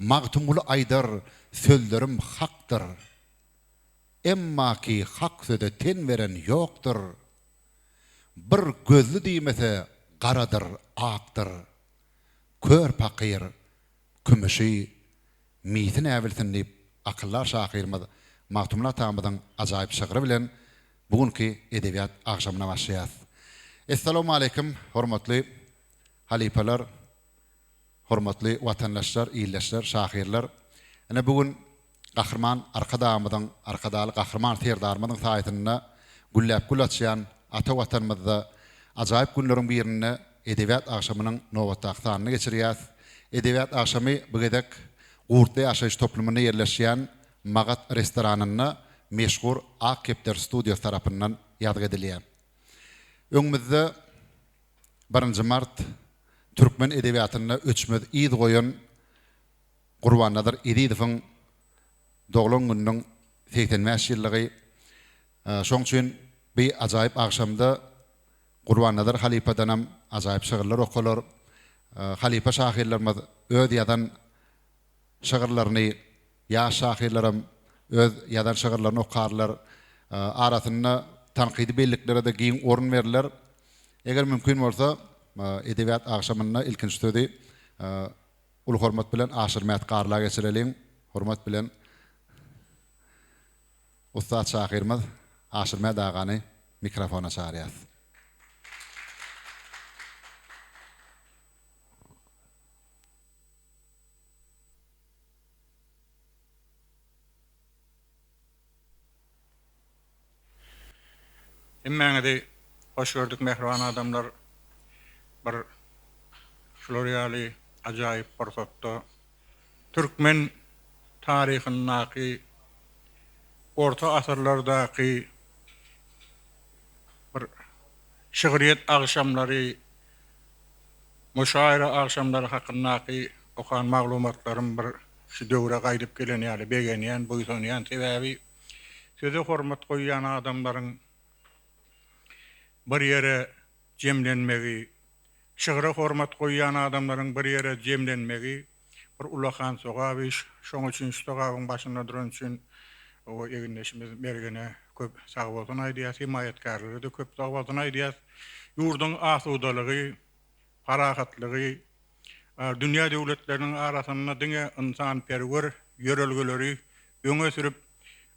Magtumul aydar, sözlerim haktır. Emma ki hak söze ten veren yoktur. Bir gözlü diýmese garadır, aktır. Kör pakir, kümüşi, mitin äbilsin diýip akyllar şahyrymyz Magtumul tamydan ajaýyp şygyry bilen bugünkü edebiýat agşamyna başlaýar. Assalamu alaykum, hormatly halipalar, hormatly watandaşlar, ýyldaşlar, şahyrlar. Ene bugün Gahrman arkadamydan, arkadaly Gahrman terdarmyň saýatyna gülläp gülatşýan ata watanymyzda ajaýyp günleriň birine edebiýat agşamynyň nowatdakyny geçirýär. Edebiýat agşamy bu gedek Gurtly ýaşaýyş toplumyna ýerleşýän Magat restoranyna meşhur Akepter Studios tarapyndan ýadyk edilýär. Öňümizde 1 mart Türkmen edebiýatyna öçmez ýyl goýan Gurban Nadir Edidowyň doglan günüň 80 ýyllygy. Şoň üçin bir ajaýyp agşamda Gurban Nadir halipadanam ajaýyp şagyrlar okular. Halipa şahyrlarymyz öz ýadan şagyrlaryny ýaş şahyrlarym öz ýadan şagyrlaryny okarlar. Arasynda tanqidi belliklere de giň orun berler. Eger mümkin bolsa edebiýat agşamyna ilkinji sözi ulu hormat bilen Aşyr Määt Garla geçirelim. Hormat bilen Ustad şahyrymyz Aşyr Määt agany mikrofona çağırýar. Emmäňe hoş gördük mehriban adamlar. Bir Floriali ajaýyp borsatda Türkmen taryhyndaky orta asyrlardaky bir şygyryýat agşamlary, müşaira agşamlary hakyndaky okan maglumatlarym bir şu döwre gaýdyp gelen ýaly begenýän, boýsunýan sebäbi söze hormat goýýan adamlaryň bir ýere jemlenmegi, şygyra hormat goýýan adamlaryň bir ýere jemlenmegi bir ulakan sogabyş, şoň üçin sogabyň başynda duran üçin o eginleşimiz bergene köp sag bolsun aýdýas, himayetkarlary da köp sag bolsun aýdýas. Ýurduň asudalygy, parahatlygy, dünýä döwletleriniň arasynda diňe insan perwer ýörelgeleri öňe sürüp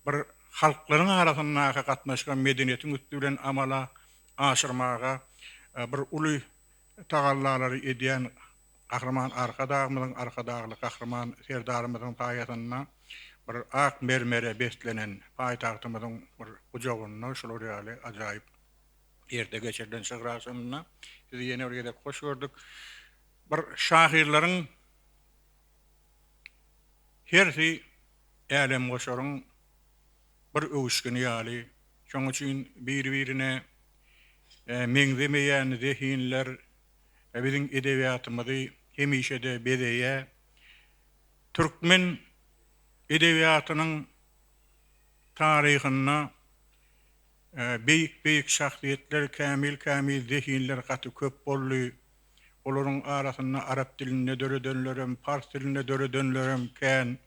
bir halklaryň arasynda gatnaşgan medeniýetiň üstünden amala aşyrmaga bir uly tagallalary edýän Gahrman arkadagly Gahrman serdarymyzyň taýatyna bir ak mermere beslenen paýtagtymyzyň bir ujagyna şolar ýaly ajaýyp ýerde geçirilen şygyraşyna sizi ýene orada hoş gördük. Bir şahyrlaryň hersi älem goşaryň bir öwüşgeni ýaly, şoň üçin bir-birine meňzemeýän zehinler biziň edebiýatymyzy hemişe de bedeýär. Türkmen edebiýatynyň taryhyna beýik şahsiýetler, kamil zehinler gaty köp boldy. Olaryň arasynda arap diline döredönlerem, fars diline döredönlerem kän.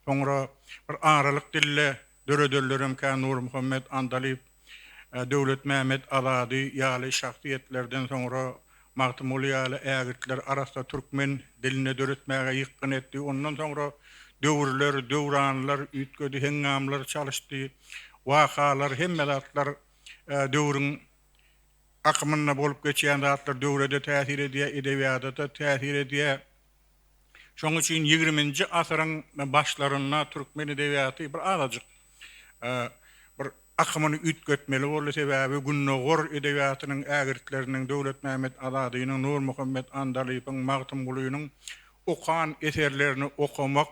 Soňra bir aralyk dille döredönlerem kän Nur Muhammed Andalyp, Döwlet Mämet Alady ýaly şahsiýetlerden soňra Magtumul ýaly ägirtler arasynda türkmen diline döretmäge ýykyn etdi. Ondan soňra döwürler, döwranlar, üýtgedi, hengamlar çalyşdy. Wakalar, hemmelatlar döwrüň akymyna bolup geçýän zatlar döwrede täsir edýär, edebiýatda täsir edýär. Şoň üçin 20-nji asyryň başlaryna türkmen edebiýaty bir azajyk bir akymyny üýtgetmeli boldy sebäbi günnogor edebiýatynyň ägirtleriniň Döwlet Mämet Aladynyň, Nur Muhammed Andalypyň, Magtumulynyň okan eserlerini okamak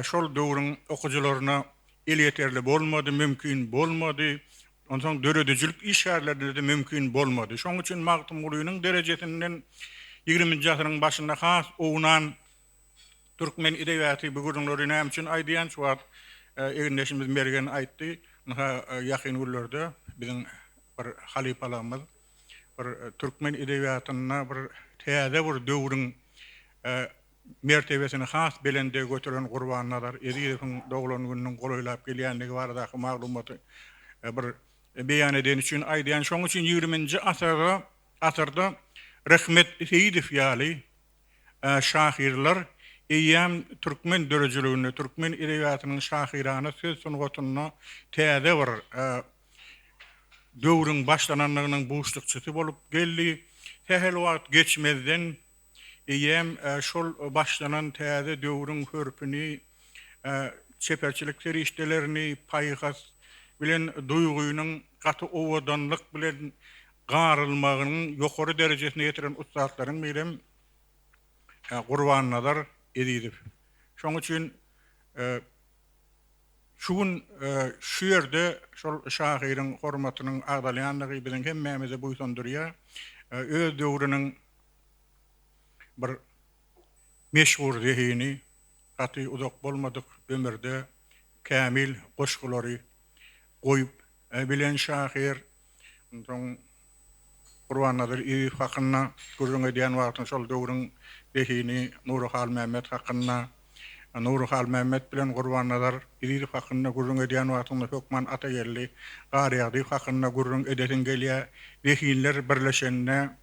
şol döwrüň okujularyna el yeterli bolmady, mümkin bolmady. Ondan döredicilik işgärlerinde de mümkin bolmady. Şoň üçin Magtumulynyň derejesinden 20-nji asyryň başynda has owunan türkmen edebiýaty bu gürünleri näme üçin aýdýan şuwat eginleşimiz bergen aýtdy. Ýakyn günlerde biziň bir halipalarymyz bir türkmen edebiýatyna bir täze bir döwrüň mertebesini has belende götüren gurbanlar Ediyev'in doğulan gününün goloylap gelýänligi baradaky maglumaty bir beýan eden üçin aýdýan. Şoň üçin 20-nji asyrda Rahmet Seyidov ýaly şahirler eýýäm türkmen dörejiliğini, türkmen edebiýatynyň şahirana söz sungatyna täze bir döwrüň başlananlygynyň buçlukçysy bolup geldi. Tehel wagt geçmezden eýýäm şol başlanan täze döwrüň hörpüni, çeperçilik serişdelerini, paýgas bilen duýguýynyň gaty owadanlyk bilen garylmagynyň ýokary derejesine ýetiren ustadlaryň birim Gurbannalar Ediýew. Şoň üçin şu gün şu ýerde şol şahyryň hormatynyň agdalýanlygy biziň hemmemize buýsundurýar. Öz döwrüniň bir meşhur zehini, gaty uzak bolmadyk ömürde kämil goşgulary goýup bilen şahyr soň Gurbannalar Ediýew hakyna gurrun edýän wagtyň şol döwrüň zehini Nurhal Mehmet hakyna Nurhal Mehmet bilen Gurbannalar Ediýew hakyna gurrun edýän wagtyňda Hökman Ataýerli Garyagdy hakyna gurrun edetin gelýär. Zehinler birleşenne,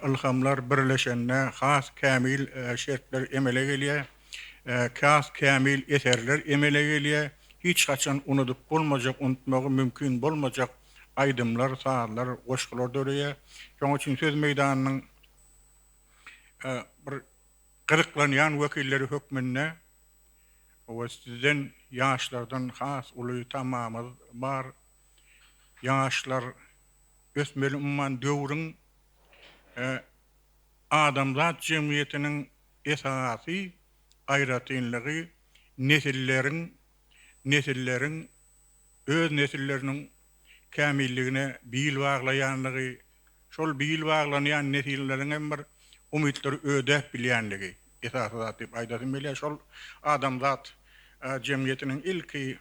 ilhamlar birleşenne has kämil şertler emele gelýär. Has kämil eserler emele gelýär. Hiç kaçan unutup bolmajak, unutmagy mümkin bolmajak aýdymlar, saatlar, goşgular döreýär. Şoň üçin söz meýdanynyň bir gyryklanýan wekilleri hökmünde o sizden ýaşlardan has uly tamamy bar ýaşlar ösmeli umman döwrüň adamzat jemgyýetiniň esasy gaýratynlygy nesillerin öz nesilleriniň kämilligine biil baglaýanlygy, şol biil baglanýan nesillerin hem bir umytları ödep bilýänligi esasy zat diýip aýdasym gelýär. Şol adamzat jemgyýetiniň ilki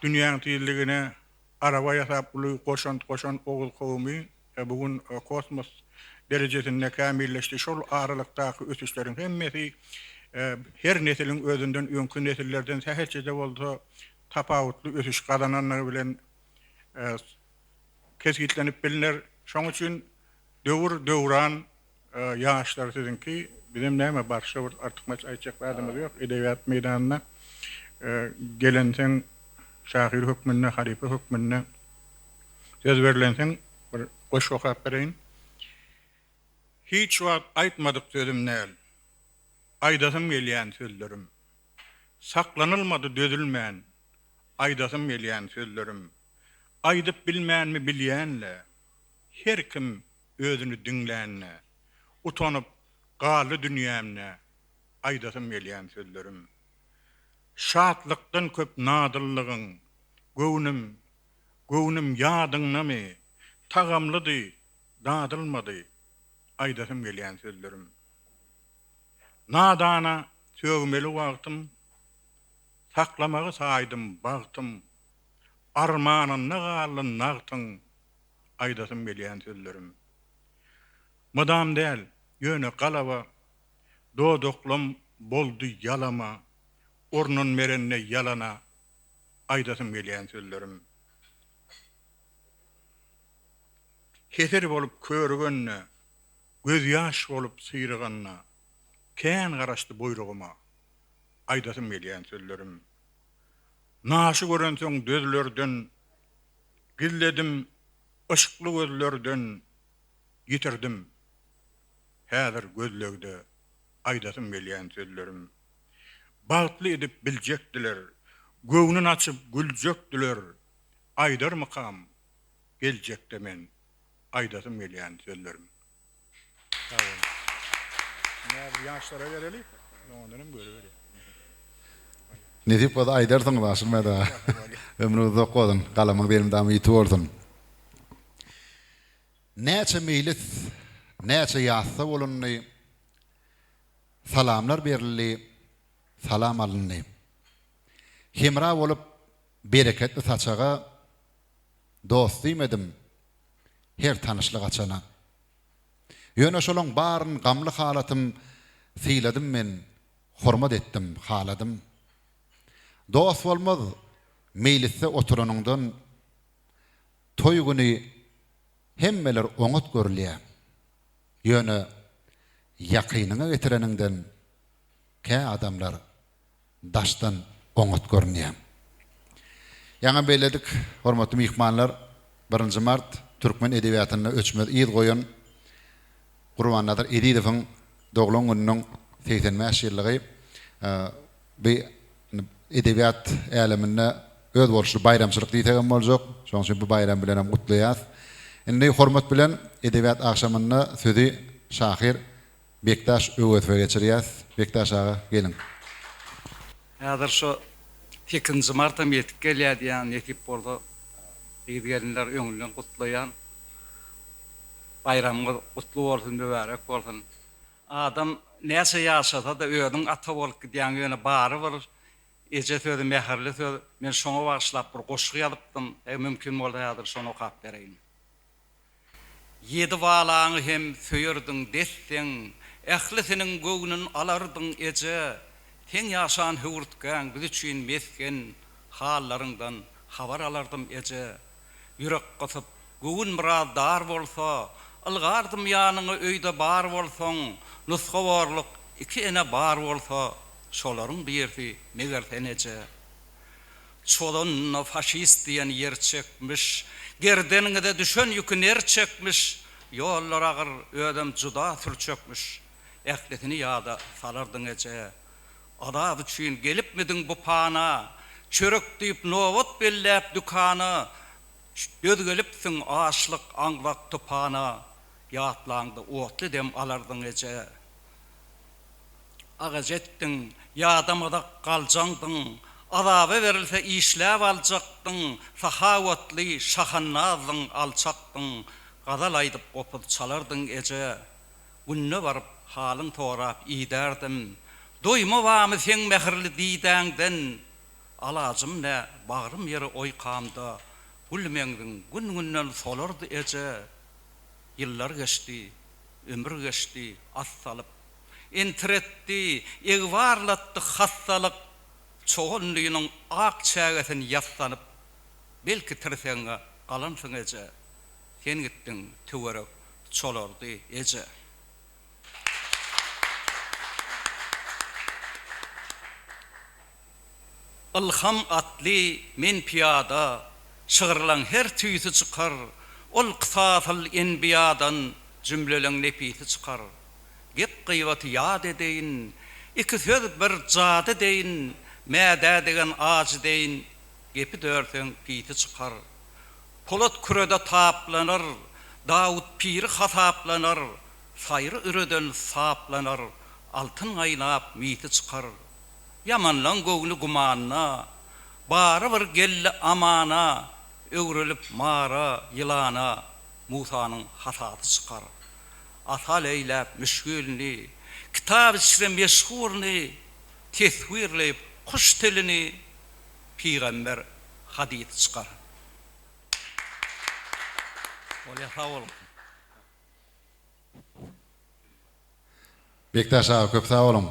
dünýäň tizligine araba ýasap goşan ogul kowmy bugun kosmos derejesinde kämilleşdi. Şol aralykdaky ösüşleriň hemmesi her nesilin özünden öňkü nesillerden sähelçe bolsa tapawutly ösüş gadananlygy bilen kesgitlenip bilinler. Şoň üçin döwran ýaşlar sizinki bizim näme barşa artık maç aýtjak adamymyz ýok. Edebiýat meýdanyna gelenseň şahyr hökmünde, halife hökmünde söz berilenseň bir goş okap bereýin. Hiç wagt aýtmadyk sözüm näl. Aýdasym gelýän sözlerim. Saklanylmady dözülmän. Aýdasym gelýän sözlerim. Aýdyp bilmänmi bilýänle. Her kim özünü dinlänne. Utanyp galy dünýämne. Aýdasym gelýän sözlerim. Şatlykdan köp nadyllygyň. Göwnüm ýadyňnamy? Tagamlydy, dadylmady. Aýdasym gelýän sözlerim. Nadana sögmeli wagtym, saklamagy saýdym bagtym. Armanyna galyn nagtyň. Aýdasym gelýän sözlerim. Madam däl, ýöne galaba, dodoklam boldy ýalama, ornun merenne ýalana. Aýdasym gelýän sözlerim. Keser bolup körgenne, göz ýaş bolup syryganna, kän garaşdy buyruguma. Aýdasym gelýän sözlerim. Naşy görenseň dözlerden, gilledim ışıklı gözlerden, yitirdim. Häzir gözlegde aýdasym gelýän sözlerim. Bagtly edip biljekdiler, göwnün açyp güljekdiler. Aýdar mykam, geljekde men. Aýdasym gelýän sözlerim. Tamam. Näme ýaşlara gelelik? Ondan görüberýär. Ne diýip bolsa aýdarsyň başymda. Ömrüňiz okudun, galamy benim damy ýitibordun. Näçe meýlis, näçe ýazsa bolunny, salamlar berildi, salam alındy. Hemra bolup bereketli saçaga dostym edim, her tanışlyk açana. Ýöne şolaň baryn gamly halatym Sıyladım men, hormat etdim, haladım. Dost bolmaz, meylisse oturanыңdan toy günü hemmeler oňat görülýär. Ýöne yakynyňa getireningden kä adamlar daşdan oňat görünýär. Ýa-da beýledik, hormatly mihmanlar, 1 mart Türkmen edebiýatyna öçmez ýyl goýan Gurban Nadir Edidowyň doglan gününiň 80 ýyllygy bu edebiýat äleminde öz bolşy bayramçylyk diýen boljak. Şoň üçin bu bayram bilen hem gutlaýas. Indi hormat bilen edebiýat akşamyny sözi şahyr Bektaş öwetwe geçirýäs. Bektaş aga gelin. Häzir şu 2 marta ýetip gelýän ekip boldy. Ýigitler öňünden gutlaýan. Bayramga gutlu bolsun, mübarek bolsun. Adam näse ýaşasa da öýüň ata bolup gidýän ýöne bary bir eje sözi mäherli söz. Men şoňa bagşlap bir goşuk ýazypdym. Mümkin bolsa häzir şonu okap bereýin. Yedi valaňy hem söýürdüň desseň, ählisiniň göwnün alardyň eje. Teň ýaşan hüwürtgän, biz üçin mesken hallaryňdan habar alardym eje. Ýürek gosup, göwn biraz dar bolsa, ılgardym ýanyňa öýde bar bolsaň, nusga barlyk iki ene bar bolsa, şolaryň birisi megersen eje. Çolunna faşist diýen yer çekmiş, gerdenine düşen ýükün er çekmiş, ýollar agyr ödem juda sürçekmiş. Ähletini ýada salardyň eje. Adab üçin gelipmidiň bu pana, çörek diýip nowat belläp dükana, göz gelipsiň aşlyk aňlak tupana, ýatlaňdy otly dem alardyň eje. Agajetdiň, ýadamada galjaňdyň, azaba berilse işläp aljakdyň, sahawatly şahannazyň alçakdyň, gadal aýdyp gopup çalardyň eje. Günne baryp halyň torap iýderdim. Doyma wamy sen mehirli diýdäňden, alajym ne bagrym ýeri oýkamda, gülmeňdiň gün-günden solardy eje. Ýyllar geçdi, ömür geçdi, assalyp, entretdi, egwarlatdy hassalyk, çoğunlygynyň ak çägesini ýaslanyp, belki tirseňe galansyň eje. Sen gitdiň töwerek çolardy eje. Ilham atli men piyada, şığırlan her tüýüsi çykar, ol qısasal enbiyadan cümleleň nepisi çykar. Gep gıywaty ýad edeýin, iki söz bir jad edeýin, mädä degen aç deýin, gepi dörseň piti çykar. Polat kürede taplanır, Dawud piri hasaplanır, saýry üreden saplanır, altyn aýnap miti çykar. Yamanlan göwni gumana, bary bir gelli amana, öwrülip mara ýylana, Musanyň hasaty çykar. Asal eýläp müşgülni, kitab içre meşhurni, teswirleyip kuş tilini, Peygamber hadis çykar. Olya sağ olun. Bektaş aga köp sağ olun.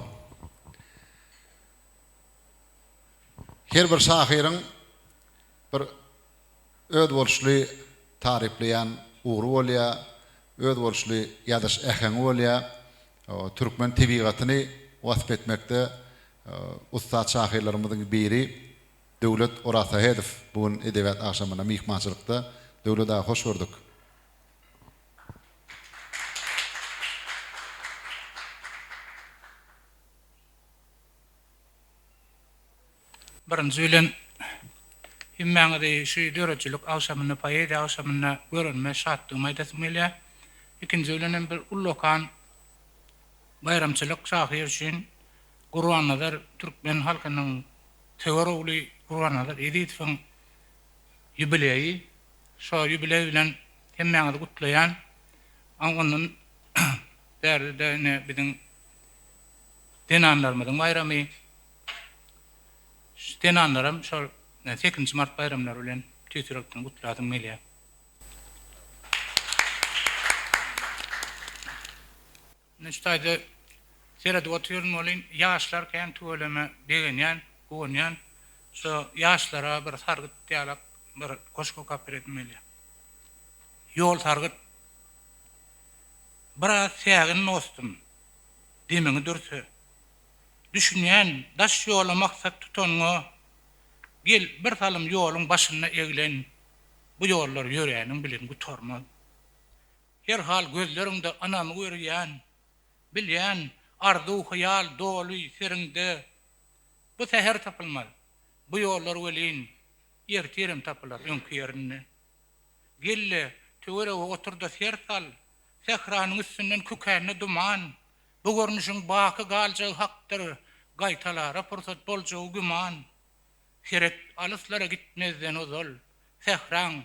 Her bir şahyryň bir öz bolşly taripleýän ugru bolýar, öz bolşly ýadaş ähen bolýar. Türkmen tebigatyny wasp etmekde ustad şahyrlarymyzyň biri Döwlet Orasahedow bugün edebiýat akşamyna mihmançylykda. Döwlet aga hoş gördük. Birinci bilen himmäňde şu döreçilik awşamyny paýda awşamyna görünme şatdygy maýdasmyla. Ikinji bilen bir ullokan bayramçylyk şahyr üçin Gurban Nadir Türkmen halkynyň teorowly Gurban Nadir Edidowyň ýubileýi. Şo ýubiley bilen himmäňde gutlaýan aňynyň därdine biziň denanlarymyzyň bayramy. Denanlarym şol 8 mart bayramlary bilen tüýtürekden gutladym melýär. Neştaýda Serede oturun olin yaşlar kän tööleme degenýän, goňýan. So yaşlara bir sargyt diýalak bir koşku kapyr etmeli. Yol sargyt. Biraz sägin dostum. Demini dursa. Düşünýän, daş ýola maksat tutanňa gel bir salym ýoluň başyna eglen. Bu ýollar ýöreğiniň bilen gutarma. Her hal gözleriňde anamy görýän, bilýän, arzu hyýal doly seriňde. Bu seher tapylmaz. Bu ýollar welin ýertirim tapylar öňkü ýerine. Gelle töwere oturda sersal, sehranyň üstünden kökäne duman. Bu görnüşiň baky galjagy hakdyr, gaýtalara pursat boljagy güman. Heret alyslara gitmezden ozal, sehran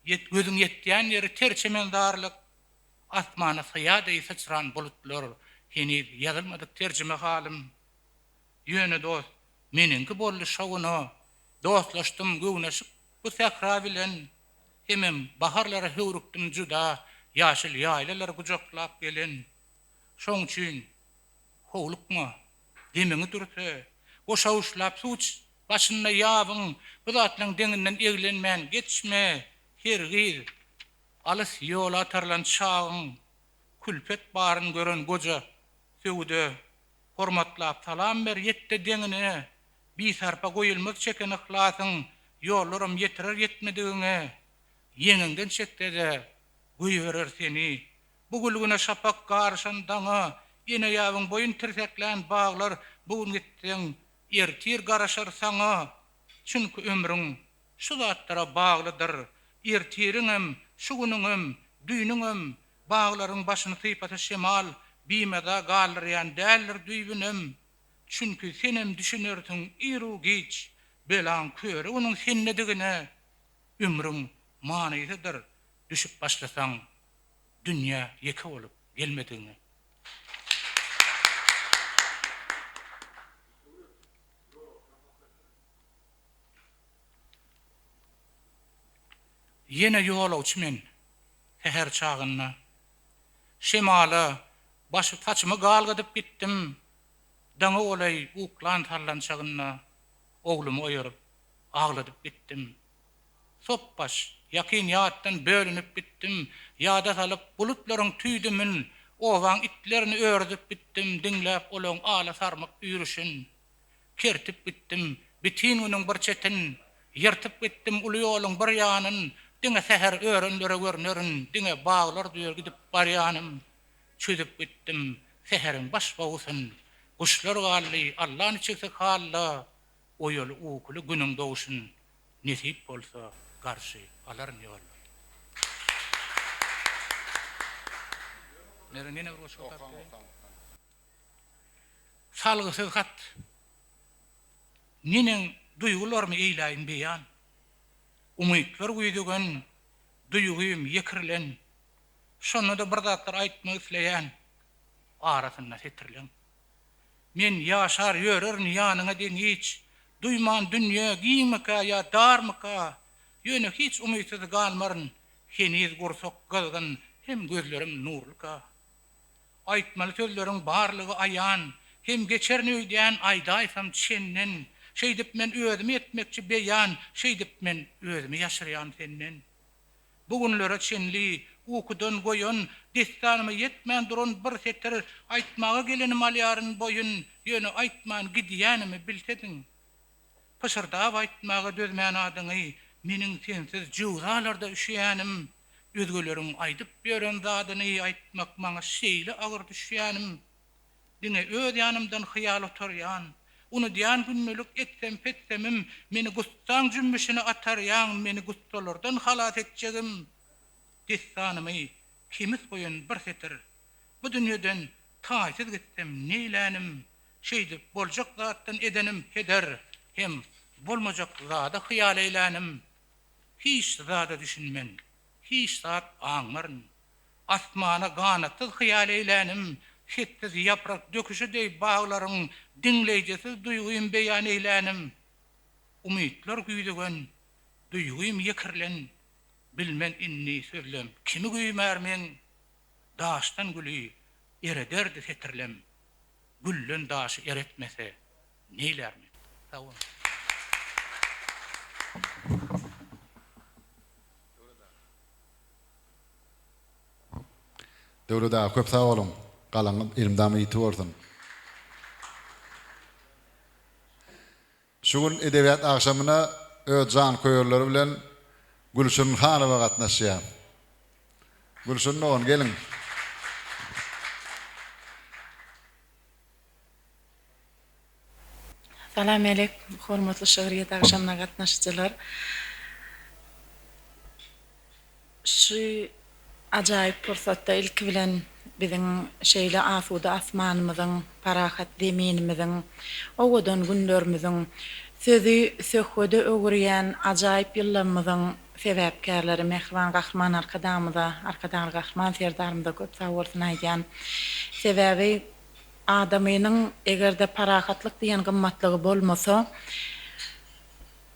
gözüň yetýän ýeri terçemendarlyk, asmana syýady saçran bulutlar, heni ýazylmadyk terjime halim. Ýöne dost, meniňki bolly şoguny, dostlaşdym güwneşik bu sehra bilen, hemem baharlara höwrükdim juda, ýaşyl ýaýlalar gujaklap gelen. Şoň üçin howlukma, demini dursa, o şawuşlap suç başyna ýabyň, bu zatlaryň deňinden eglenmän geçme, hergiz, alys ýola atarlan çağın, külpet baryn gören goja, söwde, hormatlap salam ber ýetdi deňine, bir sarpa goýulmak çeken ihlasyň, ýollarym ýetirer ýetmedigiňe, ýeňiňden çekdede, goýberer seni, bu gülgüne şapak garşan daňa, ýene ýabyň boyun tirseklän baglar, bugun gitdiň, ertir garaşar saňa, çünki ömrüň şu zatlara baglydyr. Ertiriňem, şugunyňem, düýnüňem, baglaryň başyny sypata şemal, bimeda galryan däldir düýbünem. Çünki senem düşünerdiň iru geç, belan köre onuň sennedigine. Ömrüň manysydyr. Düşüp başlasaň, dünýä ýeke bolup gelmediňi. Yine ýolawçy men, seher çağynda. Şemala, başy taçmy galgadyp gitdim. Daňa olay uklan tarlan çağynda, oglumy oýaryp, agladyp gitdim. Sopbaş, ýakyn ýatdan bölünip gitdim. Ýada salyp bulutlaryň tüýdümin, owaň itlerini ördüp gitdim. Diňläp olaň ala sarmak ýürüşin. Kertip gitdim, bitin onuň bir çetin. Ýertip gitdim uly ýoluň bir ýanyn. Diňe seher örenlere görnerin, diňe baglar düýür gidip barýanym. Çödüp gitdim, seheriň baş bawsyn. Kuşlar gally, Allah'ın çekse halla. O ýol ukly günüň dowuşyn nesip bolsa garşy alar ýol. Nerene roşo tapdy? Salgysyz hat. Niniň duýgularmy eýläýin beýan. Umytlar güýdügen, duýgym ýekirilen, şonu da bir zatlar aýtmak isleýän, arasynda setirilen. Men ýaşar ýörerin ýanyňa deň hiç, duýman dünýä giýmeka ýa darmyka, ýöne hiç umytsyz galmaryn, heniz gursok gazgyn, hem gözlerim nurlyka. Aýtmaly sözleriň barlygy aýan, hem geçerini öýdýän aýdaýsam çenden, şeýdip men özümi etmekçi beýan, şeýdip men özümi ýaşyrýan senden. Bugunlere çenli, ukudan goýun, destanymy yetmän duran bir seter aýtmaga gelenim alýaryn boyun, ýöne aýtman gidýänimi bilsediň. Pışyrda aýtmaga dözmän adyňy, meniň sensiz jygalarda üşýänim, özgeleriň aýdyp beren zadyny aýtmak maňa şeýle agyr düşýänim. Diňe öz ýanymdan hyýal oturýan, onu diýän günnelik etsem petsemim, meni gustan cümbüşine ataryan, meni gustalardan halat etjegim. Destanymy kimis boyun bir setir. Bu dünýeden taýsyz gitsem neýlänim, şeýdip boljak zatdan edenim heder, hem bolmajak zada hyýal eýlänim. Hiç zada düşünmen, hiç zat aňmaryn. Asmana ganatyz hyýal eýlänim. Hitsiz yaprak döküşüdey bağlaryň dinleýjesiz duýgym beýan eýlänim. Umytlar güýdügen, duýgym ýekirilen, bilmen inni sözlem. Kimi güýmärmen? Daşdan güli, erederdi setirlem. Güllün daşı eretmese neylermi? Sağ olun. Döwleda köp sağ olun. Galan ilimdamy ýitip Şu gün edebiyat akşamına öz can koyurları bilen Gülşün Hanowa gatnaşýar. Gülşün on gelin. Salam aleykum, hormatly şöhret akşamına gatnaşjylar. Şu ajaýyp pursatda ilki bilen biziň şeýle asuda asmanymyzyň, parahat zeminimiziň, owadan günlerimiziň sözi söhbede öwürýän ajaýyp ýyllarymyzyň sebäpkärleri Mehriban Gahman arkadan Gahman serdarymda köp sag bolsun aýdýan. Sebäbi adamynyň egerde parahatlyk diýen gymmatlygy bolmasa,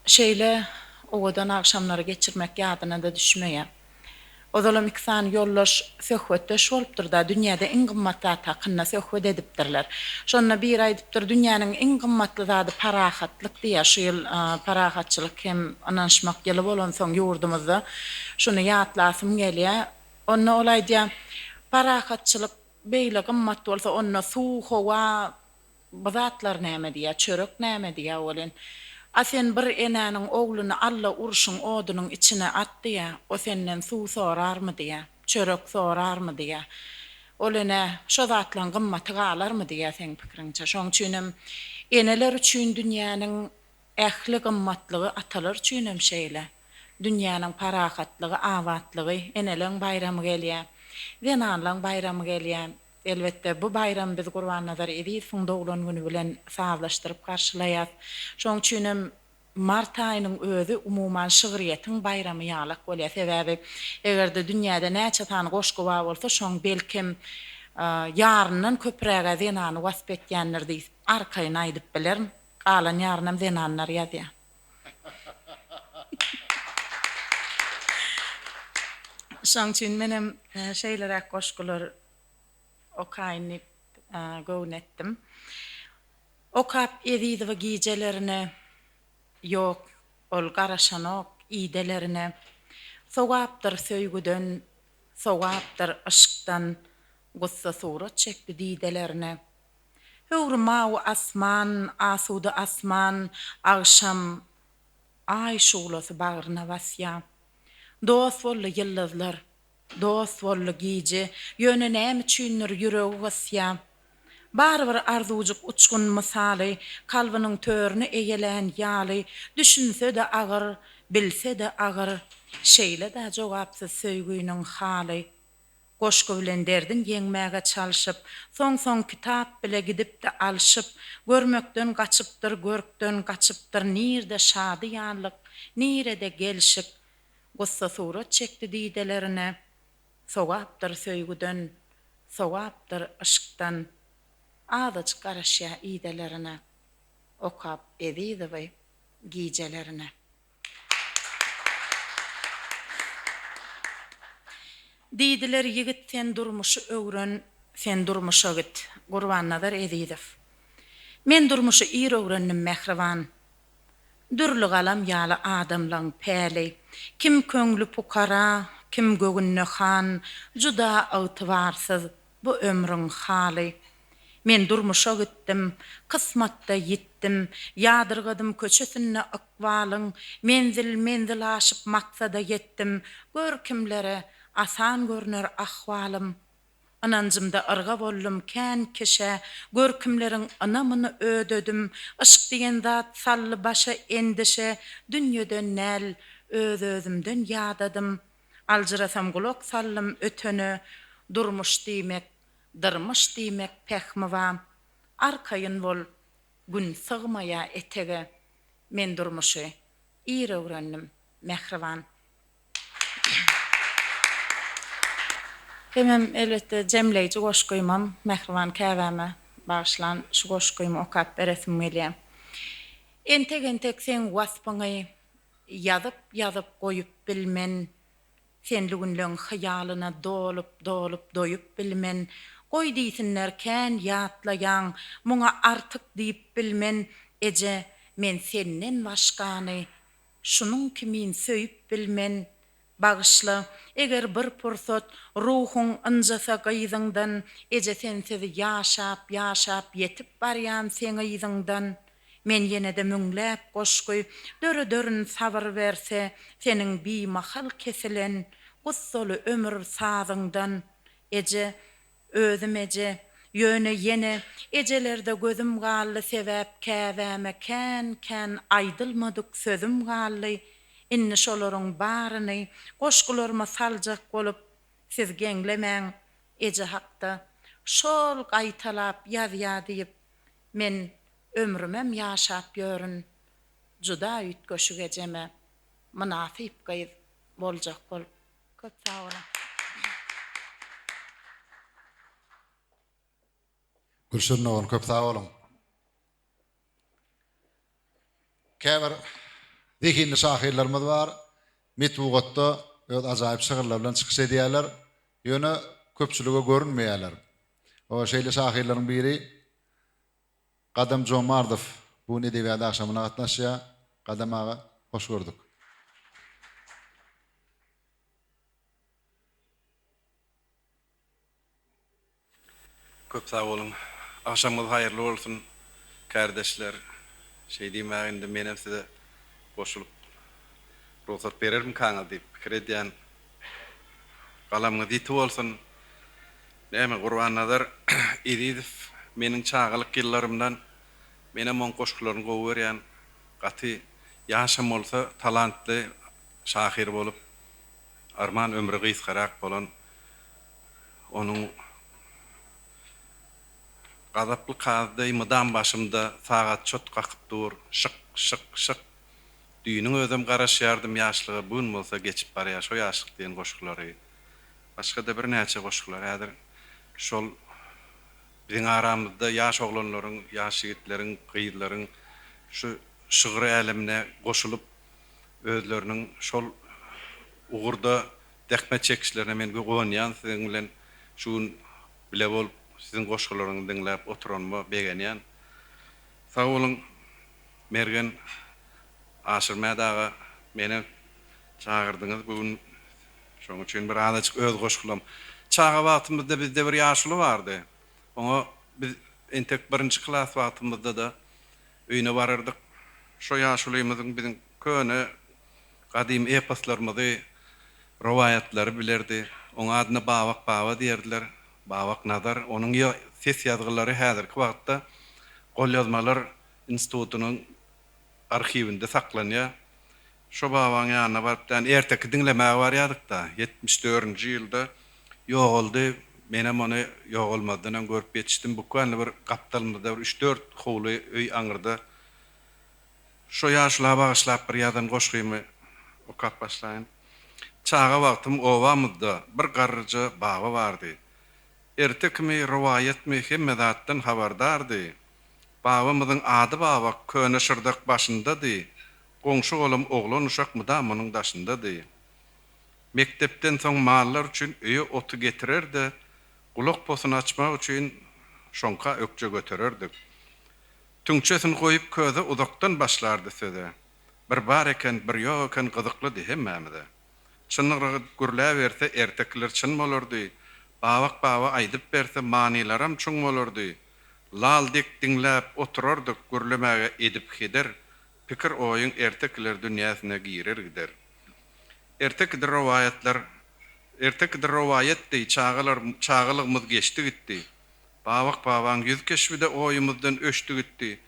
şeýle owadan akşamlary geçirmek ýadyna da düşmeýär. Ozalam iksan yollaş söhbetde şolupdyr da dünýäde iň gymmatly takynna söhbet edipdirler. Şonna bir aýdypdyr dünýäniň iň gymmatly zady parahatlyk diýär. Şu ýyl parahatçylyk hem ananşmak ýyly bolan soň ýurdumyzda şunu ýatlasym gelýär. Onna olaýdy parahatçylyk beýle gymmatly bolsa onna suw, howa, bazatlar näme diýär, çörek näme diýär bolan. Asen bir enäniň ogluny alla urşuň odunyň içine atdy ýa, o senden suw sorarmy diýär, çörek sorarmy diýär. Olene şo zatlaryň gymmaty galarmy diýär sen pikiriňçe. Şoň üçin eneler üçin dünýäniň ähli gymmatlygy atalar üçin hem şeýle. Dünýäniň parahatlygy, awatlygy, eneleň bayramy gelýär. Wenanlaň bayramy gelýär. Elbette bu bayram biz Gurban Nazar Edisowň doglan güni bilen sawlaşdyryp garşylaýar. Şoň üçin hem mart aýynyň özü umuman şygyryýetiň bayramy ýalyk bolýar. Sebäbi egerde dünýäde näçe tany goşgy bar bolsa, şoň belkim ýaryndan köpräge zenany wasp etýänler diýip arkaýyna aýdyp bilerim. Galan ýarynam zenanlar ýazýar. Şoň üçin menem şeýlerek goşgular okayny göwnetdim. Okap Edizowa gijelerini yok, ol garaşanok idelerine sowapdyr söýgüden, sowapdyr aşkdan gussa surat çekdi didelerine. Hurmaw asman, asuda asman, akşam ay şuwlasy bagyryna basýa. Dost bolly ýyldızlar, dost bolly gije, ýöne näme üçindir ýüregi basýa. Bar-bir arzuwjyk uçgun misaly, kalbynyň törüni eýelen ýaly, düşünse de agyr, bilse de agyr, şeýle de jogapsyz söýgüniň haly. Goşgy bilen derdin ýeňmäge çalyşyp, soň kitap bile gidip de alşyp, görmekden gaçypdyr, görkden gaçypdyr, nirde şady ýanlyk, nirede gelşik. Gussa surat çekdi didelerine, sowapdyr söýgüden, sowapdyr aşkdan, adaç garaşya idelerine, okap Edizowa gijelerine. Didiler ýigit sen durmuşy öwren, sen durmuşa git. Gurban Nazar Edizow. Men durmuşy ir öwrendim Mehriban. Dürlü galam ýaly adamlaň päli. Kim köňlü pukara, kim gögünne han, juda aýtybarsyz bu ömrüň haly. Men durmuşa gitdim, kysmatda ýitdim, ýadyrgadym köçesine akwalyň, menzil aşyp maksada ýetdim, görkimlere asan görner ahwalym. Anancymda arga bollum kän kişe, görkimleriň anamyny ödedim, aşk diýen zat sally başa endişe, dünýeden näl öz-özümden ýadadym. Aljyrasam gulak sallym ötönü, durmuş diýmek, dyrmyş diýmek pehmi wa. Arkaýyn bol, gün sygmaýa etege, men durmuşy ir öwrendim Mehriban. Hemem elbette jemleýici goşgymam Mehriban käbäme başlan şu goşgymy okap beresim gelýär. Entek sen waspyňy ýazyp goýup bilmen, sen lügünleň hayalyna dolup doýup bilmen, Goý diýsinler kän ýatlaýan, muňa artyk diýip bilmen, eje men senden başgany şunun kimin söýüp bilmen. Bagışla, eger bir pursat ruhun ynjasa gyýdyňdan, eje sensiz ýaşap yetip barýan sen gyýdyňdan, men ýene-de müňläp goşgy, dörün sabr berse, seniň bimahal kesilen, gussaly ömür sazyňdan, eje özüm eje, ýöne ýene ejelerde gözüm gally sebäp käbäme kän aýdylmadyk sözüm gally. Inni şolaryň baryny goşgularma saljak bolup siz geňlemäň eje hakda şol gaýtalap ýazýa diýip men ömrümem ýaşap ýörün juda ütköşük ejeme münasip gaýyp boljak bolup köp sag bolun. Gülşen oğlum köp sağ olun. Käbir zihinli şahirlerimiz var. Mitbugatda ajaýyp şygyrlar bilen çykyş edýärler. Ýöne köpçülüge görünmeýärler. O şeýle şahirleriň biri Qadam Jomardow bu edebiyat akşamına gatnaşýar. Qadam ağa hoş gördük. Köp sağ olun. Akşamınız hayırlı olsun kardeşler. Şey diýmäginde menem size goşulyp ruhsat bererim kaňa diýip pikir edýän. Galamyňyz ýitip bolsun. Näme Gurban-nazar Ediziw meniň çağalyk ýyllarymdan menem on goşgularyny gowy berýän gaty ýaşam bolsa talantly şahir bolup arman ömrü gysgarak bolan onuň gazaply kazdy mydam başymda sagat çot gakyp dur, şyk düýüniň özüm garaşýardym ýaşlygy bugün bolsa geçip barýar şo ýaşlyk diýen goşgulary. Başga da bir näçe goşgular häzir şol biziň aramyzda ýaş oglanlaryň, ýaş ýigitleriň, gyýylaryň şu şygyr älemine goşulyp özleriniň şol ugurda däkme çekişlerine men goňýan siziň bilen şuň bile bolup sizin goşgularyňyzy dinläp oturanma begenýän. Sag bolun mergen Aşyrmät ağa meni çağırdyňyz bugün şoň üçin bir anaçyk öz goşgulam. Çağa wagtymyzda bizde bir ýaşly bardy. Oňa biz entek 1-nji klas wagtymyzda da öýüne barardyk. Şo ýaşlymyzyň biziň köne gadim eposlarymyzy, rowayatlary bilerdi. Oňa adyna Baba diýerdiler. Babak Nazar, onun ses yazgıları häzirki wagtda gol yazmalar institutynyň arhivinde saklanýar. Şo babaň ýanyna barıpdan erteki dinlemäge barýardyk da 74-nji ýylda ýogoldy. Menem onu ýogolmadan görüp ýetişdim. Bu kanly bir gapdalmyzda 3-4 howly öý aňyrda. Şo ýaşlyğa bagyşlap bir ýazan goşgymy okap başlaýyn. Çağa wagtym owamyzda bir garryjy baba bardy. Ertekmi rivayetmi hemme zatdan habardardy. Babamyzyň ady Babak köne şyrdak başyndady. Goňşy oğlum oglan uşak mydam onuň daşyndady. Mektepden soň mallar üçin öýe otu getirirdi. Gulak posuny açmak üçin şonka ökçe götürerdik. Tüňçesini goýup köze uzakdan başlardy söze. Bir bar eken, bir ýok eken gyzykly hemmämide. Çynnygy gürläp berse ertekler çyn bolardy. Babak baba aýdyp berse manilaram çuň bolardy. Lal dik dinläp oturardyk gürlemäge edip gider. Pikir oýun ertekler dünýäsine girer gider. Ertekdir rowayetdi çağılygymyz geçdi gitdi. Babak babaň ýüz keşbide oýumyzdan öşdi gitdi.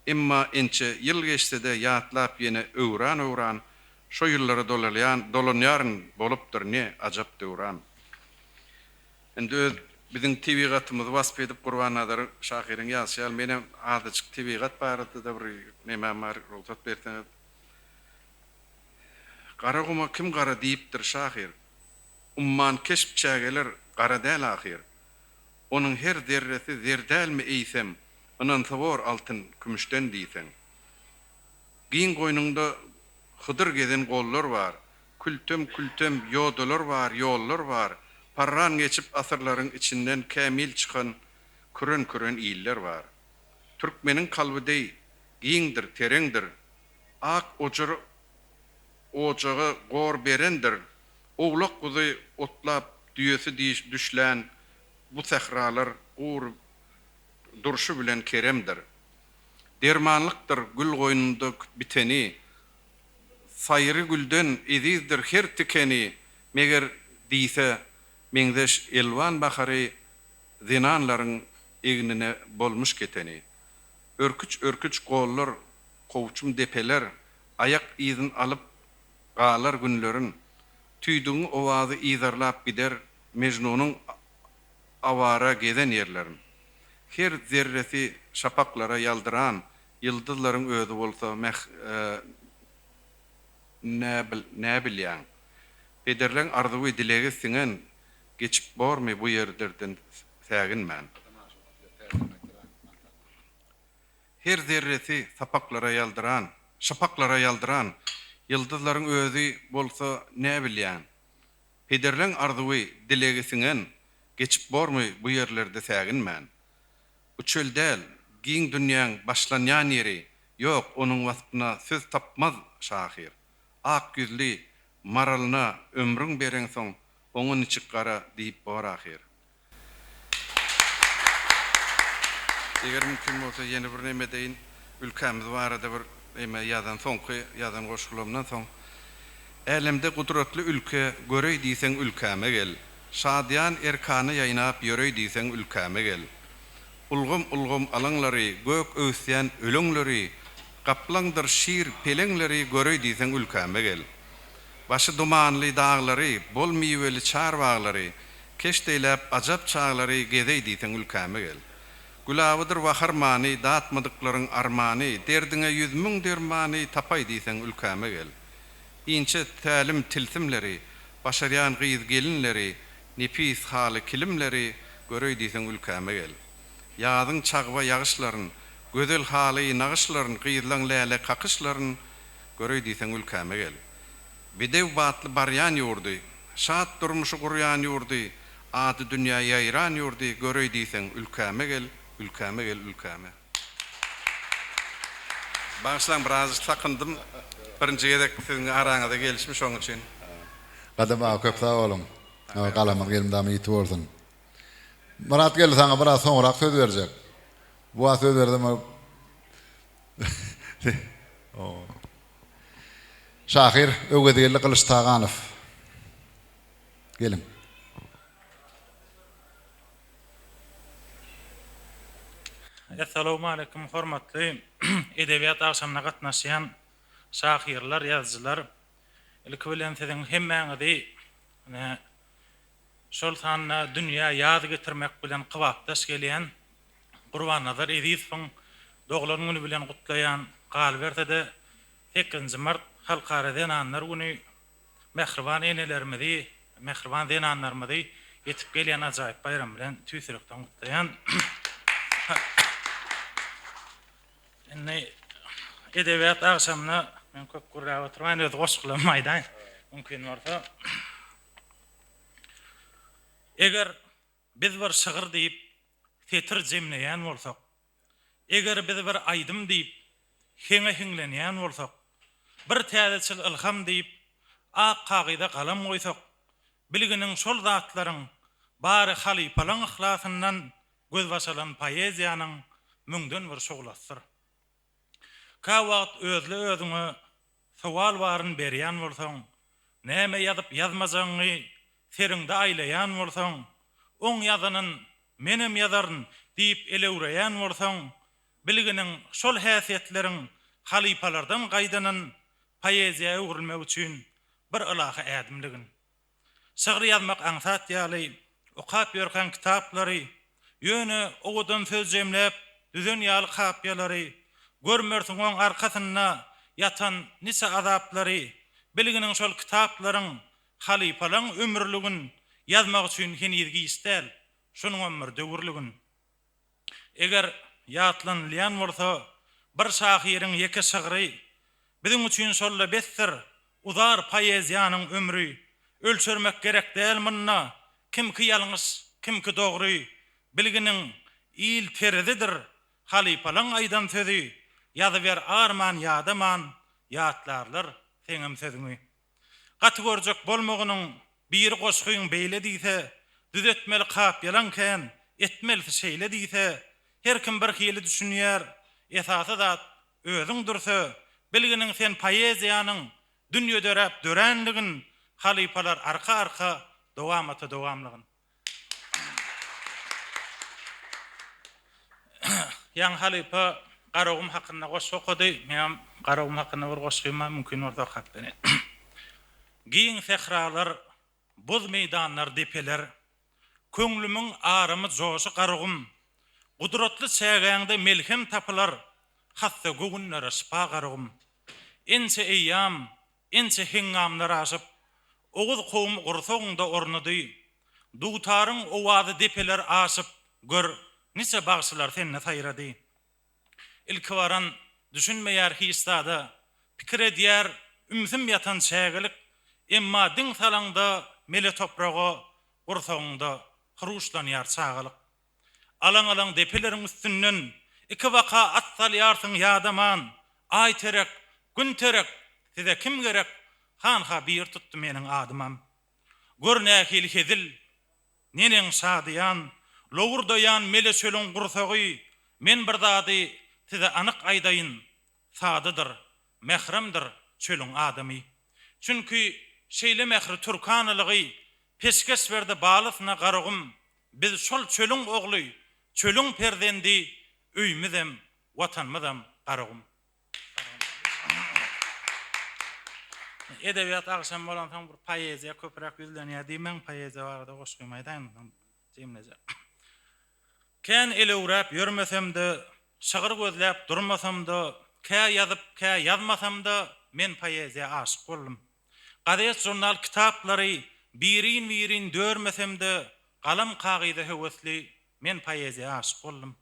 Emma ençe ýyl geçse-de ýatlap ýene öwran şo ýyllara dolanýaryn bolupdyr ne ajap döwran. Endi biziň tebigatymyz wasp edip Gurban-nazar şahyryň ýaşaýal menem adyçyk tebigat barady da bir näme mar ruhsat berseňiz. Garaguma kim gara diýipdir şahyr. Umman keşpçägeler gara däl ahyr. Onuň her zerresi zerdälmi eýsem, onan sawar altyn kümüşden diýsen. Giň goýnunda hydyr gezen gollar bar, kültüm ýodalar bar, ýollar bar. parran geçip asırların içinden kamil çıkan kürün iyiller var. Türkmenin kalbidey giýindir, terengdir. Ak ocağı gor berendir. Oğlak kuzu otlap düýesi düşlän bu sehralar uğur durşu bilen keremdir. Dermanlıktır gül goýnunda biteni. Sayrı gülden edizdir her tikeni. Meger diýse meňdeş elwan bahary zinanlaryň egnine bolmuş keteni. Örküç gollar, kowçum depeler, ayak izin alıp galar günlerin, tüýdüň owazy izarlap gider Mejnunyň awara gezen yerlerin. Her zerresi şapaklara yaldıran, yıldızlaryň özü bolsa ne bilýän. Pederleň arzuwy dilegi singen geçip bormy bu yerlerden säginmän. Her zerresi şapaklara yaldıran, yıldızlaryň özü bolsa ne bilýän. Pederleň arzuwy dilegi singen geçip bormy bu yerlerde säginmän. Bu çöldäl, giň dünýäň başlanýan ýeri, ýok onuň wagtyna söz tapmaz şahir. Ak yüzli, maralyna ömrüň beren soň, oňun çykara diýip bar ahir. Eger mümkin bolsa ýene bir näme deýin, ülkemiz barada bir näme ýazan soňky, ýazan goşgulamdan soň. Älemde gudratly ülke görej diýseň ülkäme gel. Şadyan erkany ýaýnap ýörey diýseň ülkäme gel. Ulgum alaňlary, gök öýsýän öleňleri, kaplandyr şiir pelengleri görej diýseň ülkäme gel. Başı dumanly dağlary, bol miweli çarbağlary, keşdeýläp ajap çağlary gezey diýseň ülkäme gel. Gulawydyr waharmany, datmadyklaryň armany, derdiňe 100 000 dermany tapay diýseň ülkäme gel. Inçe tälim tilsimleri, başaryan gyýyz gelinleri, nefis haly kilimleri görej diýseň ülkäme gel. Ýazyň çagwa ýagyşlaryň, gözel haly nagyşlaryň, gyýyzlaň läle kakışlaryň görej diýseň ülkäme gel. Bidew batly baryan ýurdy, şat durmuşy guryan ýurdy, ady dünýä ýaýran ýurdy, görej diýseň ülkäme gel, ülkäme gel, ülkäme. Başlan biraz sakındım. Birinci gedek siziň araňyza gelişmiş oň üçin. Gadama köp sag bolun. Galamyr gelimdämi ýitip bolsun. Murat gel sana biraz soňrak söz berjek. Bu söz berdim. Şahir Öwgedeli Kılıçtaganow. Gelin. Assalamu alaykum hormatly edebiýat agşamyna gatnaşýan şahirler, ýazgylar. Ilki bilen siziň hemmäňizi şol sanna dünýä ýazy getirmek bilen kybapdaş gelýän Gurbannazar Ezizowyň doglaryň güni bilen gutlaýan Galbertede 8-nji mart halkara zenanlar güni mehriban enelerimizi, mehriban zenanlarymyzy ýetip gelýän ajaýyp bayram bilen tüýsürekden gutlaýan edebiýat agşamyna men köp gurrap oturman öz goşgulamaýdan mümkin bolsa. Eger biz bir şygyr diýip tetir jemleýän bolsak, eger biz bir aýdym diýip heňe heňlenýän bolsak, bir täzeçil ilham diýip ak kagyda galam goýsak, bilginiň şol zatlaryň bary halypalaň ihlasyndan göz başalan poeziýanyň müňden bir şogulasyr. Ka wagt özle özüňe sowal baryn berýän bolsaň, näme ýazyp ýazmajagyňy seriňde aýlaýan bolsaň, oň ýazanyň menem ýazaryn diýip elewreýän bolsaň, bilginiň şol häsiýetleriň halypalardan gaýdanan poeziýa öwrülmek üçin bir ilaha ädimligin. Şygyr ýazmak aňsat ýaly, okap ýörgen kitaplary, ýöne ogudan söz jemläp, düzen ýaly kapýalary, görmersiň oň arkasynda ýatan nisa azaplary, bilginiň şol kitaplaryň halypalaň ömürligin ýazmak üçin henizgi istel, şonuň ömürde öwürligin. Eger ýatlanylýan bolsa, bir şahyryň ýeke şygyry biziň üçin şolla besdir, uzar poeziýanyň ömrü ölçermek gerek dälmina, kimki ýalňyş, kimki dogry bilginiň il teredidir. Halipalan aydan sözi ýazyber arman ýadaman ýatlarlar seňem sözüňi. Gaty görjek bolmagynyň bir goşgyň beýle diýse, düzetmeli kap yalanken etmeli şeýle diýse, her kim bir hili düşünýär, esasy zat özüň dursa, bilginiň sen poeziýanyň dünýe dörep dörenligin halipalar arka dowamlygyn. Yan halipa garagym hakyna goş okudy. Men garagym hakyna bir goşgyma mümkin orda hakdany. Giň sehralar, buz meydanlar depeler, köňlümiň aramy joşy garagym, gudratly çägäňde melhem tapylar, hatda gögünlere şifa garagym. Ense eýýam, ense hingamlar aşyp, oguz kowum gursoňda ornady, dugtaryň owazy depeler aşyp, gör nice bagşylar senne saýrady. Ilki waran düşünmeýär histada, pikir edýär, ümsim ýatan çägelik, emma diň salaňda mele topraga gursoňda huruşlanýar çağalyk. Alaň depeleriň üstünden iki waka atsalýarsyň ýadaman, ay terek, gün terek, size kim gerek? Hanha bir tutdy meniň adymam. Görnäkil hezil, nenen şadyyan, lowurdayan mele çölüň gursogy, men bir zady size anyk aýdaýyn, sadydyr, mehremdir çölüň adamy. Çünki şeýle mehri Türkanylygy peşkeş berdi balysyna garagym, biz şol çölüň ogly, çölüň perdendi, öýmizem, watanmyzam garagym. Edebiyat akşam bolan tam bir poeziya köpürek yüzlenýär diýmen, poeziya barada goşgymaýdan jemleje. Ken ele urap ýörmesem-de, şagyr gözläp durmasam-da, kä ýazyp, kä ýazmasam-da men poeziya aşyk boldum. Gadet jurnal kitaplary birin dörmesem-de, galam kagyda hewesli men poeziya aşyk boldum.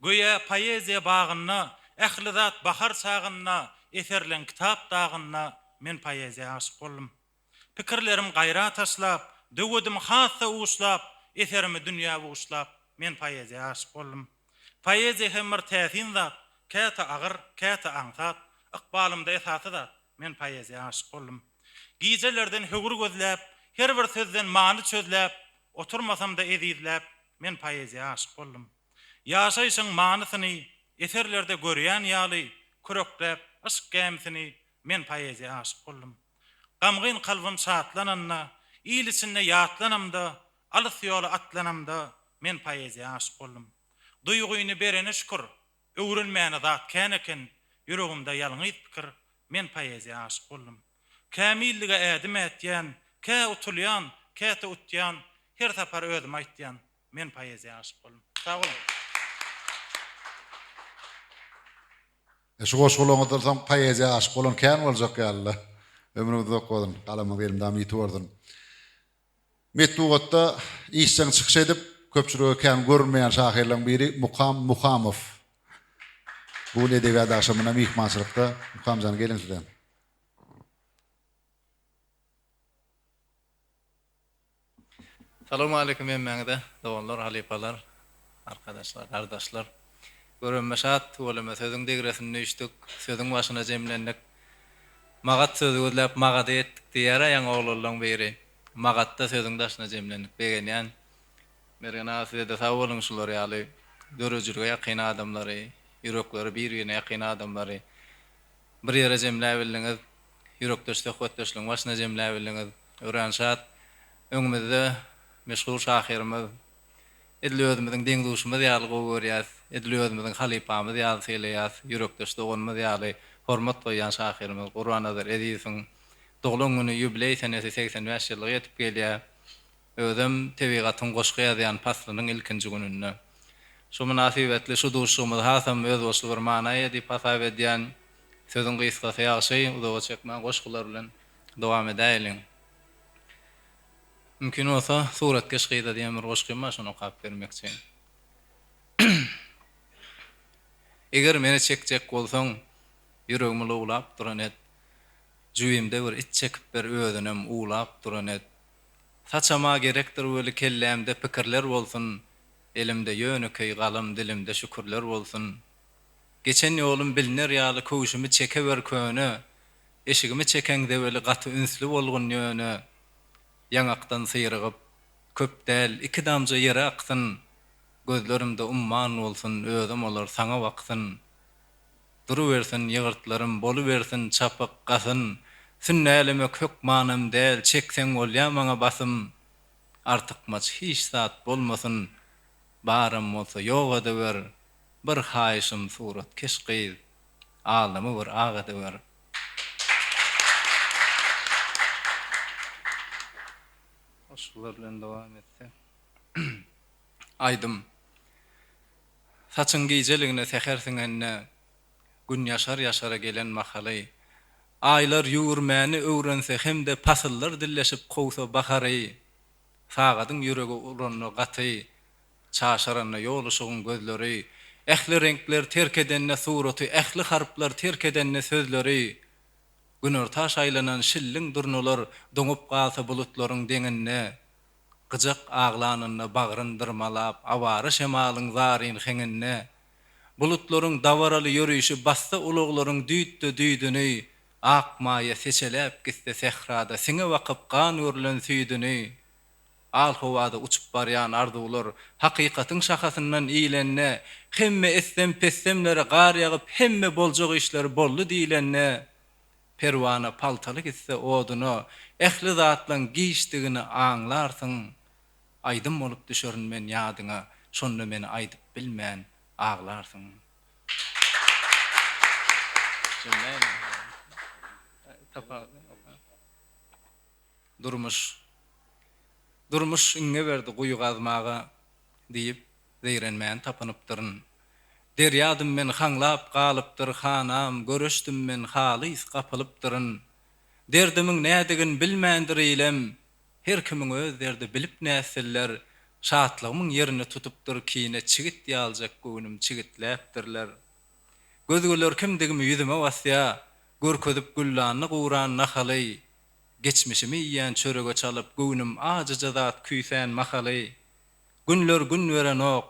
Goýa poeziya bagyna, ähli zat bahar çagyna, eserlen kitap dagyna men poeziya aşyk boldum. Pikirlerim gaýra taşlap, döwüdim hassa uslap, eserimi dünýäge uslap, men poeziya aşyk boldum. Poeziya hemmer täsin zat, käte agyr, käte aňsat, ykbalymda esasy zat, men poeziya aşyk boldum. Gizelerden höwür gözläp, her bir sözden many çözläp, oturmasam da ezizläp, men poeziya aşyk boldum. Ýaşaýsyň manysyny eserlerde görýän ýaly, kürekläp, aşk gämsini men poeziya aşyk boldum. Gamgyn kalbym şatlananna, ýylysyna ýatlanamda, alys ýola atlanamda, men poeziya aşyk boldum. Duýguny berene şükür, öwrülmäne zat käneken, ýüregimde ýalňyz pikir, men poeziya aşyk boldum. Kamillige ädim etýän, kä utulýan, käte utýan, her tapar özüm aýtýan, men poeziya aşyk boldum. Sag bolun. Şu goşgulaňyzda soň poeziya aşyk bolan kän boljak ýaly. Ömrümde okudun, galama elimden ýitwerdin. Metdugatda işçiň çykyş edip köpçüligi kän görmeýän şahyrlaryň biri Muhammow. Bu edebiyat akşamına mihmançylykda Muhamjan gelin sizden. Salamu aleykum emmeňde, doganlar, halipalar, arkadaşlar, kardeşler. Görünmeşat, olama sözüň degresini nöýüşdik, sözüň başyna jemlendik. Magat sözü gözläp magada etdik diýär ýaň oglaryň biri. Magatda sözüň başyna jemlendik begenýän. Mergen asy da sawolun şular ýaly, dörejürge ýakyn adamlary, ýürekleri bir-birine ýakyn adamlary. Bir ýere jemläp bildiňiz, ýürekdeş söhbetdeşligiň başyna jemläp bildiňiz. Öwranşat, öňümizde meşhur şahyrymyz, edil özümiziň deňduşymyz ýaly gowurýar, edil özümiziň halipamyz ýaly selýär, ýürekdeş doganymyz ýaly hormat goýan şahyrymyz Qur'anazyr edilsin. Doglan güni ýübiley senesi 85 ýyllygy ýetip gelýär. Özüm tebigatyň goşgy ýazýan paslynyň ilkinji gününde. Şu münasibetli şu duşumyz hasam öz boşly bir manaýa edip pasap edýän sözüň gysgasy ýaşy, uzağa çekmän goşgylar bilen dowam edäýin. Mümkin olsa surat keşgide diýen bir goşgyma şonu okap bermekçi. Eger meni çekjek bolsaň, ýüregimi ulap duran et. Jüýümde bir it çekip bir özünem ulap duran et. saçama gerekdir böyle kellemde pikirler bolsun, elimde yönüköy galam, dilimde şükürler bolsun. Geçen ýolum bilner ýaly kowşumy çekeber köne, eşigimi çekende böyle gaty ünsli bolgun ýöne. Yaňakdan syrygyp, köp däl iki damja ýere aksyn, gözlerimde umman bolsun, özüm olar saňa baksyn. Duruversin ýygyrtlarym, boluversin çapyk gasyn, sünnälime kök manam däl, çekseň bolýar maňa basym. Artykmaç hiç zat bolmasyn, barym bolsa ýok edeber, bir haýyşym surat keşqi, alamy bir ag edeber. Şular bilen dowam etse. Aydym. Saçyň giýjeligine sehersiň enne, gün yaşara gelen mahaly. Aylar ýurmäni öwrense hemde pasyllar dilleşip gowsa bahary. Sagadyň ýüregi urany gaty, çaşarana ýoluşygyň gözleri, ähli renkler terk edenne suraty, ähli harplar terk edenne sözleri. Günortaş aylanan şilliň durnalar doňup galsa bulutlaryň deňinne, gyjak aglanyny bagrındyrmalap, awary şemalyň zaryn heňinne, bulutlaryň dawaraly ýörüşi bassa uluglaryň düýtdi, ak maýa seçelep gitse sehrada, siňe wakyp gan örlen süýdüni. Al howada uçup barýan arzuwlar hakykatyň şahasyndan iýlenne, hemme essem pessemlere gar ýagyp, hemme boljak işler boldy diýlenne. Perwana paltaly gitse oduny, ähli zatlaň giýişdigini aňlarsyň. Aydym bolup düşerin men ýadyňa, şonu meni aýdyp bilmän aglarsyň. Durmuş iňe berdi guýy gazmaga diýip zeýrenmän tapanypdyryn. Derýadym men haňlap galypdyr hanam, göreşdim men halys gapylypdyryn. Derdimiň nädigin bilmändir eýlem, her kimiň öz derdi bilip näsiller, şatlygyň ýerini tutupdyr kine çigit ýaljak göwnüm çigitläpdirler. Gözgöler kimdigimi ýüzüme basýa, görkezip güllanyny guran nahaly. Geçmişimi ýan çörege çalyp göwnüm ajaja zat küýsen mahaly. Günler gün beren ok,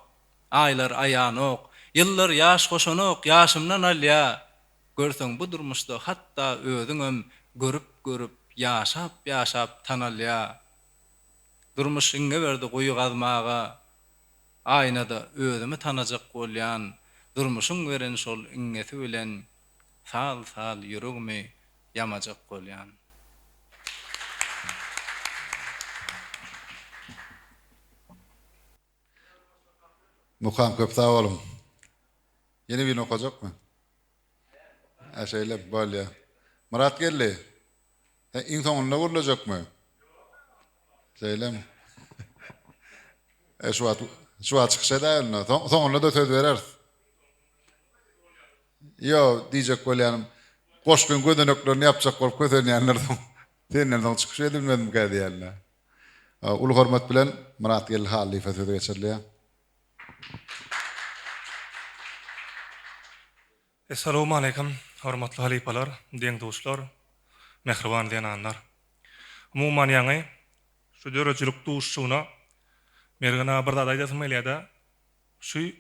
aylar aýan ok, ýyllar ýaş goşanok, ýaşymdan alýa. Görseň bu durmuşda hatda özüňem görüp ýaşap tanalýa. Durmuş iňe berdi guýy gazmaga, aýnada özümi tanajak bolýan, durmuşyň beren şol iňesi bilen sal ýüregimi ýamajak bolýan. Mukam köp sağ olun. Yeni bir okuyacak mı? Şeyle böyle. Murat geldi. İn sonunda vurulacak mı? Şeyle mi? Şu açık şey değil mi? Sonunda da söz verer. Yo diyecek böyle yani. Koş gün gödönöklerini yapacak olup gödönüyenlerden. Seninlerden çıkış edilmedim kaydı yani. Ulu hormat bilen Murat geldi hali sözü geçerliye. Assalamu alaikum, hormatly halipalar, deň dostlar, mehriban denanlar. Umuman ýaňy şu dörejilik duşşuna mergana bir zat aýdasym gelýärde. Şu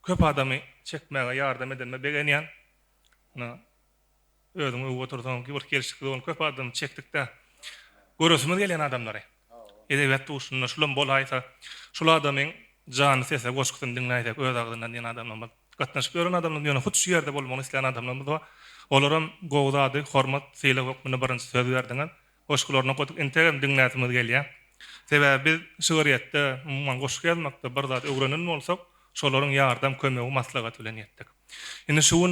köp adamy çekmäge ýardam edenme begenýän. Özüňi otursaň ki bir kelişik bolan köp adam çekdikde göresimiz gelýän adamlary. Edebiýat duşşuna şulam bolaýsa, şol adamyň jany sese goşgusyn dinläýsek öz agdyndan diýen adamlar gatnaşyp gören adamlar ýöne hut şu ýerde bolmagyny isleýän adamlar da olaram gowzady hormat seýle wagtyny birinji söz berdiňen goşgularyna gotup entegem dinläsimiz gelýär. Sebäbi biz şöhretde umman goşuk ýazmakda bir zat öwrenen bolsak şolaryň ýardam kömegi maslahat bilen ýetdik. Indi şuň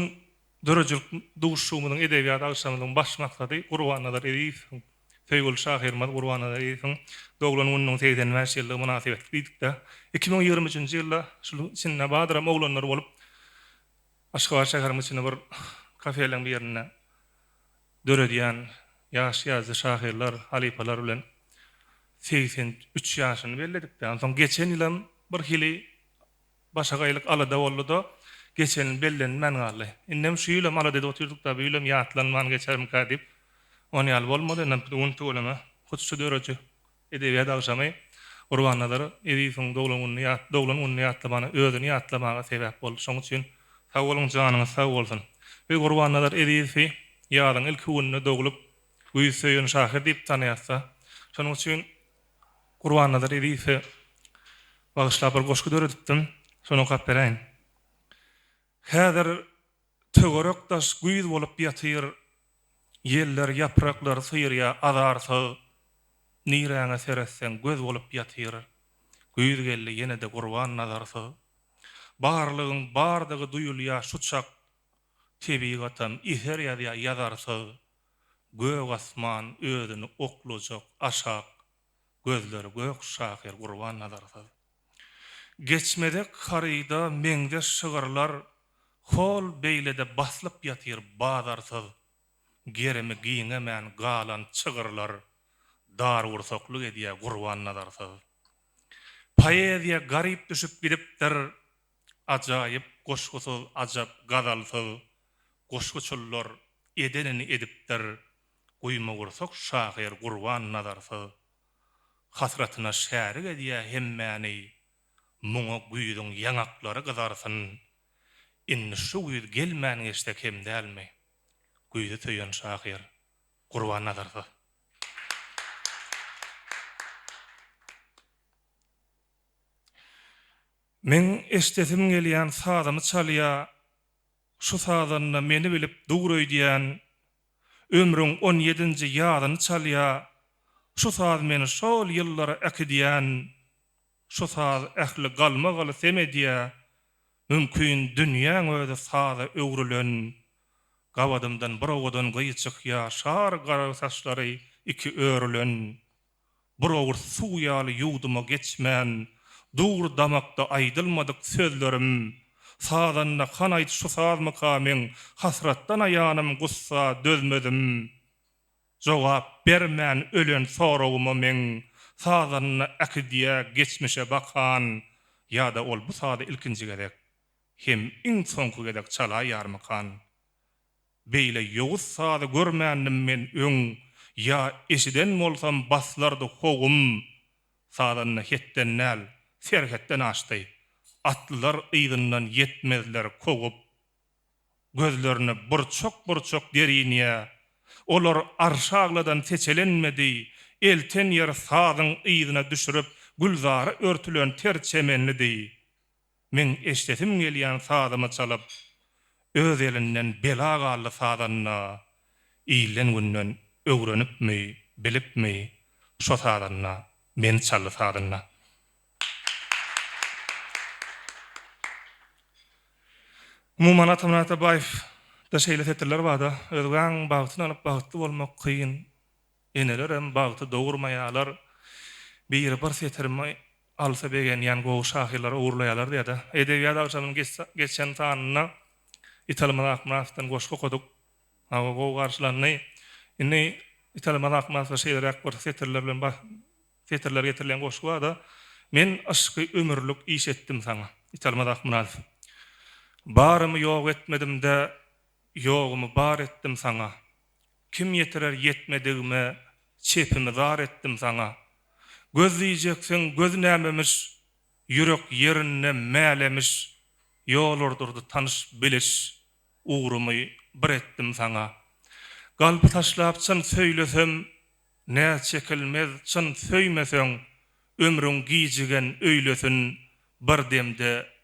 dörejilik duşşumynyň edebiýat agşamynyň baş maksady Gurbannazar Ediýew Feýgul Şahyrmaz Gurbannazar Ediýewiň 90-90 ýyllygy münasibetli diýdikde 2023-nji ýylda şu içinde badyram oglanlar bolup Aşgabat şäherimiň içinde bir kafeleň bir ýerine dörediýän ýaş ýazgy şahyrlar, halipalar bilen 83 ýaşyny belledikden soň geçen ýylam bir hili başa gaýlyk alada boldy. Geçen bellenmän galy. Innem şu ýylam alada oturdukda bu ýylam ýatlanman geçerim ka diýip onu ýal bolmady, näme ulama hutsu döröjü edebiyat agşamy Gurbannalar ediýiň doglan unny ýatlamany özüni ýatlamaga sebäp boldy. Şoň üçin sag bolun, janyňyz sag bolsun. We Gurbannalar ediýi ýalyň ilki unny doglup güýsöýün şahir diýip tanaýatsa, şonuň üçin Gurbannalar ediýi bagışlap bir goşky döredipdim. Şonu gap bereýin. Häzir tögörek daş güýz bolup ýatyr. Ýeller, ýapraklar syýrýa azarsa, niräňe seretsen göz bolup ýatyr. Güýz geldi ýene de Gurban nazarsa. Barlygyň bardygy duýulýa şutşak tebigatam iher ýa ýazarsa. Gög asman özüni oklujak aşak. Gözleri gök şahir Gurban nazarsa. Geçmedek haryda meňde şygyrlar hol beýlede baslyp ýatyr bazarsız. Geremi giýiňemän galan çygyrlar dar ursaklyk edýär Gurban nazarsyz. Poeziýa garyp düşüp gidipdir. Ajaýyp goşgusyz, ajap gazalsyz. Goşguçullar edenini edipdir. Guýma ursak şahir Gurban nazarsyz. Hasratyna şärik edýär hemmäni. Muňa güýdüň ýaňaklary gyzarsyn. Inni şu güýd gelmän geçtek hem dälmi? Güýdi töýen şahir Gurban nazarsyz. Men eşdetim gelýän sadamy çalýa, şu sadanyna meni bilip dugry diýän ömrüň 17-nji ýadyny çalýa, şu sad meni şol ýyllara äkidiýän, şu sad ähli galmagaly semediýä, mümkin dünýäň özi sada öwrülen, gabadymdan bir owadan gyýçyk ýaşar gara saçlary iki örülen, bir owur suw ýaly ýuwdyma geçmän, dur damakda aýdylmadyk sözlerim, sadanna hanaýt şu sad makameň, hasratdan aýanym gussa dözmedim. Jogap bermän ölen sorawyma meň, sadanna äkidiýä geçmişe bakan, ýa-da ol bu sada ilkinji gerek, hem iň soňky gerek çalaýar makan. Beýle ýowuz sada görmändim men öň, ýa eşiden bolsam baslardy hogum, sadanna hetden näl, serhetden açdy. Atlılar ýydyndan yetmezler kogup, gözlerini burçok derinýe, olar arşagladan seçelenmedi, elten yer sadyň ýydyna düşürüp, gülzary örtülen terçemenlidi. Men eşdetim gelýän sadymy çalyp, öz elinden bela gally sadanna, iýlen günden öwrenipmi, bilipmi, şo sadanna, men çaly sadanna. Umuman atamnata bayf da şeýle etdiler bada, özgän bagtyny alyp bagty bolmak kıyın. Enelerem bagty dogurmaýalar, bir seterme alsa begen ýan gowy şahyrlar uğurlaýalar diýdi. Edebiýat agşamyň geçen tanyna Italman Akmasdan goşky koduk. Awa gowy garşylandy. Inni Italman Akmasda şeýlerek bir seterler bilen seterler getirilen goşky da men aşky ömürlük iş etdim sana. Italman Akmas. Barımı yok etmedim de, yoğumu bar ettim sana. Kim yetirer yetmediğime, çepimi zar ettim sana. Gözleyeceksin göznämemiş, yürek yerine mälemiş, yol ordurdu tanış biliş, uğrumu bir ettim sana. Galpy taşlap çyn söýlesem, nä çekilmez çyn söýmesem, ömrüň giýjigen öýlesin, bir demde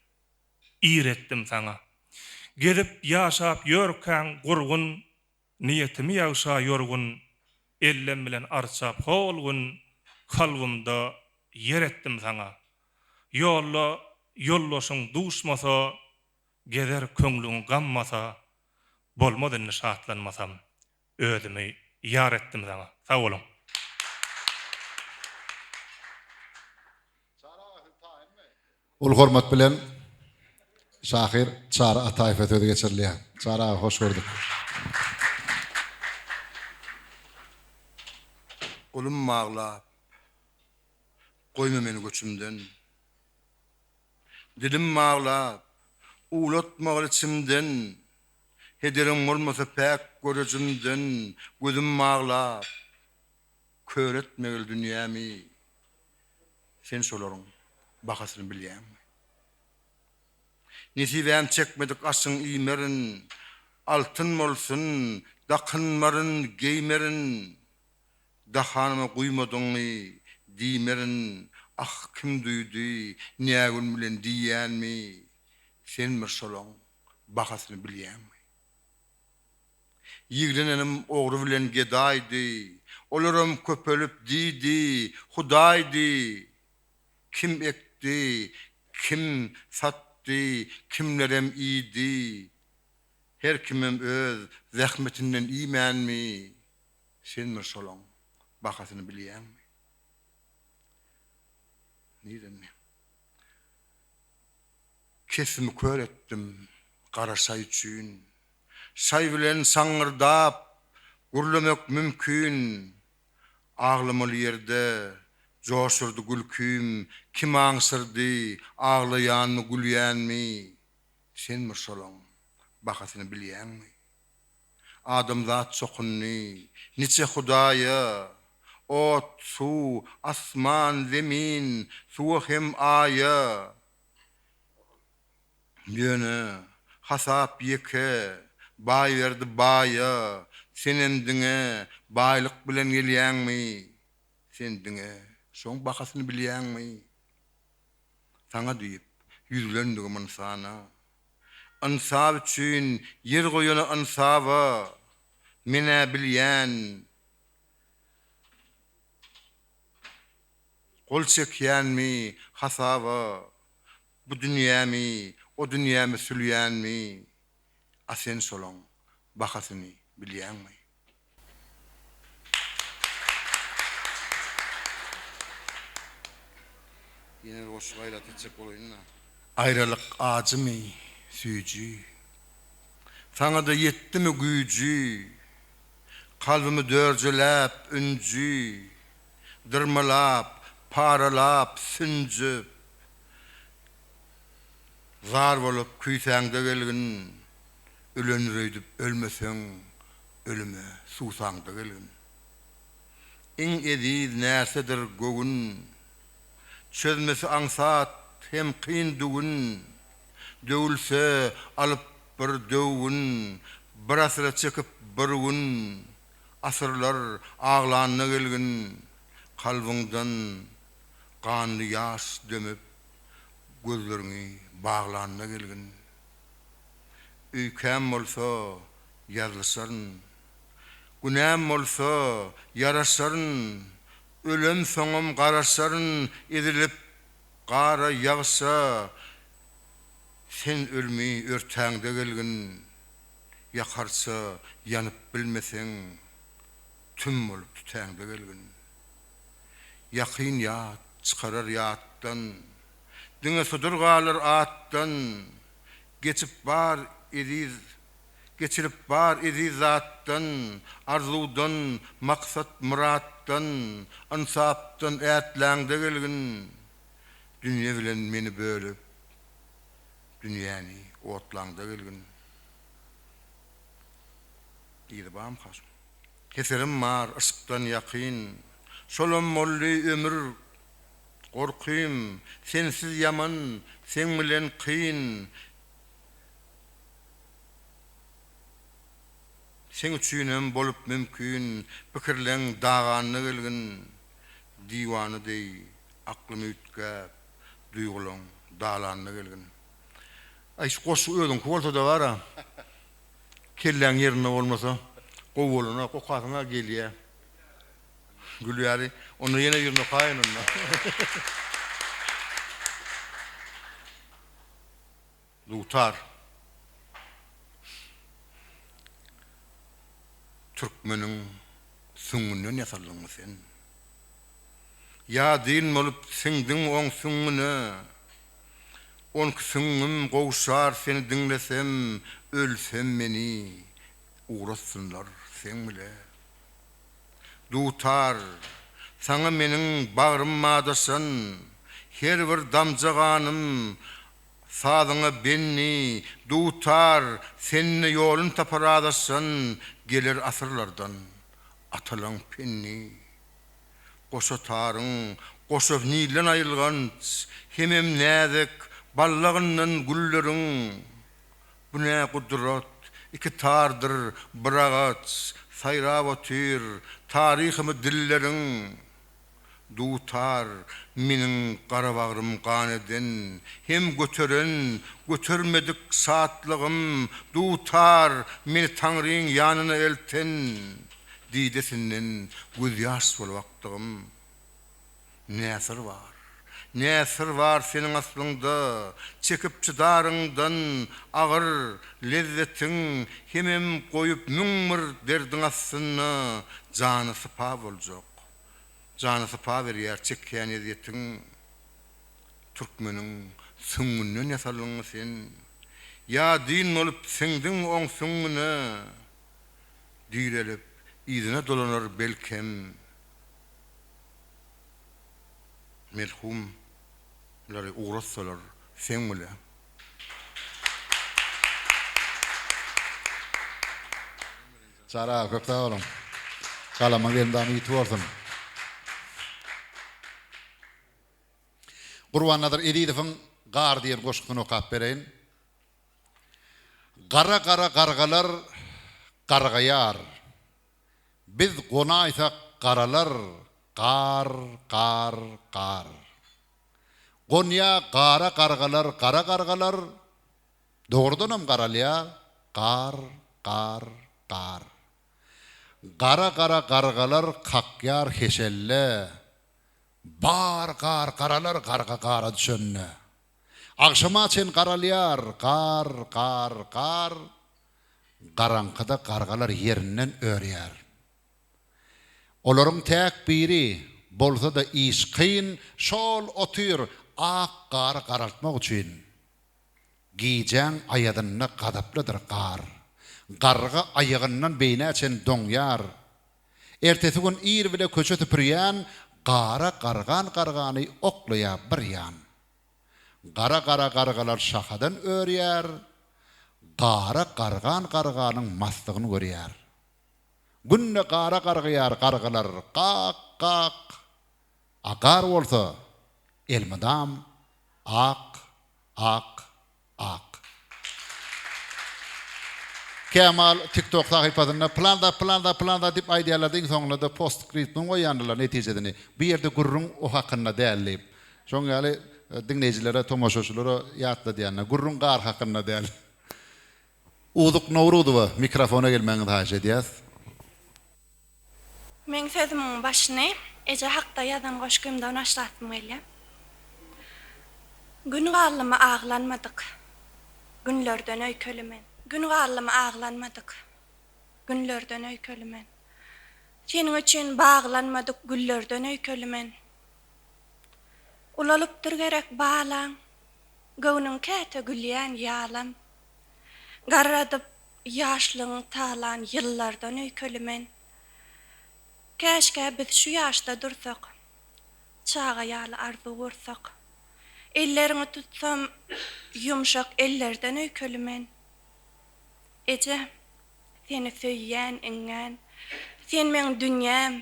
iretdim sana. Gedip ýaşap ýörkän gurgun, niýetimi ýagşa ýorgun, ellem bilen arçap holgun, kalbymda yer etdim sana. Yollaşyň duşmasa, gezer köňlüň gammasa, bolmadyny şatlanmasam, özümi ýar etdim sana. Sag bolun. Ul hormat bilen şahir Çara Ataýew ötüde geçirilýär. Çara, hoş gördük. Ulum mağlap, koyma meni göçümden. Dilim mağlap, ulatmagal içimden. Hederim olmasa pek görücümden. Gözüm mağlap, köretmegil dünyämi sen şolaryň bakasyny bilýärmi? Nisibäm çekmedik asyň iýmerin, altyn bolsun, dakynmaryn geymerin, dahanyma guýmadyňmy diýmerin, ah kim duýdy, nägün bilen diýýänmi, sen mir şolaň bakasyny bilýärmi? Ýigrenenim ogry bilen gedaýdy, olaram köpelip diýdi, Hudaýdy, kim ekdi, kim satdy, kimlerem iydi, her kimim öz zähmetinden iýmänmi, sen mir şolaň bakasyny bilýärmi? Nirenne? Kesimi kör etdim, gara say üçin, say bilen saňyrdap, gurlamak mümkün, ağlamaly ýerde, joşurdy gülküm, kim aňsyrdy, ağlaýanmy, gülýänmi, sen mir şolaň bakasyny bilýärmi? Adam zat çokunny, niçe Hudaýa, ot, su, asman, zemin, su hem aya, ýöne, hasap yeke, bay verdi baya, senem diňe baylyk bilen gelýärmi? Sen diňe şoň bakasyny bilýärmi? Saňa diýip ýüzlendigim insana, insab üçin yer goýany insaba, mene bilýän, kol çekýänmi, hasaba, bu dünýämi, o dünýämi sülýänmi, a sen şolaň bakasyny bilýärmi? Yine hoşgayla tetsek olayına. Ayrılık acı mı, süyücü? Sana da yetti mi gücü? Kalbimi dörcülep, üncü, dırmalap, paralap, süncüp, zar bolup küýsäňde gelgin, ölenüreýdip ölmeseň, ölüme susaňda gelgin. Iň ediz näsedir gögün, çözmesi aňsat hem kyn dugün, döwülse alyp bir döwün, bir asyra çekip bir gün, asyrlar ağlanyna gelgin, kalbyňdan kanly ýaş dömüp, gözleriňi bağlanyna gelgin. Üýkäm bolsa ýazlysaryn, günäm bolsa yaraşaryn, ölüm soňum garaşaryn, edilip gara ýagşa, sen ölmi örtäňde gelgin, yakarsa yanıp bilmeseň, tüm bolup tütäňde gelgin. Yakyn ýat çıkarar ýatdan, diňe sudur galar atdan, geçip bar ediz, geçirip bar ediz zatdan, arzudan, maksat muratdan, ansapdan ätläňde gelgin. Dünýe bilen meni bölüp, dünýäni otlaňda gelgin. Ýa-da has. Keserim mar ışıkdan yakyn, şolom molly ömür gorkym, sensiz yaman, sen bilen kyn. Sen üçinem bolup mümkün, pikirleň daganyna gelgin. Diýwany dey, aklymy ütkäp, duýgulaň dalanyna gelgin. Ay goşu ödün koltada bara. Kelläň ýerine bolmasa, gowuluna, kokasyna gelýär. Gülýäri, onu ýene ýerine kaýanyna. Lutar. Türkmeniň süňünden ýasalyňmy sen? Ya din bolup siňdiň oň süňüne, on süňüm gowşar seni diňlesem, ölsem meni uğraşsınlar sen bile. Dutar, sana meniň bagrym madaşan, her bir damjaganym sadyňa benni, dutar, seni ýolun tapar adaşan, gelir asırlardan atalan penni. goşatarın, goşup nilen ayılgan, hemem näzik, ballagyndan güllerin. Bu ne kudret, iki tardır, bıragat, sayrab otyr, tarihimi dillerin. Dutar, minin qarabağrım qaneden, hem götüren, götürmedik saatlığım, dutar, meni Tanrı'nın yanına elten, didesinden göz yaş bol vaktığım. Näsir var? Näsir var senin aslında, çekip çıdarыңdan ağır lezzetin, hemem koyup mümmür derdin aslını, canı sıpa boljak. Canı sıpa verýär çekýän eziýetiň türkmeniň süňünden ýasalyň sen. Ya din olup seňdiň oň süňüne direlip ýüzüne dolanar belkem. Merhum lary uğraşsalar sen bile. Sara köpte oğlum. Kalama gelmeden iyi tuvarsın. Qurbannadır Edidif'in Gar diýen goşgyny okap bereýin. Gara gara gargalar gargayar. Biz gonaýsak garalar gar gar gar. Gonya gara gargalar gara gargalar. Doğrudanam garalya gar gar gar. Gara gara gargalar kakyar heşelle. Bar gar karalar garga gara düşönne. Akşama çen karalyar gar gar gar. Garankıda gargalar yerinden örýär. Olaryň täk biri bolsa da işqyn şol otyr ak gar garaltmak üçin. Giýjäň aýadyny gadaplydyr gar. Garga aýagyndan beýnäçen doňýar. Ertesi gün ir bile köçe tüpürýän gara gargan gargany oklaýa bir ýan. Gara gara gargalar şahadan örýär. Gara gargan garganyň mastygyny görýär. Günne gara gargaýar gargalar qaq qaq. Agar bolsa elmadam ak ak ak. Kemal TikTok sahipasyna planda dip aýdýarlaryň soňunda postscriptum goýandylar netijedeni. Bir ýerde gurrun o hakynda dällip. Şoň ýaly dinleýijilere, tomoşaçylara ýatla diýenler. Gurrun gar hakynda däl. Uzuk Nowrudowa mikrofona gelmeňizi haýyş edýäs. Men sözümün başyny eje hakda ýazan goşgymdan başlatmam gelýär. Gün garlymy ağlanmadyk. Günlerden öýkelimen. Gün garlymy ağlanmadyk. Günlerden öýkelimen. Senin üçin bağlanmadyk güllerden öýkelimen. Ulalypdyr gerek bağlan. Göwnüň käte gülýän ýalam. Garradyp ýaşlygyň talan ýyllardan öýkelimen. Käşke biz şu ýaşda dursak, çaga ýaly arzu gursak. Ellerimi tutsam, yumşak ellerden öýkelimen. Eje, seni söýýän iňňän, sen meň dünýäm,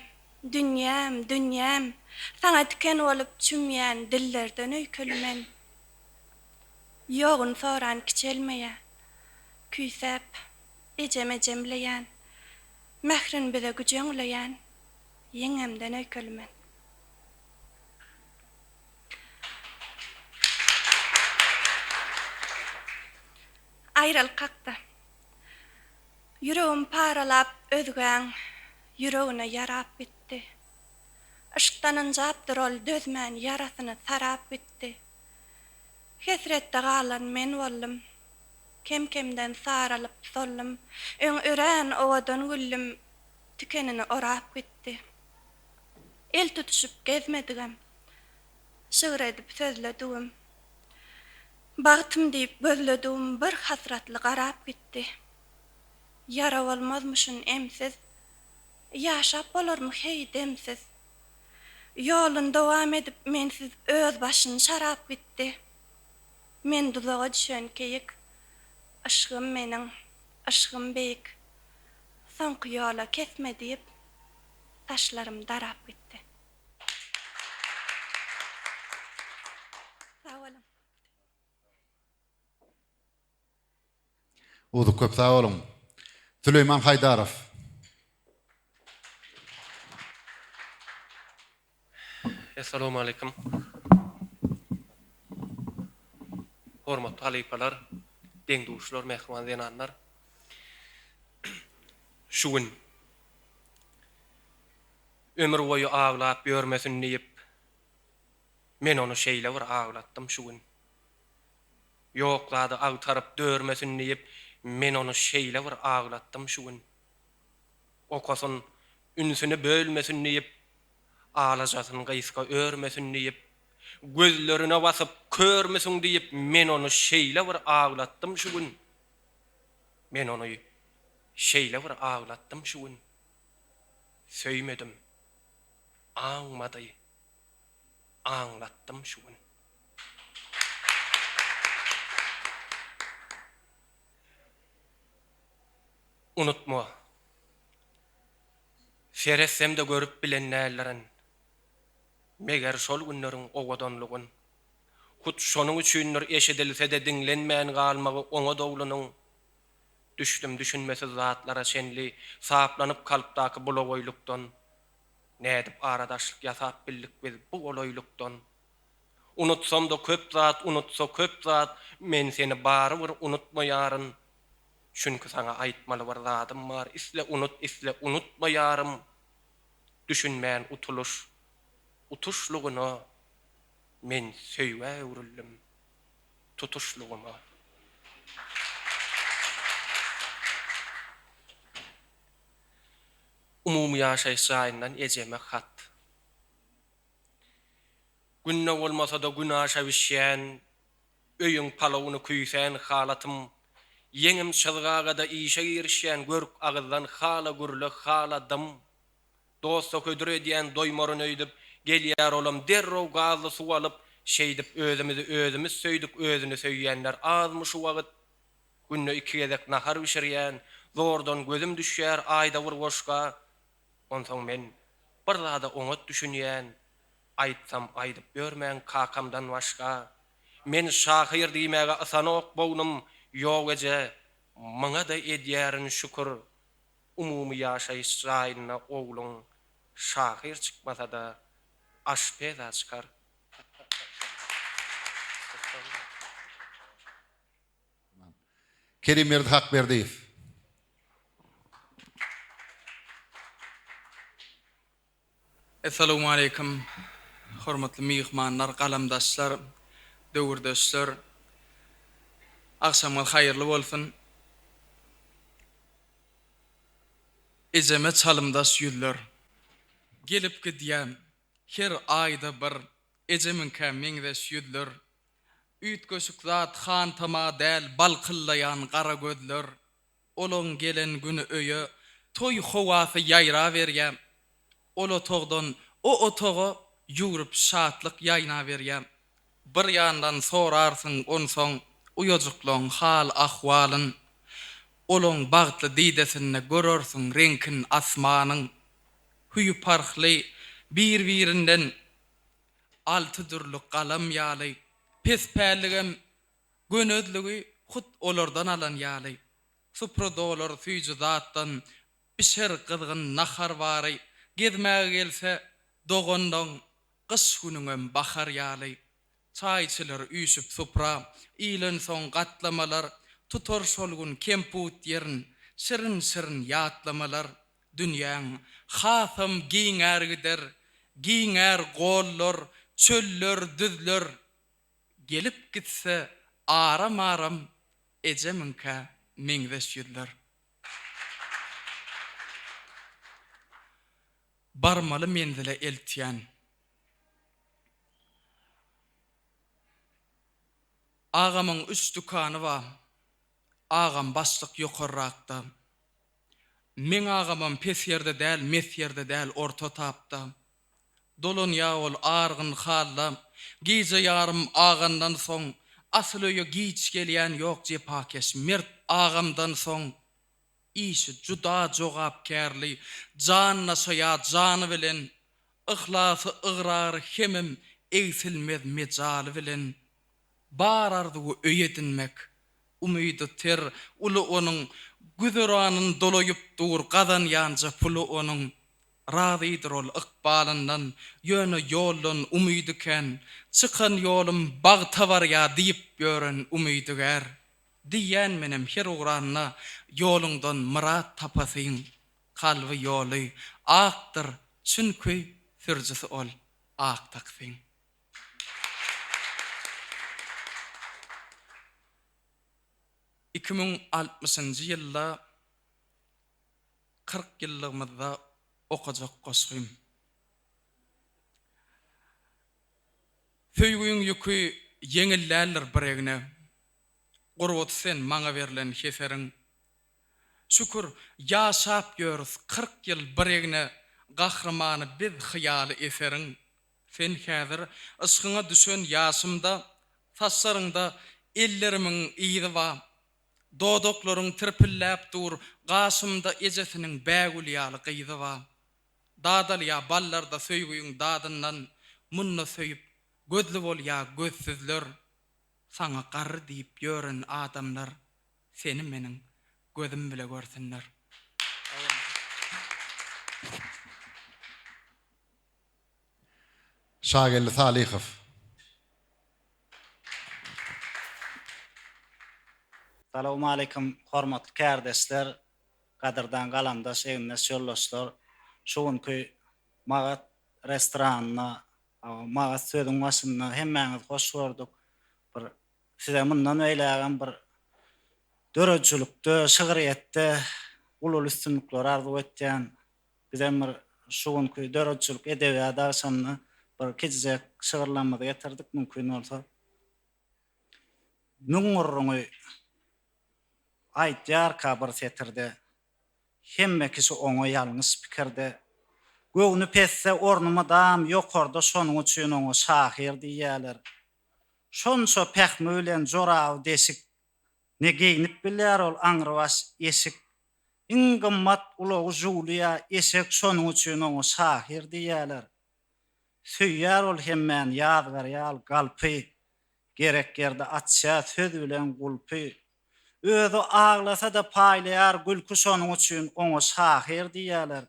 dünýäm, dünýäm, saňa tiken bolup çümýän dillerden öýkelimen. Ýogyn soran kiçelmeýä, küýsäp, ejeme jemleýän, mährin bize güjeňleýän, ýeňemden öýkelimen. Ayrılkakta. Yüreğim paralap özgän, yüreğine yarap bitti. Işıktanın japdyr ol dözmän yarasyny sarap bitti. Hesretde galan men boldum. Kemkemden saralyp sollum. Öň örän owadan güllüm tikenini orap bitti. El tutuşup gezmedigem. Şygyr edip sözledigim. Bagtym diýip gözledim bir hasratly garap bitdi. Yara bolmazmyşyn emsiz, ýaşap bolarmy hey demsiz. Ýolun dowam edip mensiz öz başyny şarap bitdi. Men duzaga düşen keyik, aşgym meniň, aşgym beýik. Soňky ýola kesme diýip, taşlarym darap bitdi. Udu köp sağ olun. Süleyman Haydarov. Assalamu alaikum. Hormatly halipalar, deňduşlar, mehman denanlar. Şu gün ömür boyu ağlap görmesin diýip men onu şeýle bir ağlatdym şu gün. Yoklady agtaryp dörmesin diýip men onu şeýle bir ağlatdym şu gün. Okasun ünsüni bölmesin diýip ağlajasyny gysga örmesin diýip gözlerine basyp körmesin diýip men onu şeýle bir ağlatdym şu gün. Men onu şeýle bir ağlatdym şu gün. Söýmedim. Aňmady. Aňlatdym şu gün. Unutma. Şeressemde görüp bilennälerin. Meger şol günleriň owadanlygyň. Kut şonuň üçindir eşidilse de dinlenmän galmagy oňa dowlunyň. Düşdüm düşünmesi zatlara şenli, saplanyp kalpdaky bulagoýlukdan. Nädip aradaşlyk ýasap bildik biz bu olaýlukdan. Unutsam da köp zat, unutsa köp zat, men seni baryr unutmaýaryn. Çünkü sana aýtmaly bir zatym bar, isle unutmaýarym. Düşünmän utuluş, utuşlugyna men söýwä uruldum. Tutuşlugyma. Umumy ýaşaýyş saýyndan ejeme hat. Günne bolmasa da gün aşaýýan, öýüň palawyny küýsen halatym, yeňim şylgaga da işe girişýän görk agyzdan hala gürle haladım. Dosta ködüre diýen doýmaryn öýdüp, gelýär olam derrow gazly suw alyp, şeýdip özümiz söýdük, özüni söýýänler azmy şu wagt. Günne 2 gezek nahar bişirýän, zordan gözüm düşýär aýda bir goşga. Onsoň men bir zada oňa düşünýän, aýtsam aýdyp görmän kakamdan başga. Men şahyr diýmäge asanok bownum, ýok eje, maňa da edýärin şükür. Umumy ýaşaýyş saýyna ogluň şahyr çykmasa da aşpeza çykar. Kerim Hakberdiýew. Assalamu alaikum. Hormatly mehmanlar, galamdaşlar, döwürdeşler. Akşamlar hayırlı bolsun. Ejeme çalymdaş ýüller. Gelip gidýän her aýda bir ejemin kämiňdeş ýüller. Üýtgeşik zat han tama däl balkyllayan gara gözler. Olaň gelen güni öýe toy howasy ýaýra berýär. Olo togdan o otoga ýurup şatlyk ýaýna berýär. Bir ýandan sorarsyň onsoň uyajyklaň hal ahwalyn. Olaň bagtly diýdesini görersiň renkin asmanyň. Hüýü parhly bir-birinden alty türlü galam ýaly. Pespäligem gönözlügi hut olardan alan ýaly. Suprodolar süýjü zatdan bişer gydgyn nahar bary. Gezmäge gelse dogondan kış günüňem bahar ýaly. Çaýçylar üýşüp supra, ilen soň gatlamalar, tutor şolgun kemput ýerin, şirin ýatlamalar. Dünýäň hasam giňär gider, giňär gollar, çöller, düzler. Gelip gitse aram ejeminkä meňdeş ýüller. Barmaly menzile eltýän. Agamyň üç dükany bar. Agam başlyk ýokarrakda. Men agamam pes ýerde däl, mes ýerde däl, orta tapda. Dolun ýawul argyn halla, gize ýarym agandan soň, asyl öýe giç gelýän ýok jepakeş mert agamdan soň. İşi juda jogapkärli, janyna soýa jany bilen, ihlasy ıgrary hemem egsilmez mejaly bilen, bar arzuwy öýedinmek, umydy ter, ulu onun güzüranın dolayıp dur qadan yanca pulu onun razidir ol iqbalından, yönü yolun umydyken, çıkan yolum bağ tavar ya deyip gören umydyger. Diyen menem her uğranna yolundan murat tapasın, kalbi yolu aqdır, çünkü sürcüsü ol aq taksın. Yılla 40 yıllığımızda okacak koşuyum. Söýgüň ýükü yeňilläler biregine. Gurwat sen maňa berilen heseriň. Şükür ýaşap görüs 40 ýyl biregine gahrymany biz hyýaly eseriň. Sen häzir ysgyňa düşen ýaşymda, saçlaryňda ellerimiň iýdi wa dodoklaryň tirpilläp dur, gaşymda ejesiniň bägulýaly gyýdy wa dadal ya ballarda söýgüň dadyndan munna söýüp gözli bol ya gözsüzler, sana qarry diýip ýören adamlar seni meniň gözüm bile görsinler. Şagil Salihov. Assalamu alaykum, hormatly kärdesler, gadyrdan galamdaş, egnes ýoldaşlar. Şuňky Magat restoranyna, Magat söýdüň başynda hemmäňiz hoş gördük. Bir size mundan öýlägen bir döröjçülükde, şygyryetde ulul üstünlikler arzu etýän bizem bir şuňky döröjçülük edebiýat daşanyny bir keçijek şygyrlanmada getirdik mümkin bolsa. Nuňurňy aýtýar kabar setirde hemme kişi oňa ýalňyz pikirde göwni pesse ornuma dam ýokarda şonuň üçin oňa şahir diýýärler. Şonça pähmi bilen joraw desik ne geyinip bilýär ol aňrywas esik. Iň gymmat ulagy Julia esek şonuň üçin oňa şahir diýýärler. Süýýär ol hemmen ýadgar ýal galpy gerek ýerde atça söz bilen gulpy. Özü ağlasa da paýlaýar gülkü şonuň üçin oňa şahir diýýärler.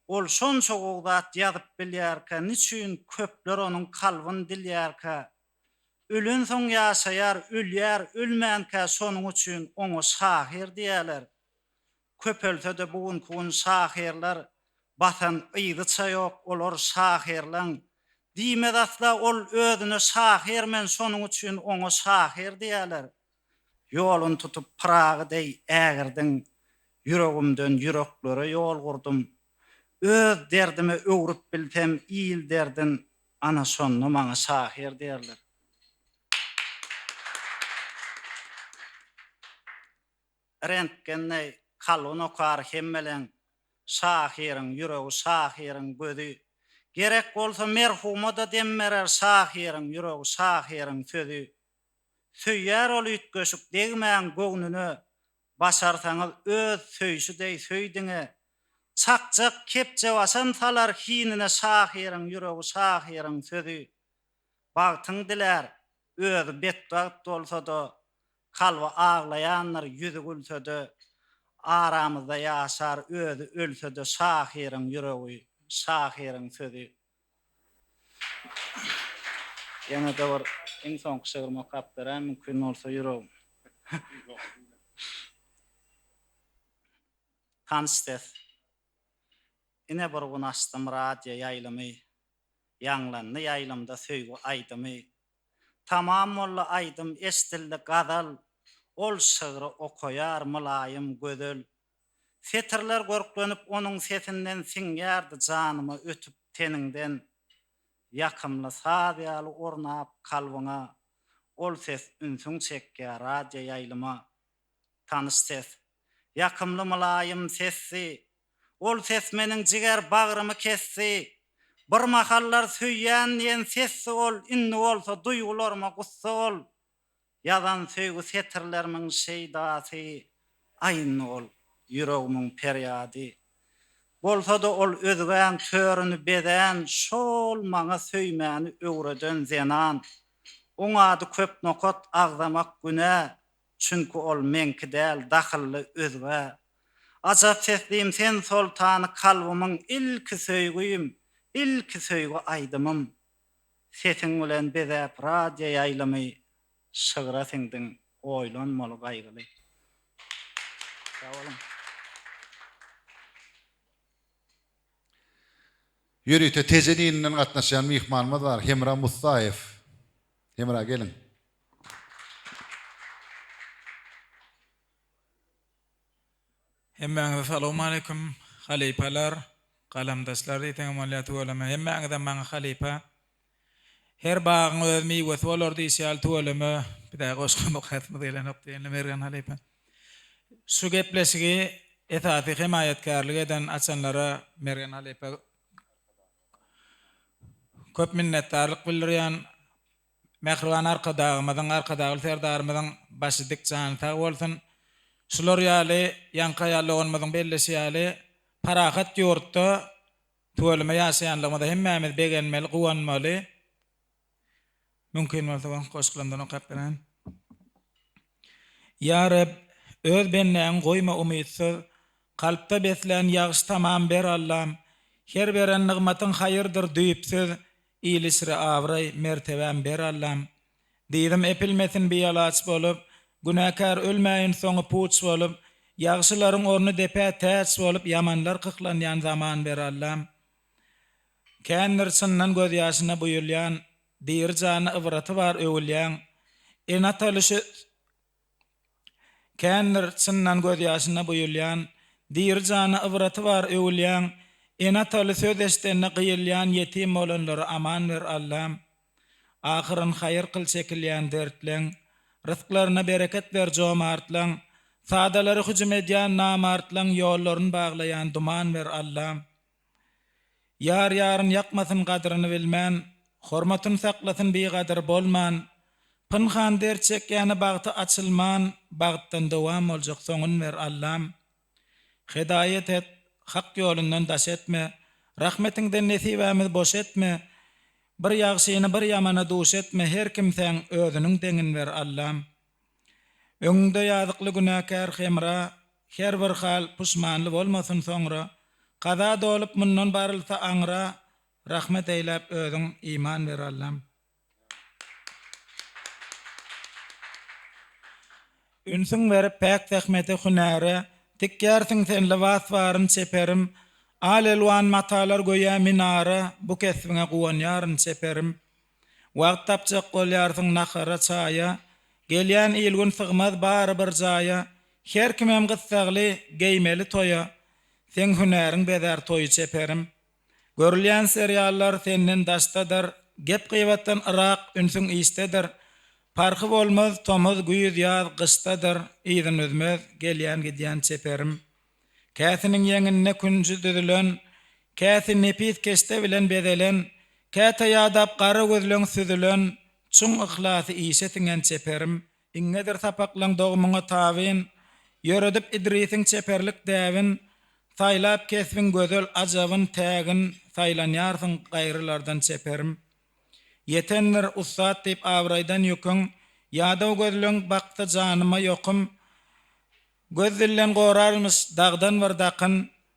Ol şonça gowdat ýazyp bilýärkä, niçin köpler onuň kalbyny dilýärkä? Ölün soň ýaşaýar, ölýär, ölmänkä şonuň üçin oňa şahir diýýärler. Köpeltede bugün şahirler batan ýygyça ýok, olar şahirlaň. Diýmez asla ol özüne şahirmen şonuň üçin oňa şahir diýýärler. Yolun tutup Praga'day ägirdiň, yüregimden yüreklere yol gurdum. Öz derdimi öwrüp bilsem iyil derdin, ana şonu maňa şahir diýerler. Rentgenne kalun okar hemmelen, şahiriň ýüregi, şahiriň gözi. Gerek bolsa merhuma da demmerer şahiriň ýüregi, şahiriň sözi. Süýýär ol ütgeşik degmän göwnüni, başarsaňyz öz söýşidey söýdiňe. Çakçak kepçe wasan salar hinine şahiriň ýüregi, şahiriň sözi. Bagtyň diler, öz betbagt bolsa da, kalby ağlayanlar ýüzi gülse de, aramyzda ýaşar özü ölse de şahiriň ýüregi, şahiriň sözi. Yana da var en son şygyrma kap beren mümkin bolsa ýüregim. Kanstes. Ine bir gün açdym radio ýaýlamy. Ýanglandy ýaýlamda söýgü aýdymy. Tamam molla aýdym estildi gadal. Ol şygyry okaýar mylaýym gödel. Setirler gorklanıp onuň sesinden siňýärdi janymy ötüp teniňden. Yakımlı sağdiyalı ornap kalbına, ol ses ünsün çekke radyo yaylıma, tanış ses. Yakımlı mülayim sesi, ol ses menin ciger bağrımı kessi. Bir mahallar süýýän yen sesi ol, inni olsa duygularıma gussa ol. Yazan söýgü setirlerimiň şeýdasy, aýny ol, yüregimiň peryady. Bolsa da ol özgän törünü beden, şol maňa söýmäni öwreden zenan. Oňa köp nokot agzamak güne, çünkü ol menki däl dahilli özge. Ajap teslim sen sultany kalbymyň ilki söýgüýüm, ilki söýgü aýdymym. Sesin bilen bezäp radio ýaýlamy şygyra senden oýlanmaly gaýgyly. Sağ olun. Yürüyte tezeninden gatnaşan mihmanymız var. Hemra Mustaev. Hemra gelin. Hemmäňize assalamu alaykum halipalar, qalamdaşlar diýen amaliyat bolama. Hemmäňize maňa halipa. Her bagyň özmi we solar diýýär tolama, bir daha goşgamy hatmy diýilen opdiýen mergen halipa. Şu gepleşigi etaty himayetkarlyk eden açanlara mergen halipa köp minnetdarlyk bildirýän. Mehriban arkadaşymyň serdarymyň başy dik jan tag bolsun. Şular ýaly ýanka ýaly olmadyň bellesi ýaly parahat ýurtda tuwalma ýaşaýanlygymyzda hemmämiz begenmeli, guwanmaly. Mümkin bolsa goşgulandan okap beren. Ya Rab, öz benden goýma umytsyz, kalpda beslen ýagyş tamam ber Allah'ım. Her beren nigmatyň hayırdır düýüpsiz, iýlisri awray mertebem ber Allah'ım. Diýdim epilmesin bir ýalaç bolup, günäkär ölmäýin soňy puç bolup, ýagşylaryň orny depe täç bolup, yamanlar kyklanýan zaman ber Allah'ım. Kändir syndan göz ýaşyna buýulýan, diýir jany ybraty bar öwülýän, enatalyşy kändir syndan göz ýaşyna buýulýan, diýir jany ybraty bar öwülýän, enataly söz eşdenine gyýylýan ýetim bolanlary aman ber Allah'ım. Ahyryn haýyr kıl çekilýän dertleň, rızklaryna bereket ber jomartlaň, sadalary hüjüm edýän namartlaň ýollaryny baglaýan duman ber Allah'ım. Yar yarın yakmasın kadrını bilmän, hormatyn saklasyn bir kadar bolman, pınhan derçek ýany bagty açylman, bagtdan dowam boljak soňun ber Allah'ım. Hidayet et, hak ýolundan daş etme, rahmetiňden nesibämiz boş etme, bir ýagşyny bir ýamana duş etme, her kimseň özüniň deňin ber Allah'ım. Öňde ýazykly günäkär hemra, her bir hal puşmanly bolmasyn soňra, qaza dolup mundan barylsa aňra, rahmet eýläp özüň iman ber Allah'ım. Ünsüň berip päk zähmeti hünäre, tikkärsiň sen lewaswaryn seperim, alelwan matalar goýa minara, bu kesbiňe guwanýaryn seperim. Wagt tapjak bolýarsyň nahara çaýa, gelýän ilgün sygmaz bar bir jaýa, her kimem gyssagly geýmeli toýa, sen hünäriň bezer toýy seperim. Görülýän seriallar senden daştadyr, gep gıýbatdan ırak ünsüň istedir. Parky bolmaz tomuz güýüz ýaz gystadyr, ýyzyn özmez gelýän gidýän seperim. Käsiniň ýeňine kunjy düzülen, käsi nepis keste bilen bedelen, käte ýadap gara gözleň süzülen, çuň ihlasy işetiňen seperim. Iňedir sapaklaň dogmyňa tabyn, ýöredip idrisiň seperlik däwin, saýlap kesbiň gözül ajabyn tägin, saýlanýarsyň gaýrylardan seperim. Yetenler ustad diýip awraýdan ýokun, ýada gözleň bakty janyma ýokum, gözllen gorarmys dagdan bir dakyn,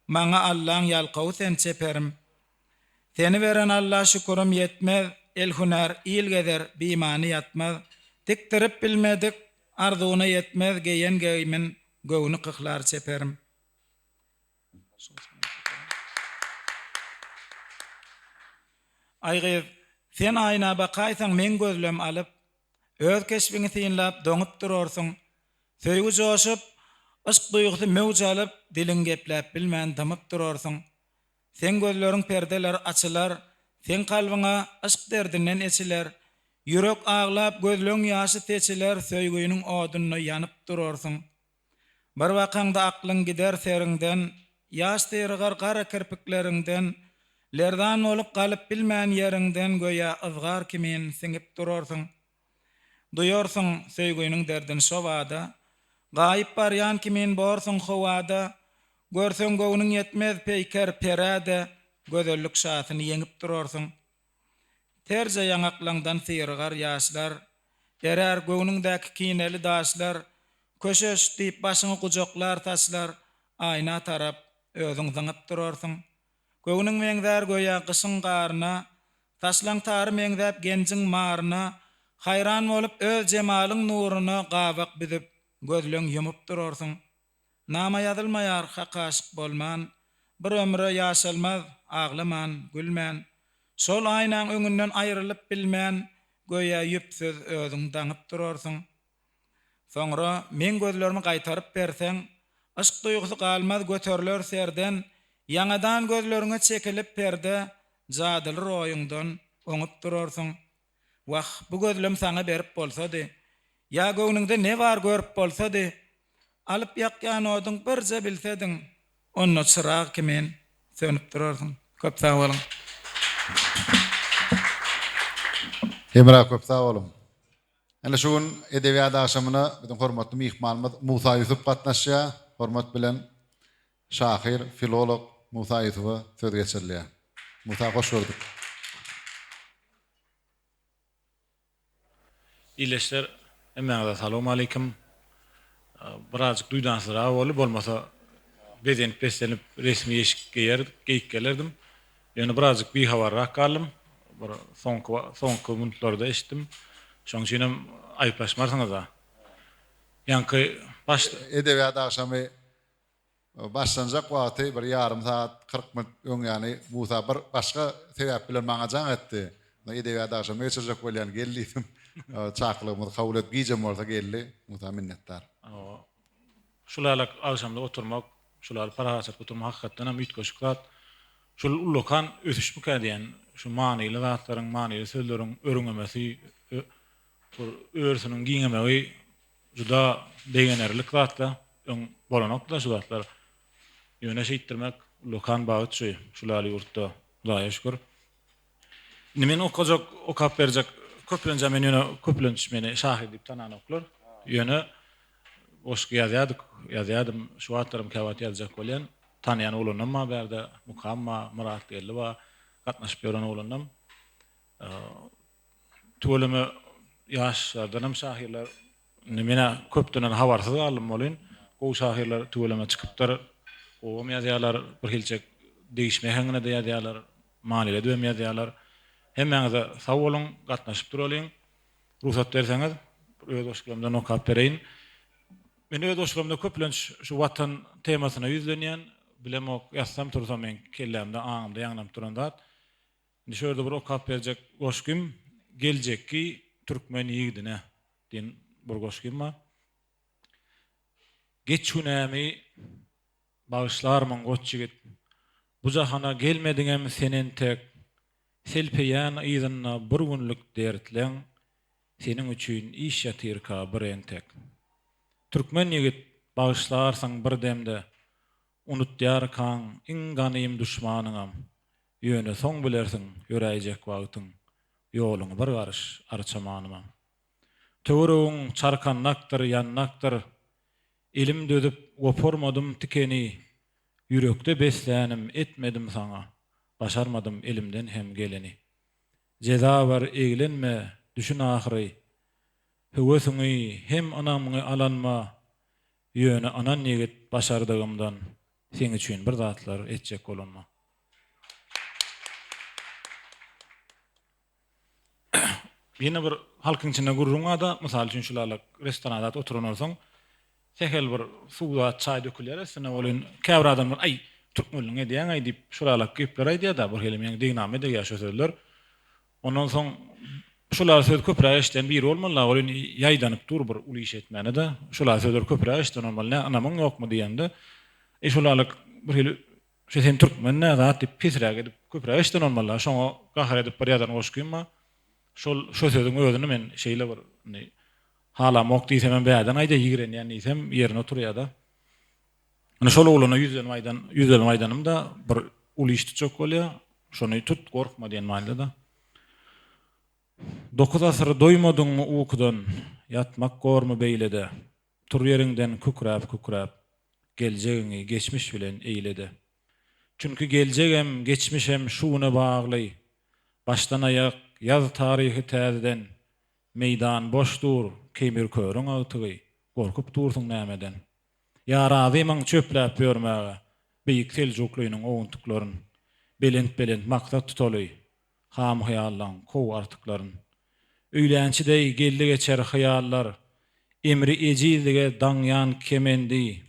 maňa Allahyň ýalkawy sen seperim. Seni beren Allah şükürüm yetmez, el hünär il geder, bimany ýatmaz, diktirip bilmedik, arzuwuna yetmez, geýen geýmin, göwüni kyklar seperim. Aýgyz, sen aýna bakaýsaň men gözlem alyp, öz keşbiňi synlap doňup durarsyň. Söýgü joşup, aşk duýgusy mewj alyp, diliň gepläp bilmän damyp durarsyň. Sen gözleriň perdeler açylar, sen kalbyňa aşk derdinden eçiler. Ýürek ağlap, gözleň ýaşy teçiler, söýgüniň odunyna ýanyp durarsyň. Bir wakanda aklyň gider seriňden, ýaş tergar gara kirpikleriňden, lerdan olup galyp bilmän ýeriňden goýa ızgar kimin siňip durarsyň. Duýarsyň söýgüniň derdini şowada, gaýyp barýan kimin borsyň howada, görseň göwüniň yetmez peýker perade, gözellik şahyny ýeňip durarsyň. Terje ýaňaklaňdan syrgar ýaşlar, derer göwüniňdäki kineli daşlar, köşeş diýip başyňy kujoklar taşlar, aýna tarap özüň zyňyp durarsyň. Göwüniň meňdär goýa gysyň garna, taşlaň tary meňdäp genjiň maryna, hayran bolup öz jemalyň nuruny gabak bidip gözleň ýumyp durarsyň. Nama ýazylmaýar hak aşyk bolman, bir ömre ýaşalmaz aglaman, gülmän. Sol aýnaň öňünden aýrylyp bilmän, goýa ýüpsiz özüň daňyp durarsyň. Soňra men gözlerimi gaýtaryp berseň, aşk duýgusy galmaz göteriler serden, ýangadan gözleriňe çekilip perde, jadyly roýuňdan oňup durarsyň. Wah, bu gözlem saňa berip bolsady, ýa göwnüňde ne bar görüp bolsady, alyp ýakýan oduň birje bilsediň, onu çyrag kimen sönüp durarsyň. Köp sag bolun. Emra köp sag bolun. Ana şuň edebiýat aşamyna biziň hormatly mihmanymyz Musa Ýusup gatnaşýa, hormat bilen şahyr, filolog Musa Ýusupa söz geçirilýär. Musa hoş gördük. İleşler, emmeňe salam aleikum. Birazcık duydan sonra bolup bolmasa bezenip beslenip resmi eşikge geyik gelerdim. Yani birazcık bir havarrak kaldım. Bir soňky minutlarda eşitdim. Şoň üçin hem aýplaşmarsyňyz da. Ýanky baş Edebiýat aşamy başlanjak wagty bir ýarym saat 40 minut öň ýany Musa bir başga sebäp bilen maňa jaň etdi. Edebiýat aşamy geçirjek bolýan geldim. Çaklygymyz kabul edip gijem bolsa geldi. Musa minnetdar. Şularla akşamda oturmak, şular parahat oturmak hakikaten hem ütköşüklat. Şul ullokan ösüşmük diýen, şu manyly zatlaryň, manyly sözleriň örüňemesi, örsüniň giňemegi juda degenerlik zatla, bolanokda şu zatlar. Ýöne şeýtirmek ullokan bagytçy, şulary ýurtda, Hudaýa şükür. Nimen okajak, okap berjek, köplenje men ýöne köplenç meni şahid diýip tananoklar. Ýöne oşky ýazýadym, şu atlarym käwat ýazjak bolýan, tanýan olanam ma berde Mukamma, Murat geldi we gatnaşyp ýören olanam. Tölüme ýaşlardan şahirler nimene köpden habarsyz galym bolyn. O şahirler tölüme çykypdyr. O ýazýarlar bir hilçek değişmegine de ýazýarlar, manile döwem ýazýarlar. Hemmeňize sag bolun, gatnaşyp duralyn. Ruhsat berseňiz, öz doşlarymdan okap bereýin. Men öz doşlarymda köplenç şu watan temasyna ýüzlenýän, bilemok ýassam tursam men kellemde aňymda ýaňnam turandat. Şöyle bir okap berjek goşgym geljekki türkmen ýigidine diýen bir goşgym bar. Geçünämi bağışlarmyň goçjigit. Bu jahana gelmediňem senen tek selpeýän ýygyna bir günlük dertleň seniň üçin iş ýatyrka bir entek. Türkmen ýigit bağışlarsaň bir demde unutýar kaň iň ganyym düşmanyňam. Ýöne soň bilersiň ýöräjek wagtyň ýoluňy bir garış arçamanyma. Töweregiň çarkannakdyr, ýannakdyr. Elim dödüp gopormadym tikeni. Yürekde beslänim etmedim saňa. Başarmadım elimden hem geleni. Jeza bar eglenme, düşün ahyry. Höwesiňi hem anamyňy alanma. Ýöne anan ýigit başardygymdan sen üçin bir zatlar etjek bolanma. Ýene bir halkyň içinde gurrunňa mysal üçin şularla restoranda oturan bolsaň, sehel bir suwa çay dökülýär, sene bolyn käbir adamlar ay türkmenliň edýän ay diýip şularla gepler aýdýar da bir helemeň diňname de ýaşasyrlar. Ondan soň şular söz köpräk eşden biri bolmaly, bolyn ýaýdanyp dur bir uly iş etmäne de şular sözler köpräk eşden bolmaly, anamyň ýokmy diýende. Şularla bir hili şeýsen türkmenne zat diýip pisräk edip köpräk eşden bolmaly. Şoňa gahar edip bir ýadan goşgymma. Şol sözüň özüni men şeýle bir hala mok diýsem men bäden aýda ýigren ýani diýsem ýerine oturýar da. Ana şol oglana ýüzden maýdanymda bir uly iş tutjak bolýar. Şonu tut, gorkma diýen maýda da. 9 asyr doýmadyňmy ukudan, ýatmak gormy beýlede. Tur ýeriňden kükräp, geljegiňi geçmiş bilen eýlede. Çünki geljegem, geçmişem şuna bagly. Başdan ayak yaz tarihi täzeden, meydan boşdur, kemir körüň agtygy. gorkup dursun nämeden. Ya razyman çöpläp bermäge, beýik Selçukluýynyň oňuntuklaryny, belent maksat tutaly, ham haýallaň kow artyklaryny. Öýlänçidei geldi geçer hayallar, emri ejizlige daňyan kemendi,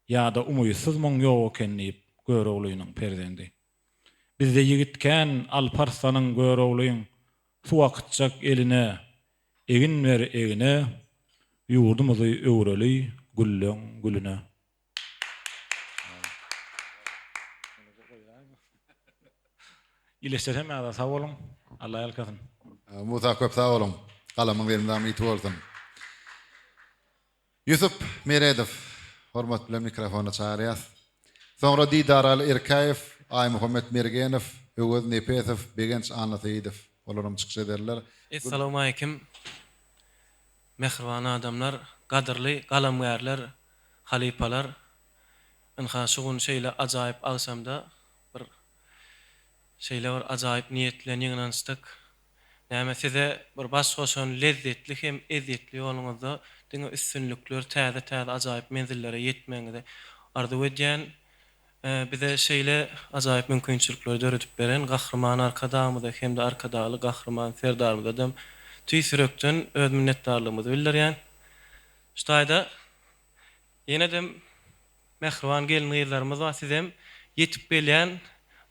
ýa-da umysyz moň ýok ekenlip görewliýiniň perdendi. Bizde ýigitken Alparslanyň görewliýiň su akıtjak eline, egin ver egine, ýurdumuzy öwreli güllüň gülüne. İleştirem ýa-da sag bolun, Allah ýalkasyn. Musa köp sağ olun. Galamyň berimden ýyty bolsun. Yusuf Meredov, hormat bilen mikrofona çağırýas. Soňra Didar Al-Erkayev, Ay Muhammed Mergenov, Öwüz Nepesov, Begenç Anlatyýew olaram çykyş ederler. Assalamu alaykum. Mehriban adamlar, gadyrly galamgarlar, halipalar. Inha şugun şeýle ajaýyp alsamda bir şeýle bir ajaýyp niýetlen ýygnançdyk. Näme size bir başgoşan lezzetli hem ezzetli ýoluňyzda diňe üstünlükler täze ajaýyp menzillere ýetmeňizde arzu edýän bize şeýle ajaýyp mümkinçilikler döretip beren gahrman arkadamyzda hem de arkadaly gahrman serdarymyzda da tüýsürekden öz minnetdarlygymyzy bildirýän. Ştaýda ýene de mehriban gelinýärlerimiz bar, sizem ýetip gelýän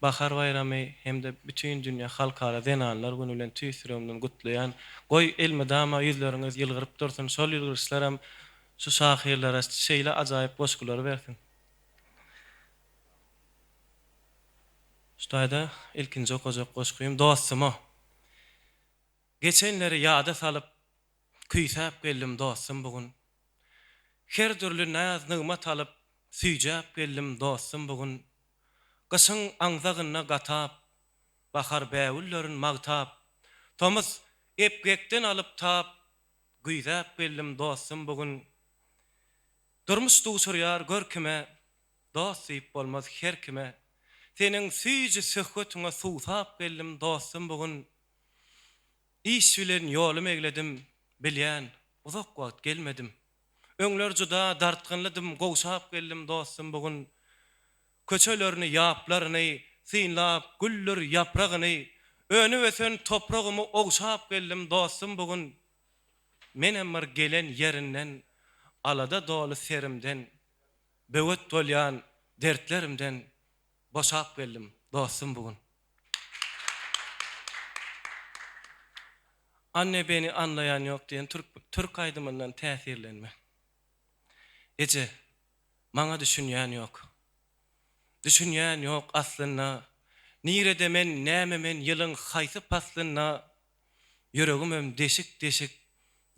Bahar bayramy hem de bütün dünýä halkara denanlar günü bilen tüýsüremden gutlaýan goý elmedama ýüzleriňiz ýylgyryp dursun, şol ýylgyryşlaram şu şahyrlara şeýle ajaýyp goşgular bersin. Ştaýda ilkinji okajak goşgym dostuma. Geçenleri ýada salyp küýsäp geldim dostum bugün. Her türlü näz nygmat alyp süýjäp geldim dostum bugün. Qışın aňzagyna gatap, bahar bäwüllerin magtap, tomuz epgekden alyp tap, güýzäp geldim dostum bugün. Durmuş duýsurýar görkime, dost diýip bolmaz her kime. Seniň süýji söhbetiňe suwsap geldim dostum bugün. İş bilen ýolum egledim, bilýän, uzak wagt gelmedim. Öňler juda dartgynlydım, gowşap geldim dostum bugün. Köçelerini yaplaryny, synlap güller yapragyny, önü wesen topragymy ogşap geldim dostum bugün. Menem bir gelen yerinden, alada dolu serimden, bewet dolyan dertlerimden boşap geldim dostum bugün. Anne beni anlayan yok diyen Türk aydımından täsirlenme. Ece, maňa düşünýän yok. Düşünýän yok aslynda. Nirede men näme men ýylyň haýsy paslynda. Yüregim deşik deşik.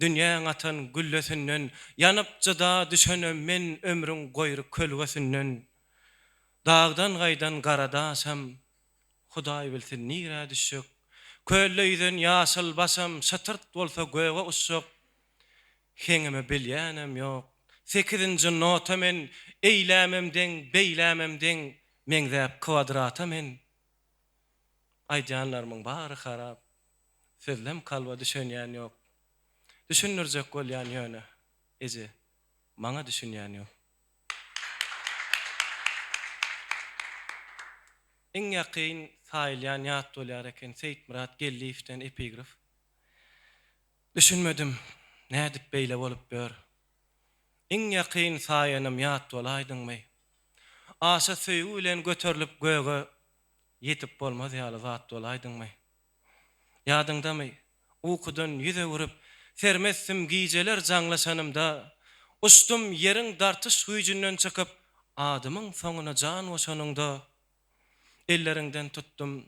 Dünýäň atan güllesinden ýanyp jyda düşenem men ömrüň goýry kölgesinden. Dağdan gaýdan garadasam, Hudaý bilsin nire düşük. Kölleyden ýaşyl basam, şatyrt bolsa göwe uçuk. Heňime bilýänem ýok. 8-nji nota men eýlämemden, beýlämemden meňzäp kvadrata men. Aýdýanlarymyň bary harap. Sözlem kalba düşünýän ýok. Düşünürjek bolýan ýöne. Eze, maňa düşünýän ýok. Iň ýakyn saýlýan ýat bolýar eken Seyit Murat Gelliýewden epigraf. Düşünmedim, nädip beýle bolup bör. Iň ýakyn saýanym ýat bolaýdyňmy? Aşa söýgü bilen göterilip göge ýetip bolmaz ýaly zat bolaýdyňmy? Ýadyňdamy? Ukudan ýüze vurup sermezsim gijeler jaňlaşanymda, ustum ýeriň dartys güýjünden çykyp, adymyň soňuna jan oşanyňda. Ellerinden tuttum,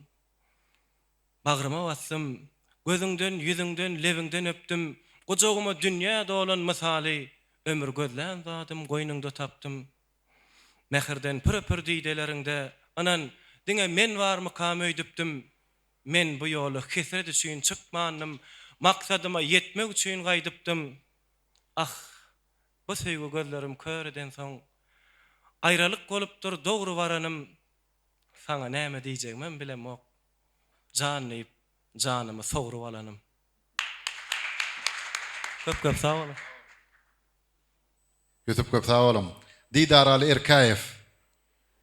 bagryma bassym, gözüňden, ýüzüňden, lebiňden öpdüm, gojagyma dünýä dolan mysaly, ömür gözlän zatym goýnungda tapdym. Mehirden pür diýdeleringde, anan diňe men barmy kam öýdüpdim. Men bu ýoly kesret üçin çykmanym, maksadyma ýetmek üçin gaýdypdym. Ah, bu söýgü gözlerim köreden soň aýralyk bolupdyr dogry baranym. Sana näme diýjegmen bilemok. Janyp, janymy sowrup alanym. Köp sag bolun. YouTube köp sağ olun. Didar Ali Erkayev.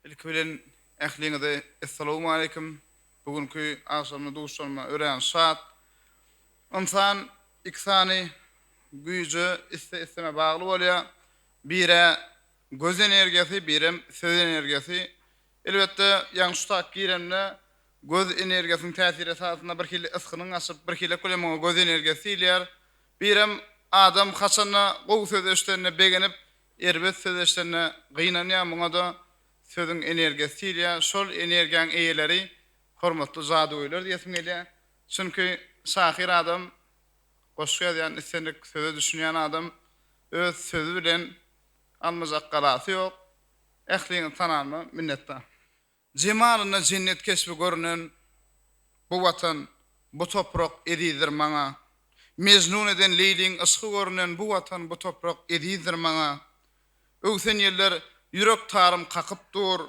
İlk bilen ähliňize assalamu alaykum. Bugünkü akşamda duşanma ören saat. İnsan iksani güýje isteme bagly bolýar. Bire göz energiýasy, birim söz energiýasy. Elbetde ýaňşytak giremle göz energiýasynyň täsiri esasında bir hili ıskynyň aşyp bir hili kolemoň göz energiýasy ilýär. Birim adam haçanna gowy söz eşlerine begenip erbet söz eşlerine gynanýar, muňa da sözüň energiýasy ilýär. Şol energiýaň eýeleri hormatly zadywylar diýesim gelýär. Çünki şahir adam goşga ýan isenlik söze düşünýän adam öz sözü bilen almazak galasy ýok. Ähliňi tananma minnettar. Jemalyna cennet kesbi görünen bu watan, bu toprak edidir maňa. Meznun eden leýliň ysky görünen bu watan, bu toprak edidir maňa. Öwsen ýerler ýürek tarym kakyp dur,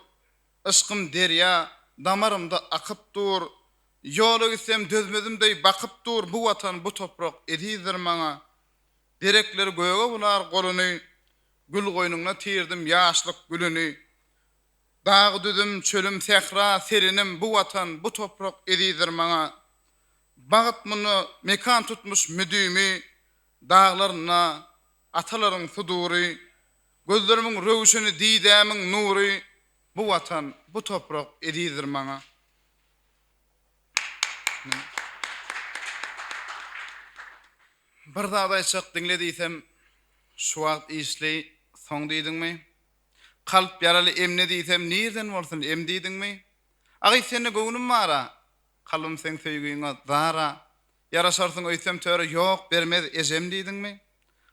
ıskym derýa damarymda akyp dur. Ýola gitsem dözmedimdey bakyp dur, bu watan, bu toprak edidir maňa. Direkler göýe bular goluny, gül goýnuňa tirdim ýaşlyk gülüni. Dağ düdüm çölüm sehra serinim, bu watan, bu toprak edidir maňa. Bagyt muny mekan tutmuş müdümi, dağlaryna atalaryň sudury, gözlerimin röwşeni didämiň nury, bu watan, bu toprak edidir maňa. Bir dağda çyk diňlediysem, şu wagt isli soň diýdiňmi? Kalp yaraly emne diýsem, nerden bolsun em diýdiňmi? Agy seni göwnüm mara, kalbym sen söýgüňe zara. Yaraşarsyň öýsem töre ýok bermez ejem diýdiňmi?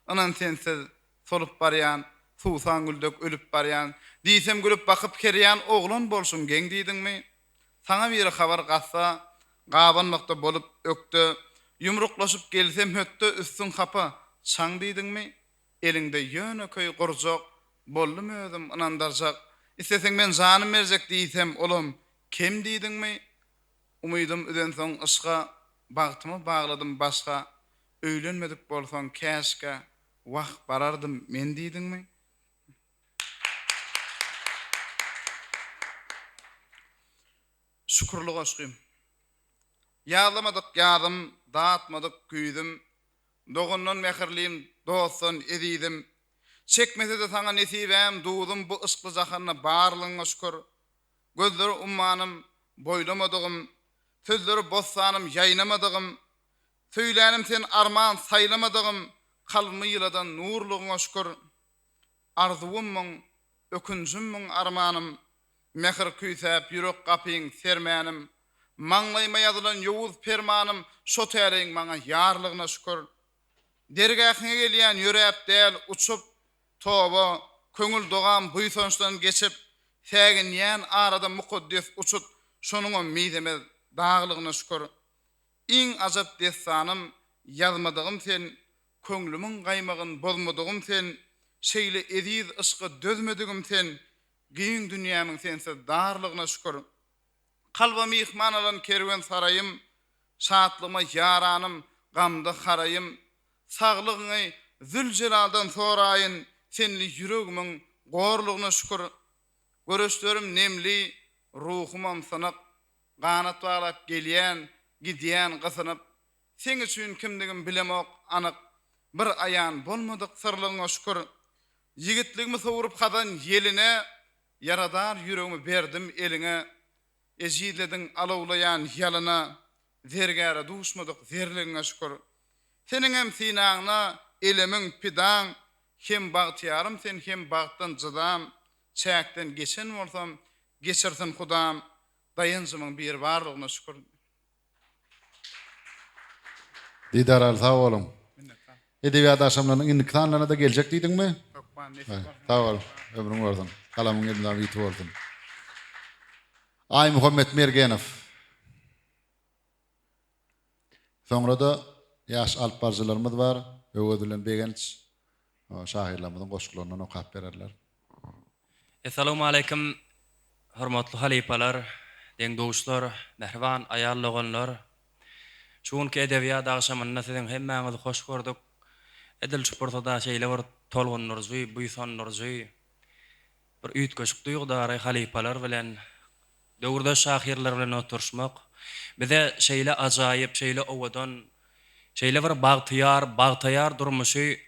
Anan sensiz solup barýan, suwsan güldük ölüp barýan, diýsem gülüp bakyp kerýän oglan bolsun geň diýdiňmi? Saňa bir habar gassa, gabanmakda bolup ökdü, yumruklaşyp gelsem hötde üstün hapa, çaň diýdiňmi? Elinde ýöne köy gurjak, boldum özüm anandarjak. Isteseň men janym berjek diýsem, olam kim diýdiňmi? Umydym öden soň ysga, bagtymy bagladym başga. Öýlenmedik bolsaň käşke, wagt barardym men diýdiňmi? Şükürlü goşgym. Ýaglamadyk ýadym, daatmadyk güýdüm. Dogundan mehirlim, dostun edidim. Çekmese de sana nesibem duydum bu ısklı zahanna barlygyna şükür. Gözleri ummanım, boylamadygym, sözleri bossanım, ýaýnamadygym. Söýlänim sen arman saýlamadygym, kalbymy ýyladan nurlugyna şükür. Arzuwym, ökünjüm, armanım, mehir küýsäp ýürek gapyň sermänim. Maňlaýma ýazylan ýowuz permanım, şo täreň maňa ýarlygyna şükür. Dergähine gelýän ýürep däl uçup toba köngül dogan buýsonçdan geçip täginýän arada mukaddes uçut şonuň mideme daglygyna şükür. Iň ajap desanym ýazmadygym sen, köňlümiň gaýmagyn bozmadygym sen, şeýle ediz ysky dözmedigim sen, giň dünýämiň sensiz darlygyna şükür. Kalbamy ihman alan kerwen sarayım, şatlyma yaranım, gamda harayım, saglygyny Zülcelaldan soraýyn, senli ýüregimin gorlugyna şükür. Göreşlerim nemli, ruhumam sanak, ganat bağlap gelýän, gidýän gysanyp, sen üçin kimdigim bilemok anyk, bir aýan bolmadyk sırlygyna şükür. Yigitligimi sorup hadan ýeline, yaradar ýüregimi berdim eline, ejidlediň alawlayan ýalyna, zergäre duşmadyk zerligiňe şükür. Seniň hem sinaňna elemiň pidan, hem bagtyarym sen hem bagtdan jydam, çäkden geçen bolsam, geçirsin Hudam, dayanjymyň bir barlygyna şükür. Didar al sağ olun. Edebiyat aşamlarının indiktanlarına da gelecek diýdiňmi? Sağ ol, ömrüň bolsun. Kalamyň elinden ýitip bolsun. Ay Muhammed Mergenov. Sonra da yaş alparjylarymyz bar. Öwedilen begenç şahirlaryň goşgularyndan okap bererler. Assalamu alaykum. Hormatly halipalar, deň dowuşlar, mehriban aýallaganlar. Çünki edebiyat akşamynda siziň hemmäňizi hoş gördük. edil sportada şeýle bir tolgunlarjy, buýsanlarjy, bir üýtgeşik duýgudary halipalar bilen, döwürde şahirler bilen oturşmak, bize şeýle ajaýyp, şeýle owadan, şeýle bir bagtyar durmuşy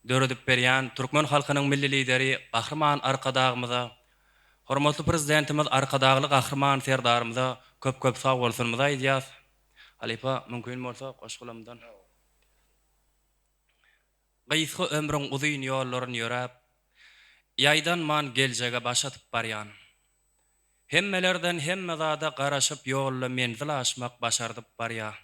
döredip berýän Türkmen halkynyň milli lideri Gahrman Arkadagymyza, hormatly prezidentimiz Arkadagly Gahrman serdarymyza köp sag bolsunmyza aýdýas. Halipa mümkin bolsa goşgulamdan. Gaýsy ömrüň uzyn ýollaryny ýörep, ýaýdan man geljege başatyp barýan. Hemmelerden hemme zada garaşyp ýolla menzil aşmak başardyp barýar.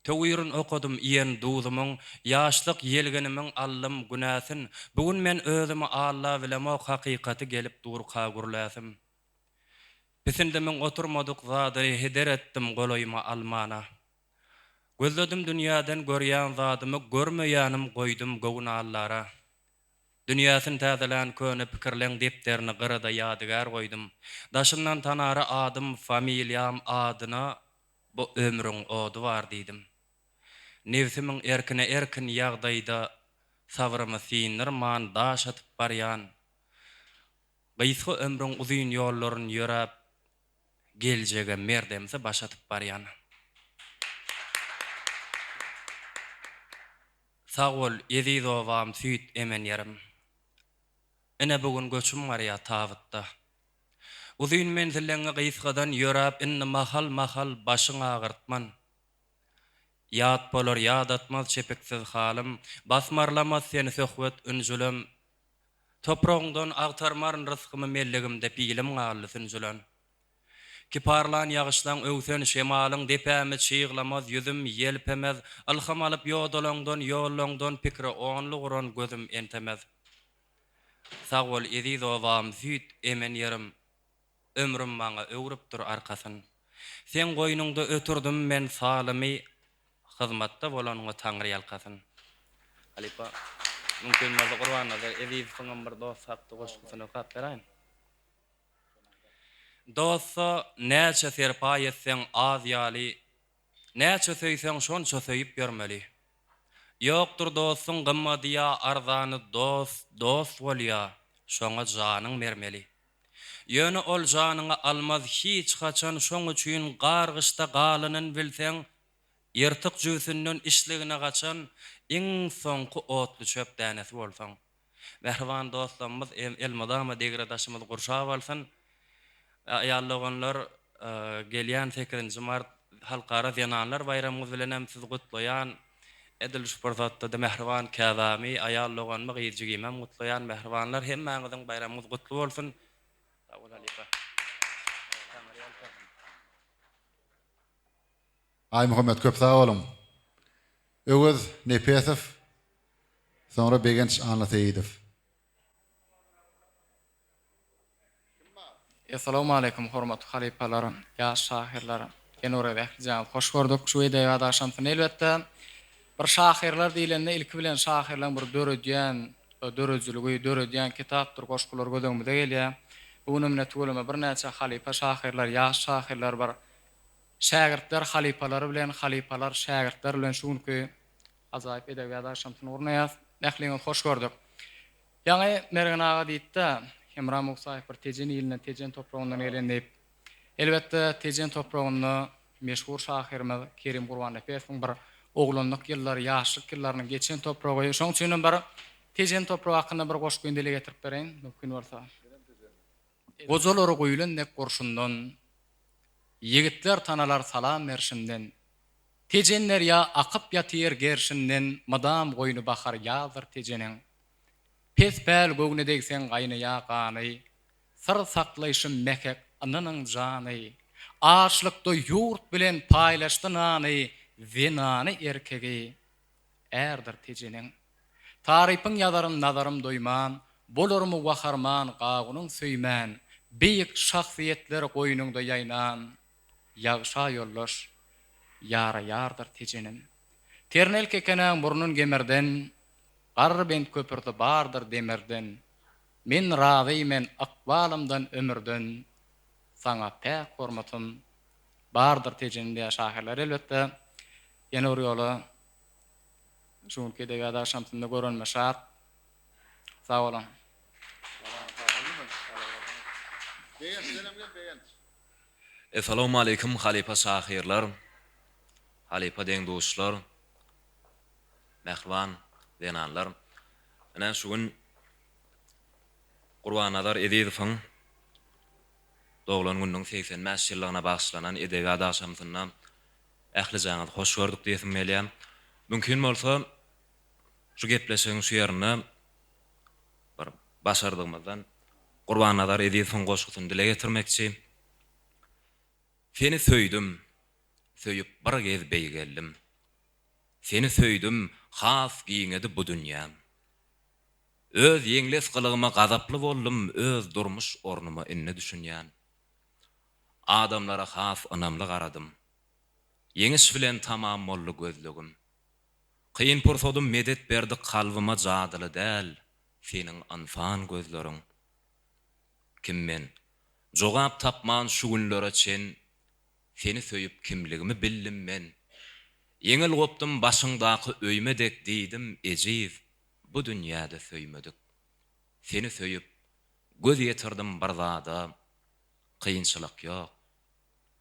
Töwýürün okudum iýen duzumyň, ýaşlyk ýelgenimiň allym günäsin, bugun men özümi Allah bilemok hakykaty gelip durka gurläsim. Bisindimiň oturmadyk zady heder etdim goloýma almana. Gözledim dünýäden görýän zadymy görmeýänim goýdum gowunallara. Dünýäsin täzelän köne pikirleň depderini gyrada ýadygar goýdum. Daşyndan tanary adym, familiýam adyna bu ömrüň ody bar diýdim. Nefsimiň erkin ýagdaýda sabrymy sinirman daş atyp barýan. Gaýsy ömrüň uzyn ýollaryny ýörep, geljege merdemse başatyp barýan. Sağ ol, Ezizovam süýt emen ýerim. Ene bugun göçüm barýa tabytda. Uzyn menzilleňe gaýsydan ýörep, inni mahal başyň agyrtman. Ýat bolar ýad atmaz çepeksiz halim, basmarlamaz seni söhbet ünjülüm. Toprağından agtarmaryn rızkymy mellegimde pilim gally sünjülen. Kiparlan ýagyşlaň öwsen şemalyň depämi çyýglamaz ýüzüm ýelpemez, alham alyp ýollaňdan pikri only guran gözüm entemez. Sağ ol Ezizovam süýt emen ýerim, ömrüm maňa öwrüpdir arkasyn. Sen goýnungda ötürdüm men salymy, hyzmatda bolanyňa Taňry ýalkasyn. Halipa mümkin bolsa Gurbanada Ezizowyň bir dost hapdy goşgysyny kap beraýyn. Dosta näçe serpa etseň az ýaly, näçe söýseň şonça söýüp bermeli. Ýokdur dostuň gymmadýa arzany dost bolýa, şoňa janyň bermeli. Ýöne ol janyňa almaz hiç haçan, şoň üçin gargyşda galynyň bilseň, ýertik jüýsünden işligine gaçan, iň soňky otly çöp dänesi bolsaň. Mehriban dostlarymyz Elmadama degradaşymyz gurşap alsyn. Aýallaganlar gelýän 8-nji mart halkara zenanlar bayramymyz bilen hem siz gutlaýan edil sportda da mehriban Kazami aýallaganmy gyjygymam gutlaýan mehribanlar hemmäňiziň bayramyňyz gutly bolsun. Sağ ol Halipa. Ay Muhammed köp sağ olun. Öwüz Nepesow, sonra Begenç Anlatyýew. Assalamu alaykum hormatly halipalar, ýaş şahirler. Enore Behjan hoş gördük. Şu ýerde adaşamsyň elbetde. Bir şahirler diýilende ilki bilen şahirler bir döredýän kitapdyr, goşgular gözüňizde gelýär. Bugun emne töleme bir näçe halipa şahirler, ýaş şahirler bar. Şagirtler halipalar bilen, halipalar şagirtler bilen şuňky azaýyp edebiýat adaşamsyň urnaýas. Nähliňi hoş gördük. Ýa-ni Mergen aga diýdi. Emram Musaýew bir tejen ýylyna tejen toprağyndan gelendip, elbetde tejen toprağyny meşhur şahirimiz Kerim Gurbannepeýewiň bir oglanyk ýyllary, ýaşlyk ýyllaryny geçen topragy, şoň üçin bir tejen topragy hakynda bir goşgy dile getirip bereýin, mümkin bolsa. Gozolary goýulan nek gorşundan, ýigitler tanalar salam berşinden, tejenler ýa akyp ýatyr gerşinden, madam goýuny bahar ýazdyr tejeniň. Pesbel gögne degsen gaýny ýaqany, sır saklaýşym mekek anynyň jany, açlykda ýurt bilen paýlaşdynany, zenany erkegi, erdir tejeniň. Tarypyň ýazaryn nazarym doýman, bolarmy waharman gagunyň söýmän, beýik şahsiýetler goýnuňda ýaýnan, ýagşa ýollaş, ýardır tejeniň. Ternel kekeneň burnun gemerden, Garbent köpürde bardır demirden, men razymen akbalymdan ömürden, saňa pek hormatym bardır tejende şahirler elbetde. Ýene bir ýoly şuňky dege adaşamtynda görünmeşat. Sağ olun. Assalamu alaikum halipa sahirlar. Halipa deň dostlar. Mehriban denanlar. Ana şugun Qur'anadar edýärdiň. Doglan günüň 80 ýyllaryna bagşlanan edebi adaşamtyndan ähli jaňat hoş gördük diýesim gelýär. Mümkin bolsa şu gepleşiň şu ýerine bir başardygymyzdan Qur'anadar edýärdiň goşgyny dile getirmekçi. Seni söýdüm, söýüp bir gez beýgeldim. Seni söýdüm, has giňedi bu dünýä. Öz ýeňles gylygyma gazaply boldum, öz durmuş ornuma inne düşünýän. Adamlara has anamly garadım. Ýeňiş bilen tamam molly gözlegim. Kıyın pursodum medet berdi kalbıma jadyly däl, seniň anfan gözleriň. Kim men? Jogap tapman şu günlere çen, seni söýüp kimligimi bildim men. Yeňil gopdum başyňdaky öýmedek diýdim ejiz, bu dünýäde söýmedik. Seni söýüp göz ýetirdim bir zada, kıyınçylyk ýok,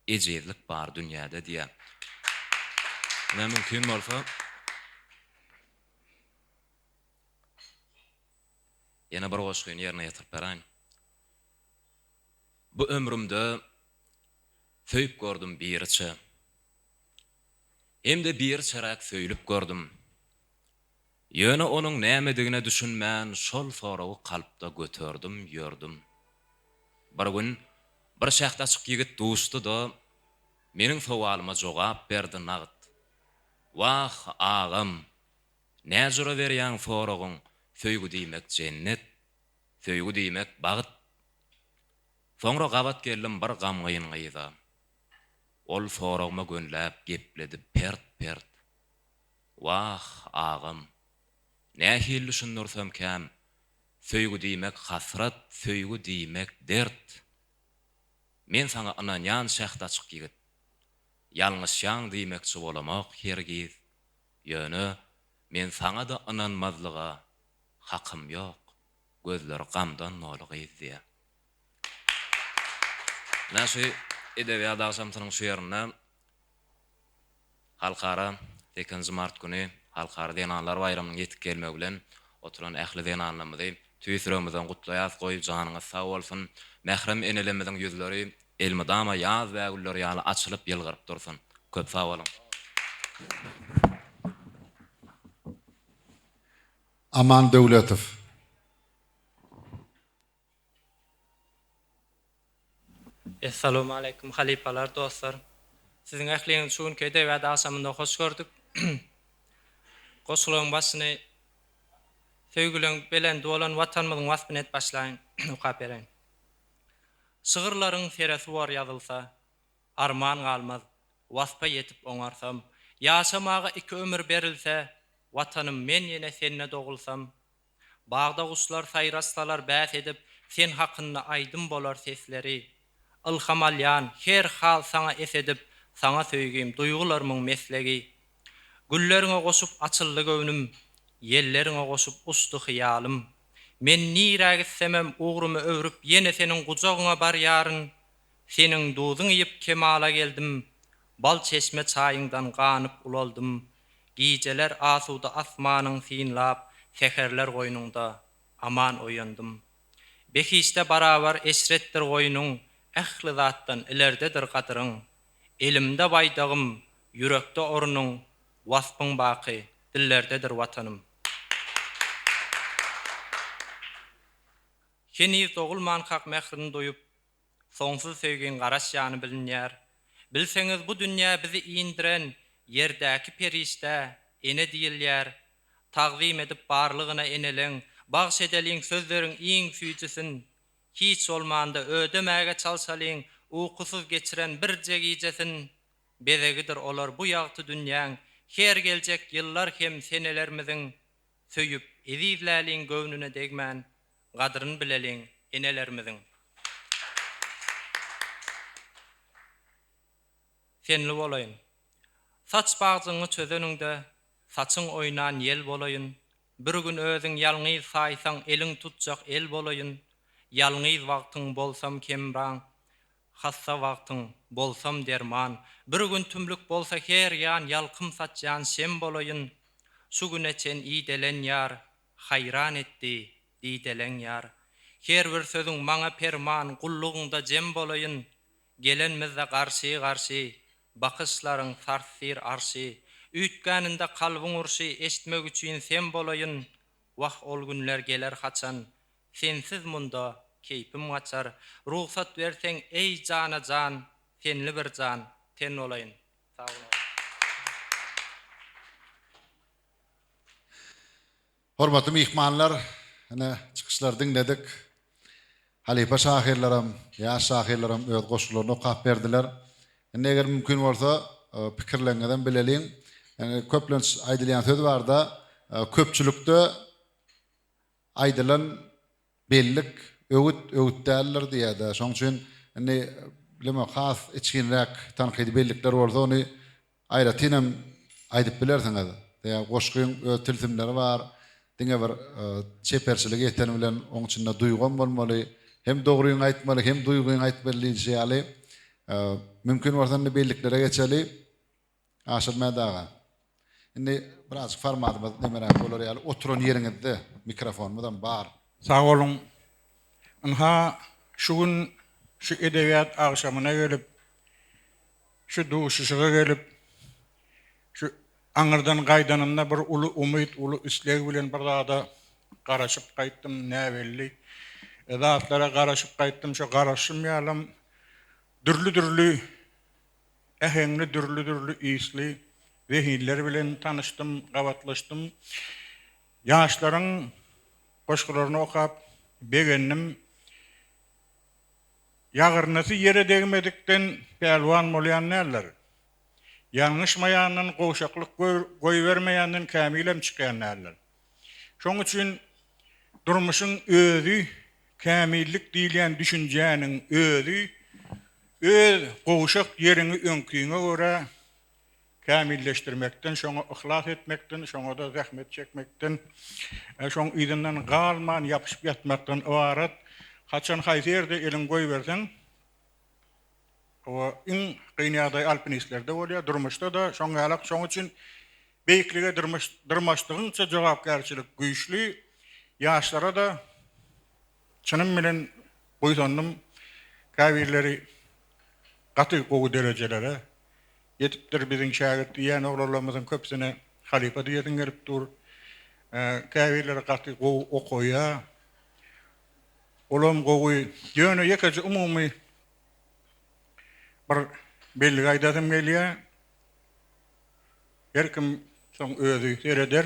ejizlik bar dünýäde diýär. Ne mümkin bolsa yana bir goşgyny ýerine ýetirip beraň. Bu ömrümde söýüp gördüm birçe. Hemde bir çarak söýülüp gördüm. Ýöne onuň nämedigine düşünmän şol soragy kalpda götürdüm, ýördüm. Bir gün bir şähdaçyk ýigit dosty da meniň sowalyma jogap berdi nagyt. Wah agam, näjere berýän soragyň söýgü diýmek cennet, söýgü diýmek bagyt. Soňra gabat geldim bir gamgyň gyza. Ol soragyma gönläp gepledi pert. Wah agam, nähil düşünürsem käm, söýgü diýmek hasrat, söýgü diýmek dert. Men saňa ananýan şähdaçyk ýigit. Ýalňyşýan diýmekçi bolamak hergiz. Ýöne men saňa da ananmazlyga hakym ýok. Gözleri gamdan nolgyz diýär. Näşe edebi adaşamtynyň şu ýerine halkara 8 mart güni halkara denanlar bayramynyň ýetip gelmegi bilen oturan ähli denanlarymyzy tüýsüremizden gutlaýas goýup janyňyz sag bolsun. Mährem enelemizin ýüzleri elmydama ýaz we gullar ýaly açylyp ýylgyryp dursun. Köp sag bolun. Aman Döwletow. Assalamu alaikum halipalar dostlar. Siziň ähliňiz şu günki edebi adaşamynda hoş gördük. Goşularyň başyny söýgülen bilen dolan watanymyzyň wasbyny et başlaýyn. Ukap bereň. Şygyrlaryň seresi war ýazylsa, arman galmaz, waspa ýetip oňarsam, ýaşamaga iki ömür berilse, watanym men ýene senne dogulsam, bagda guşlar saýrastalar bäs edip, sen hakynda aýdym bolar sesleri. Ilhamalyan her hal sana esedip, sana söýgem duýgularymyň meslegi. Gülleriňe goşup açyldy göwnüm, ýellerine goşup uçdy hyýalym. Men nirä gitsemem ugrumy öwrüp ýene seniň gujagyňa bar ýaryn. Seniň duýdyň ýyp kemala geldim. Bal çeşme çaýyňdan ganyp ulaldym. Gijeler asuda asmanyň sinlap, seherler goýnunda aman oýandym. Behişde barabar esretdir goýnuň, ähli zatdan ilerdedir gadyryň. Elimde baýdagym, yürekde orunuň, waspyň baky, dillerdedir watanym. Keni dogulman hak mehrini doyup, soňsuz söýgen garaş ýany bilinýär. Bilseňiz bu dünýä bizi iýindiren ýerdäki perişde ene diýilýär. Tagzim edip barlygyna eneleň, bagş edeliň sözleriň iň süýçüsin. Hiç olmanda ödemäge çalsalyň, ukusuz geçiren bir jegijesin. Bezegidir olar bu ýagty dünýäň, her geljek ýyllar hem senelerimiziň söýüp ezizläliň göwnüne degmän, gadryny bileliň enelerimiziň. Senli bolayın. Saç bağcını çözenüňde, saçın oynan yel bolayın. Bir gün özüň ýalňyz saýsaň eliň tutjak el bolayın. Ýalňyz wagtyň bolsam kemran, hassa wagtyň bolsam derman. Bir gün tümlük bolsa her ýan ýalkym saçjan şem bolayın. Şu güne çen iýdelen ýar, hayran etdi diýdelen ýar. Her bir sözüň maňa perman, gullugynda jem bolayın. Gelenmizde garşy bakışlaryň sarsir arşy. Üýtgäninde kalbyň urşy, eşitmek üçin sen bolayın. Wah ol günler geler haçan, sensiz munda keypim gaçar. Ruhsat berseň ey jana jan, senli bir jan, ten olayın. Sağ olun. Hormatly mihmanlar, ana çykyşlar dinledik. Halipa şahirlerim, ýaş şahirlerim öz goşularyny okap berdiler. Eger mümkin bolsa pikirleriniňden bileliň. Yani köplenç aýdylýan söz barda, köpçülükde aýdylan bellik öwütdäller diýär. Şoň üçin bileme has içkinräk tanqidi bellikler bolsa ony aýratynam aýdyp bilersiňiz. Ýa goşgyň öz tilsimleri bar. Diňe bir çeperçilik eten bilen oň içinde duýgan bolmaly. Hem dogruýy aýtmaly, hem duýguny aýtmaly diýýärli. Mümkin bolsa belliklere geçeli. Aşylma daga. Indi biraz formatymyz nemerak bolar ýaly oturan ýeriňizde mikrofonumdan bar. Sağ olun. Anha şu gün şu edebiyat akşamına gelip şu duşuşuğa gelip şu aňyrdan gaýdanymda bir ulu umyt, ulu isleg bilen bir dada garaşyp gaýtdym näwelli. Edatlara garaşyp gaýtdym, şu garaşym ýalym dürlü ehengli dürlü isli vehiller bilen tanıştım, gabatlaştım. Yaşların koşkularını okap, begennim. Yağırnası yere değmedikten pelvan molyan nerler? Yanlışmayanın, koşaklık koy vermeyanın kamilem çıkayan nerler? Şoň üçin durmuşun özü, kamillik diýilen düşünjenin özü, öz koşak yerini önküýüne göre kamilleştirmekten, şoňa ihlas etmekten, şoňa da zähmet çekmekten, şoň ýygynyň galman ýapyşyp ýatmaktan ibaret. Haçan haýserde elin goý berseň, o iň gynýagdaý alpinistlerde bolýar, durmuşda da şoň ýalak, şoň üçin beýiklige durmaşdygyňça jogapkärçilik güýçli, ýaşlara da çynym bilen goýsandym käbirleri gaty gowy derejelere yetipdir biziň şagird diýen oglarlarymyzyň köpsine halipa diýen gelip dur. Käbirleri gaty gowy okuýa. Olam gowy ýöne ýekaji umumy bir belli gaýdadym gelýär. Herkim şoň özü sereder.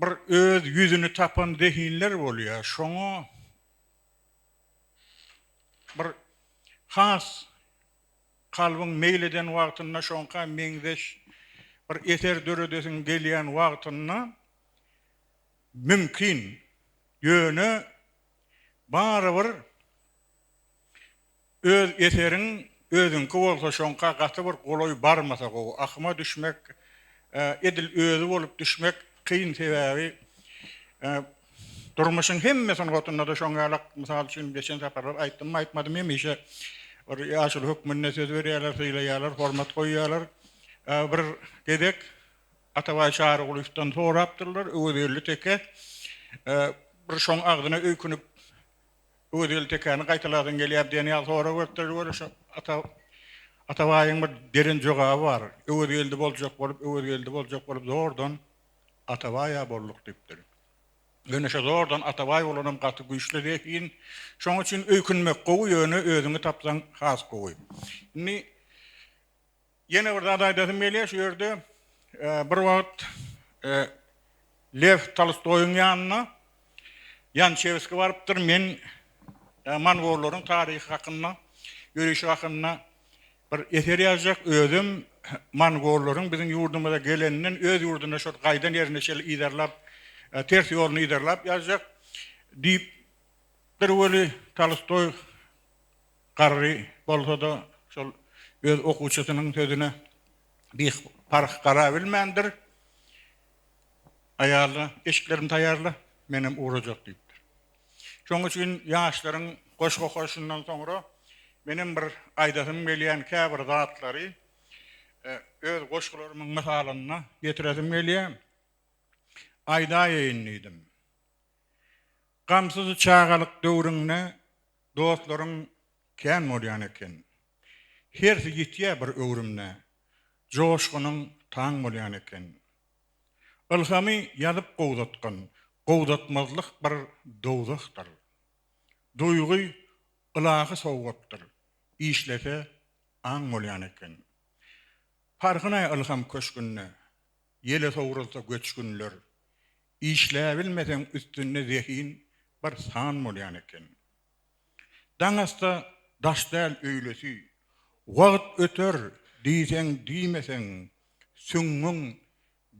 Bir öz ýüzüni tapan dehinler bolýar. Şoňa bir has kalbyň meýleden wagtyna şoňka meňdeş bir eter döredesiň gelýän wagtyna mümkin ýöne barabir öz eteriň özüňki bolsa şoňka gaty bir goloý barmasa gowy akyma düşmek, edil özü bolup düşmek kyn sebäbi durmuşyň hemmesini gotunda da şoň ýalak mysal üçin geçen saparlar aýtdym, aýtmadym hemişe bir ýaşyl hökmüne söz berýärler, söýleýärler, hormat goýýarlar. Bir gedek Ataway şahary gulystan sorapdyrlar, öwelli teke. Bir şoň agdyna öýkünüp öwelli tekeni gaýtalardan gelýär diýen ýa sora berdiler. Atawaýyň bir derin jogaby bar. Öwelli boljak bolup zordan Atawaýa bolluk diýipdir. Ýöne şo zordan Ataway bolanam gaty güýçli diýin. Şoň üçin öýkünmek gowy ýöne özüňi tapsaň has gowy. Ni ýene bir zat aýdym gelýär, şu ýerde bir wagt Lev Tolstoýyň ýanyna Yanchevski barypdyr. Men Mongollaryň taryhy hakynda, ýörüşi hakynda bir eser ýazjak, özüm Mongollaryň biziň ýurdumyza geleninden öz ýurduna şol gaýdan ýerine şel iýderlap, ters ýolny iýderlap ýazjak diýip bir weli Tolstoy garry bolsa da şol öz okuwçysynyň sözüne bir park gara bilmendir. ayarlı, eşiklerim tayarlı, benim uğrayacak deyipdir. Şoň üçin ýaşlaryň goşgoşundan soňra benim bir aýdatym gelýän käbir zatlary öz goşgularynyň misalyna getiredim gelýär. Aýda ýeňniydim. Gamsyz çağalyk döwrüňne dostlaryň kän bolýan eken. Hersi gitýär bir öwrümne, joşgunyň taň bolýan eken. Ilhamy ýazyp gowdatgan, gowdatmazlyk bir dowzakdyr. Duýgy ılagy sowgatdyr. İşlese aň bolýan eken. Farkyna ilham köşgünne, ýele sowrulsa göçgünler. İşläbilmesen üstünde zehin bir san bolýan eken. Daňasta daşdal öýlesi, wagt öter diýsen diýmesen, süňňiň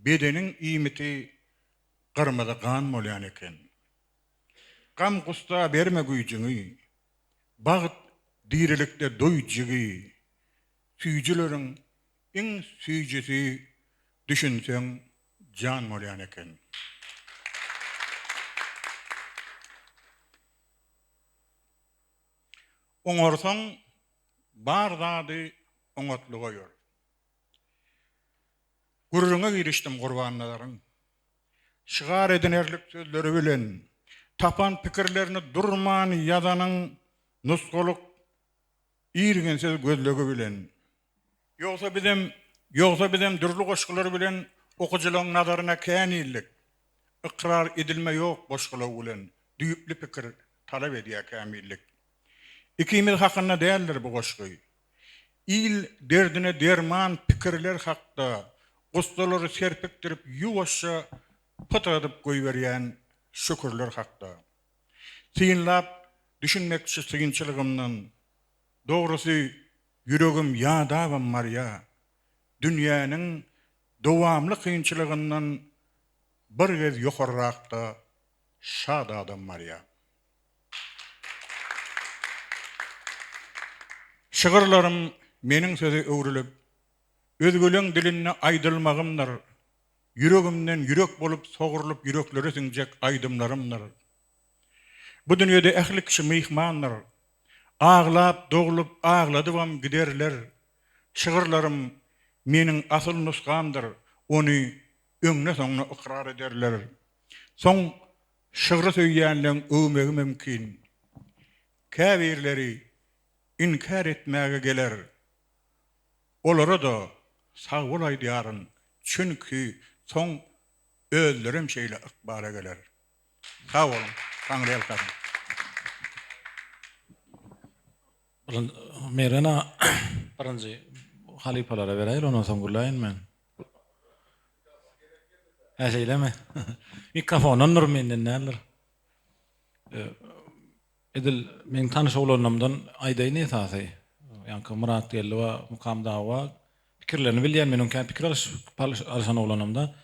bedeniň iýmiti gyrmyzy gan bolýan eken. Gam gusta berme güýjüňi, bagyt dirilikde doýjygy, süýjüleriň iň süýjisi düşünseň jan bolýan eken. Oňorsaň bar zady oňatlyga ýör. Gurruna girişdim gurbanlaryň. Şigar edinerlik sözleri bilen, tapan pikirlerini durman ýazanyň nusgalyk ýergen söz gözlegi bilen. Ýogsa bizim dürli goşgular bilen okujilaryň nazaryna känillik, ikrar edilme ýok goşgular bilen düýüpli pikir talap edýär kämillik. İkimiz hakkında değerler bu goşguy. İl derdine derman pikirler hakda, gustaları serpiktirip yuvaşça patadıp koyverýän şükürler hakda. Sıyınlap düşünmekçi sıyınçılığımdan, doğrusu yüregim yadavım marya, dünyanın dowamly kıyınçılığından bir gez yokarrakda şad adam marya. Şygyrlarym meniň sözi öwrülip, özgöleň diline aýdylmagymdyr. Yüregimden yürek bolup sogurulup yüreklere sinjek aýdymlarymdyr. Bu dünýede ähli kişi mihmandyr. Ağlap, doglup, ağladyvam giderler. Şygyrlarym meniň asyl nusgamdyr. Ony öňne soňna ikrar ederler. Soň şygyry söýýänleň öwmegi mümkin. Käbirleri inkar etmäge geler. Olara da sağ bolay diýaryn. Çünki soň özlerim şeýle ikbara geler. Sağ bolun. Taňry elkasyň. Merena birinji halipalara beräýil, ondan soň gulaýyn men. Häşeýleme. Mikrofon nur menden näler. Edil men tanış olanlarımdan aýdaýyn esasy. Ýa-ni Murat Gelwa, Mukam Dawa pikirlerini bilýän meniň kan pikir alşan olanlarymda.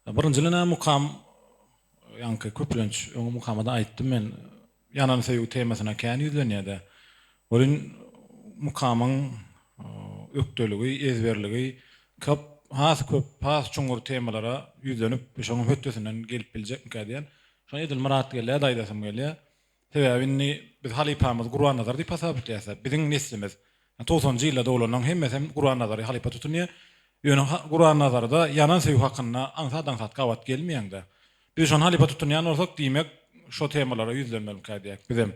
Birinjilene Mukam ýa-ni köplenç öňe Mukamda aýtdym men. Ýanan söýüg temasyna kan ýüzlenýärde. Olin Mukamyň ökdeligi, ezberligi köp çuňur temalara ýüzlenip şoň hötdesinden gelip biljek diýen. Şoň edil Murat Gelwa aýdasym gelýär. Sebäbini biz halipamyz Guran nazary diýip hasap etýäs. Biziň neslimiz 90-njy ýylda dowlanan hemmesem Guran nazary halipa tutunýar. Ýöne Guran nazarda ýanan söýüg hakynda aňsat gawat gelmeýäňde. Biz şon halipa tutunýan bolsak diýmek şo temalara ýüzlenmeli diýek bizem.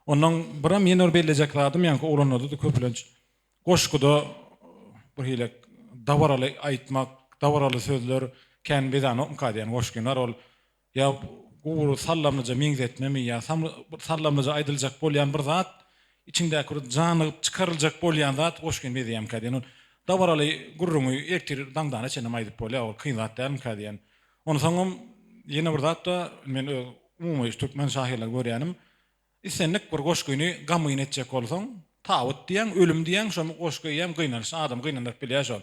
Onuň bir menor belejek zadym ýa-ni olanlarda da köplenç goşguda bir hile dawaraly aýtmak, dawaraly sözler kän bizan okadiýan goşgynar ol ýa guru sallamlyja meňzetmemi ýa sallamlyja aýdyljak bolýan bir zat içindäki janyp çykaryljak bolýan zat goşgyn beýdýän kadýan. Dawaraly gurruňy ertir daňdan çenem aýdyp bolýar, o kyn zat däl kadýan. Onu soňam ýene bir zat da men umumy türkmen şahyrlar görýänim. Isenlik bir goşgyny gamyň etjek bolsaň, tawut diýen, ölüm diýen, şo goşgy hem gynanýar, adam gynanyp bilýär şol.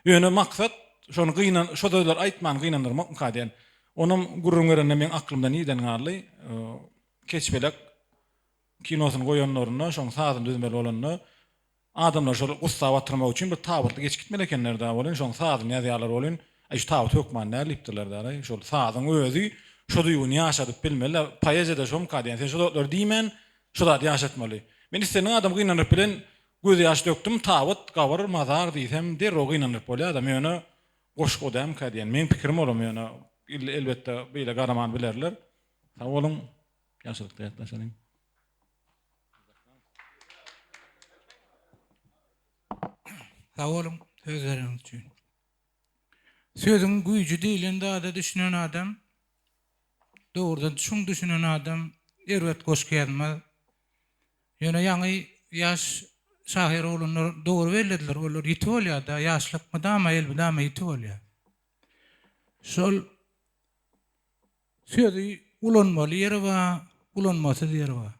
Ýöne maksat şonu gynan, şo sözler aýtman gynandyrmak kadýan. Onum gurrungerine men aklymdan ýeden garly, keçbelek kinosyny goýanlaryna, şoň sazyny düzmeli bolanna adamlar şol gussa watyrmak üçin bir tawurly geçip gitmeli ekenler da bolan, şoň sazyny ýazýarlar bolan. Şu tawat hökman nälepdiler dara. Şol sazyň özü şu duýuny ýaşadyp bilmeli. Paýajada şom kadýan. Sen şu dotlar diýmen, şu da ýaşatmaly. Men istenen adam gynanyp bilen göz ýaş döktüm, tawat gawar mazar diýsem, der o gynanyp bolýar adam ýöne goşgo däm kadýan. Men pikirim olam ýöne elbetde beýle garaman bilerler. Sag bolun, ýaşadyk diýetler. Sag bolun, sözleriň üçin. Sözüň güýji diýilen da düşünen adam, doğrudan şuň düşünen adam erwet goş gelmez. Ýöne ýaňy ýaş şahir olanlar doğru berlediler. Olar ýetip bolýar da ýaşlyk mydama elbidama ýetip bolýar. Şol sözü ulanmaly ýeri bar, ulanmasy ýeri bar.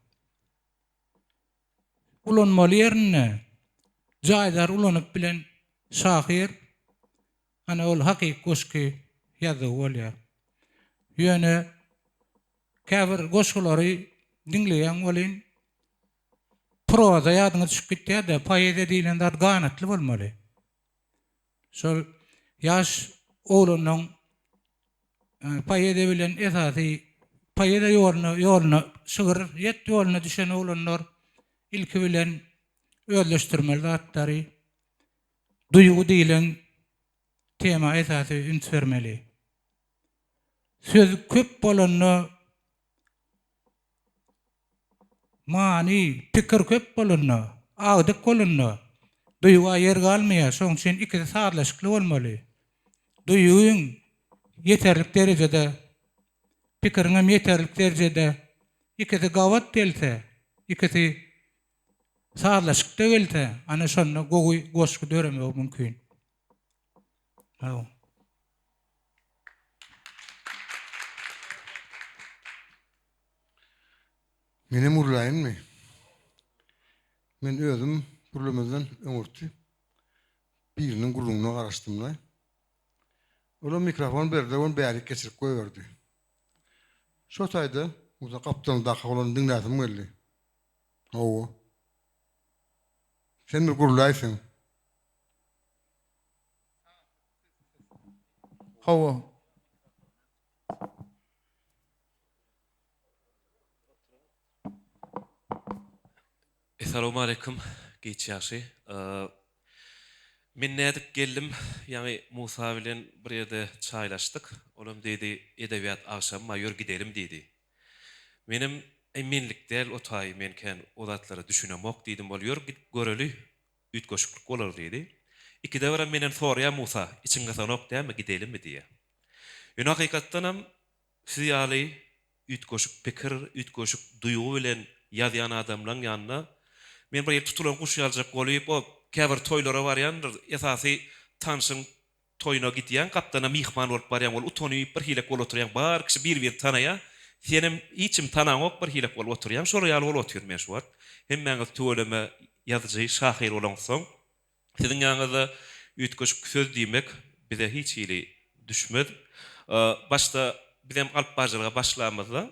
Ulanmaly ýerine jaýdar ulanyp bilen şahir ana ol hakyky goşky ýazyp bolýar. Ýöne käbir goşgulary dinleýän bolyn proza ýadyňa düşüp gitdi-de paýda diýilen zat ganatly bolmaly. Şol ýaş oğlanyň paýda bilen esasy paýda ýoluna sygyr, ýet ýoluna düşen oğlanlar ilki bilen özleşdirmeli zatlary duýgu diýilen tema esasy üns bermeli. Söz köp bolany mani pikir köp bolany, agdyk bolany, duýga ýer galmaýar, şoň üçin ikisi saglaşykly bolmaly. Duýuň ýeterlik derejede, pikiriňe ýeterlik derejede ikisi gawat gelse, ikisi saglaşykly gelse, ana şonu goşky döremek mümkin. Meni urlayınmy? Men özüm burlamazdan öňürtdi. Biriniň gurulugyna garaşdymla. Ola mikrofon berdi, on bärik geçirip goýberdi. Şo taýda uza kaptan daqa bolan dinläsim geldi. Owo. Sen mi gurulaýsyň? Hawa. Assalamu alaikum, geçýäşi. Men nädip geldim, ýani Musa bilen bir ýerde çaýlaşdyk. Olam dedi, edebiýat akşam maýor gidelim dedi. Menim eminlik däl otay menken o zatlary düşünemok diýdim bolýar, gidip göreli, ütgoşukluk bolar dedi. Ikide bir menen sorýa Musa, içiňe sanok däme gidelimmi diýe. Ýöne hakykatdanam siz ýaly ütgoşuk pikir, ütgoşuk duýgu bilen ýazýan adamlaryň ýanyna men bir tutulan kuş ýaljak golyp o käbir toýlara barýandyr. Esasy tanşyň toýuna gitýän kaptana mihman bolup barýan bol utonyp bir hilek bolup oturýan bar kişi bir tanaya. Senem içim tanaňok bir hilek bolup oturýan. Şol ýaly bolup oturýan men şu wagt. Hemmeňiz töweleme ýazyjy şahir bolan soň siziň ýanyňyzda ütgoşup söz diýmek bize hiç ýyly düşmedi. Başta bizem alp bajaryga başlamazda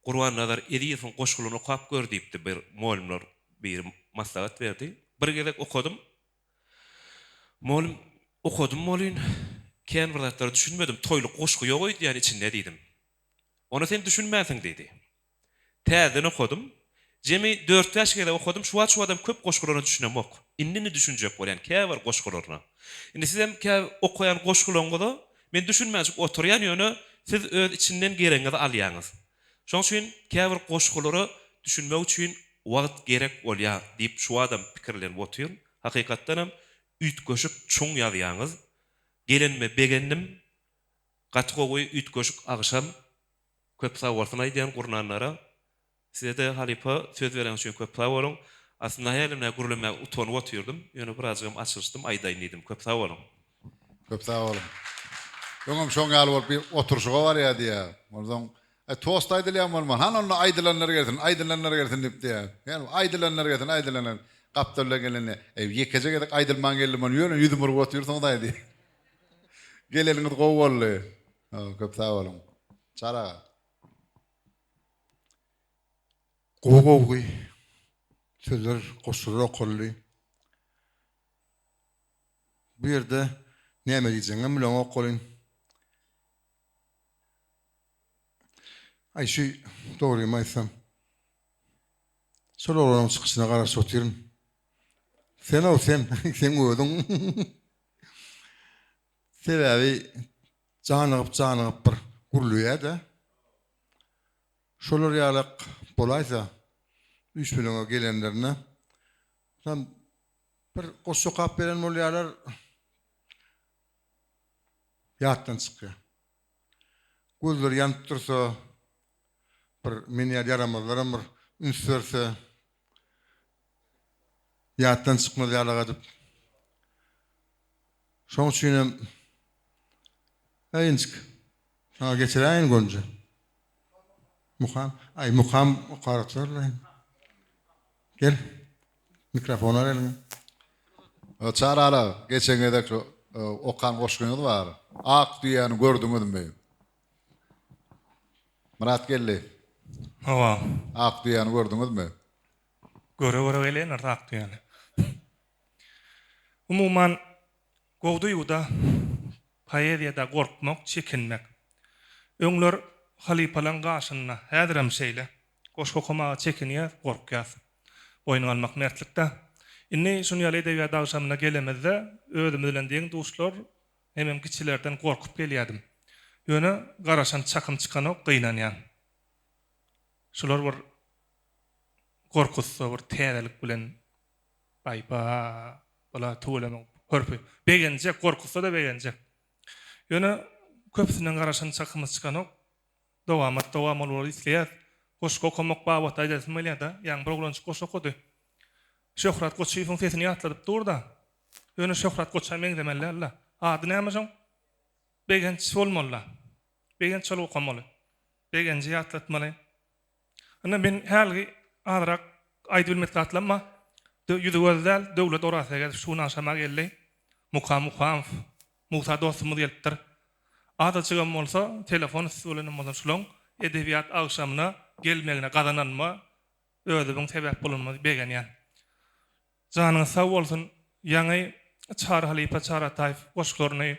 Qur'an nazar ediýän goşgulyny okap gör diýipdi bir molimler bir maslahat berdi. Bir gelek okudum. Molin kän bir zatlar düşünmedim. Toýly goşgu ýok idi ýani içinde diýdim. Onu sen düşünmäsiň dedi. Täzeden okudum. Jemi 4 ýaş gele okudum. Şu adam köp goşgularyny düşünemok. Innini düşünjek bolýan käbir goşgularyny. Indi sizem okuyan goşgularyňyzda men düşünmäjik oturýan ýöne siz öz içinden gereňizi alýaňyz. Şoň üçin käbir goşgulary düşünmek üçin wagt gerek bolýar diýip şu adam pikirlerini otuýar. Hakykatdanam ütgoşuk çoň ýazýaňyz. Gelenme begendim. Gatgowy ütgoşuk agşam köp sag bolsun aýdýan gurnanlara. Size de halipa söz beren üçin köp sag bolun. Aslında hayalimle gurulma utanyp oturýardym. Ýöne birazgam açyşdym, aýdaýyn diýdim. Köp sag bolun. Köp sag bolun. Ýöňem şoň ýaly bolup bir oturşyga barýar diýär. Ondan tost aýdylýan bolman. Hanany aýdylanlar gelsin diýipdi. Yani aýdylanlar gelsin, aýdylanlar. Kaptalla gelene. Ýekece gedek aýdylman geldim. Ýöne ýüzüm burup oturýarsyň daýdy. Geleniňiz gowy boldy. Köp sag bolun. Çara. Gowy. Sözler goşulur okully. Bu ýerde näme diýjäňem bilen okolyn. Ay şu doğru maysam. Şol olanam çykyşyna garaşyp oturyn. Sen sen ödün. Sebebi canıp bir gurluya da. Şolar ýalyk bolaysa 3 milyona gelenlerine tam bir goşu kap beren bolýarlar ýatdan çykýar. Gözleri yanıp dursa bir meni yaramazlar bir ünsürse ýatdan çykmaýarlar adyp. Şoň üçin aýynçyk. Ha geçeräýin gonja. Muham qaratlarlar. Gel. Mikrofon alalım. Çarala geçen edek okan goşgyňyz bar. Ak diýeni gördüňizmi? Murat geldi. Hawa. Ak diýeni gördüňizmi? Göre gelen ak diýeni. Umuman gowduýda paýedýada gorkmak, çekinmek. Öňler halipalan gaşyna häzirem şeýle goşgokama çekinýär, gorkýar. Oyun almak mertlikde. Inni şunu ýaly edebiýat agşamyna gelemezde özüm bilen diýen duşlar hemem kiçilerden gorkup gelýärdim. Ýöne garaşan çakym çykanyk gynanýan. Şular bir gorkusy, bir täzelik bilen baýpa bala tuwlama hörpü. Begenje gorkusy da begenje. Ýöne köpsiniň garaşan çakym çykanyk dowam bolar isleýär. Goşgokamak babat aýdasmylýar da, ýa-ni bir oglan goşgokdy. Şöhrat goçyň sesini ýatladyp durda. Ýöne Şöhrat goçy meňdemeller. Ady näme soň? Begen bolmaly. Begen çaly okamaly. Begen ýatlatmaly. Ana men hälgi azrak aýdy bilmek atlanma. Ýüzüwelden döwlet orasyna şuna aşama geldi. Mukam Musa dostumyz gelipdir. Ada çygam bolsa telefon söýlenim bolan şulaň edebiýat agşamyna gelmegine gazananma özüň sebäp bolanma begenýär. Janyň sag bolsun, ýa-ni Çar Halipa Çar Ataýew goşklaryny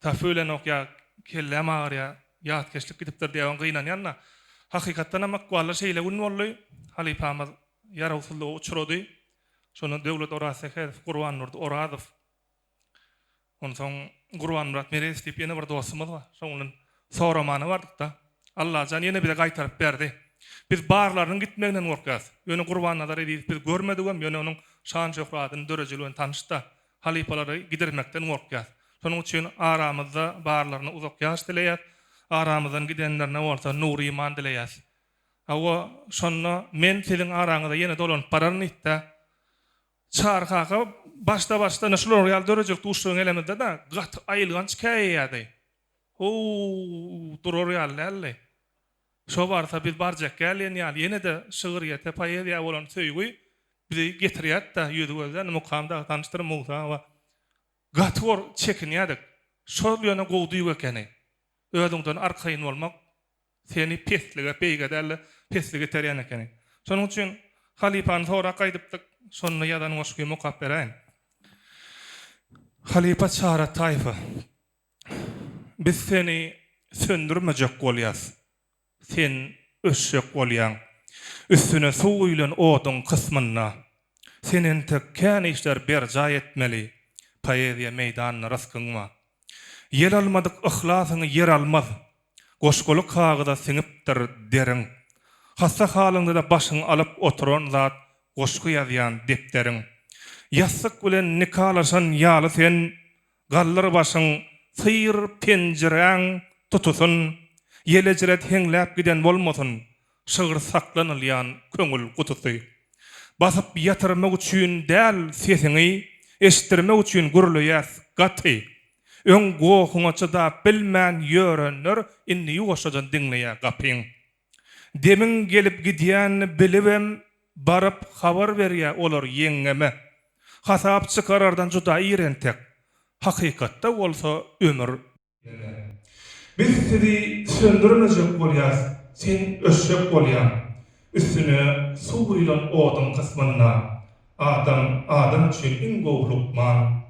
tafülen okya kellemagya ýat geçlik gidipdir diýen gynanýarna. Hakykatdan ama gwalar şeýle gün boldy. Halipamyz ýarawsyllygy uçurdy. Şonu döwlet orasyna Gurban Nurdy Oradow. Onsoň Gurban Murat Meres diýip ýene bir dostumyz bar. Şoňun soramany bardykda. Allah jan ýene bir gaýtaryp berdi. Biz barlaryň gitmeginen gorkýas. Ýöne Gurbanlar edip biz görmedik hem ýöne onuň şan şöhratyny dörejiligini tanışda. Halipalary gidermekden gorkýas. Şonuň üçin aramyzda barlaryny uzak ýaş dileýär. Aramyzdan gidenlerine bolsa nur iman dileýär. Awa şonna men seniň araňyzda ýene dolanyp bararyn itde. Çarkaga başta näşler ýal dörejilik duşlaryň eleminde da gat aýylgan çykaýady. Durur ýaly. Şo barsa biz barjak gelýän ýaly ýene de şygyryýete paýedýä bolan söýgü bizi getirýär da ýüzüwelden mukamda tanışdyryp Musa we gatwor çekinýärdik. Şol ýöne gowduýy ekeni. Özüňden arkaýyn bolmak seni peslige beýgedäle peslige terýän ekeni. Şonuň üçin halipany sonra gaýdypdyk. Şonu ýadan goşgy mukap beräň. Halipa Çar Ataýew. Biz seni söndürmejek bolýas. Sen öşek bolýan. Üstüne suw bilen oduň kysmyna. Senin tekkän işler berja etmeli. Paýedýa meýdanyna raskyňma. Yer almadyk ihlasyňy yer almaz. Goşgoluk hagyda siňipdir deriň. Hassa halyňda da başyň alyp oturan zat goşgy ýazýan depderiň. Ýasyk bilen nikalaşan ýaly sen gallar başyň syr penjireň tutusun. Yelejret heňläp giden bolmasyn. Şygyr saklanylýan köňül gutusy. Basyp ýatyrmak üçin däl sesiňi eşitdirmek üçin gurulýar gaty. Öň gohuňa çyda bilmän ýörenler inni ýoşajan diňleýär gapyň. Demin gelip gidýän bilibem barıp habar berýär olar ýeňeme. Hasap çykarardan juda ýerentek. Hakykatda bolsa ömür. Biz sizi söndürmejek bolýas, sen öşek bolýan. Üstüne suw bilen oduň kysmyna. Adam üçin iň gowlukman.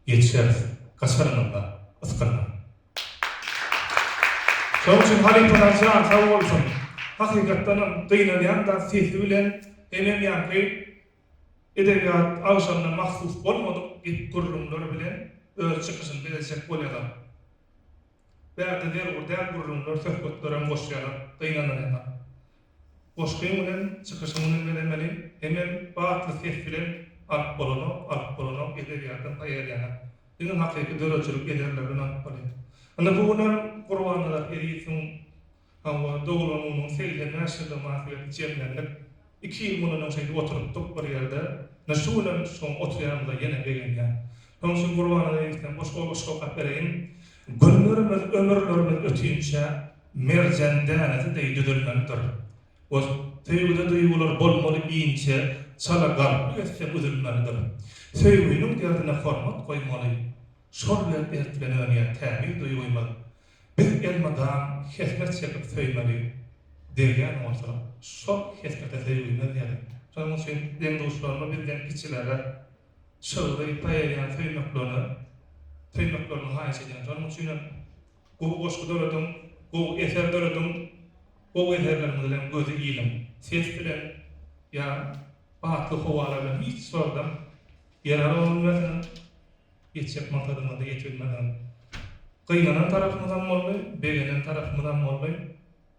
yetişeriz. Kaçarınızda, ıskırma. Şoň üçin halipalar jan sag bolsun. Hakykatdan dynalyan da sesi bilen emem ýa-ki edebiýat awşamda mahsus bolmadyk gep gurrumlar bilen öz çykyşyny berjek bolýar. Bäde der urdan gurrumlar söhbetlerim boşýar, dynanýar. Boşkyň bilen çykyşyny bilemeli, emem batly ses bilen alyp bolany edebiýatdan taýýarlar. Diňin hakyky döreçilik ederlerden alyp bolýar. Ana bugunam Qur'anlar eriýsin, hawa dogulamunyň seýle näşede mahyýaty jemlenip 2 ýyl mundan şeýle oturup bir ýerde, näşulan şoň oturýanda ýene begenýär. Şoň şu Qur'anlar eriýsin, boşga gapereýin. Günlerimiz, ömürlerimiz ötýünçe merjendäne diýdirilýär. O teýgide duýgular bolmaly iňçe çala galp etse üzülmelidir. Söýgüniň derdine hormat goýmaly. Şorlar etlenýär tämin duýmaly. Biz elmadam hesmet çekip söýmeli. Derýän bolsa, şol hesmete söýmeli ýa-da. Şoň üçin deň dostlaryma birden kiçilere şöyle paýaýan söýmeklerini haýşedýän. Şoň üçin bu boşga döredin, bu eser döredin, bu eserlerimiz bilen gözi ilim. Ses bilen ýa batly howalar bilen hiç sordan ýarar bolmasyn. Geçip matadına da yetilmeden kıynanan tarafımdan bolmaly, begenen tarafımdan bolmaly.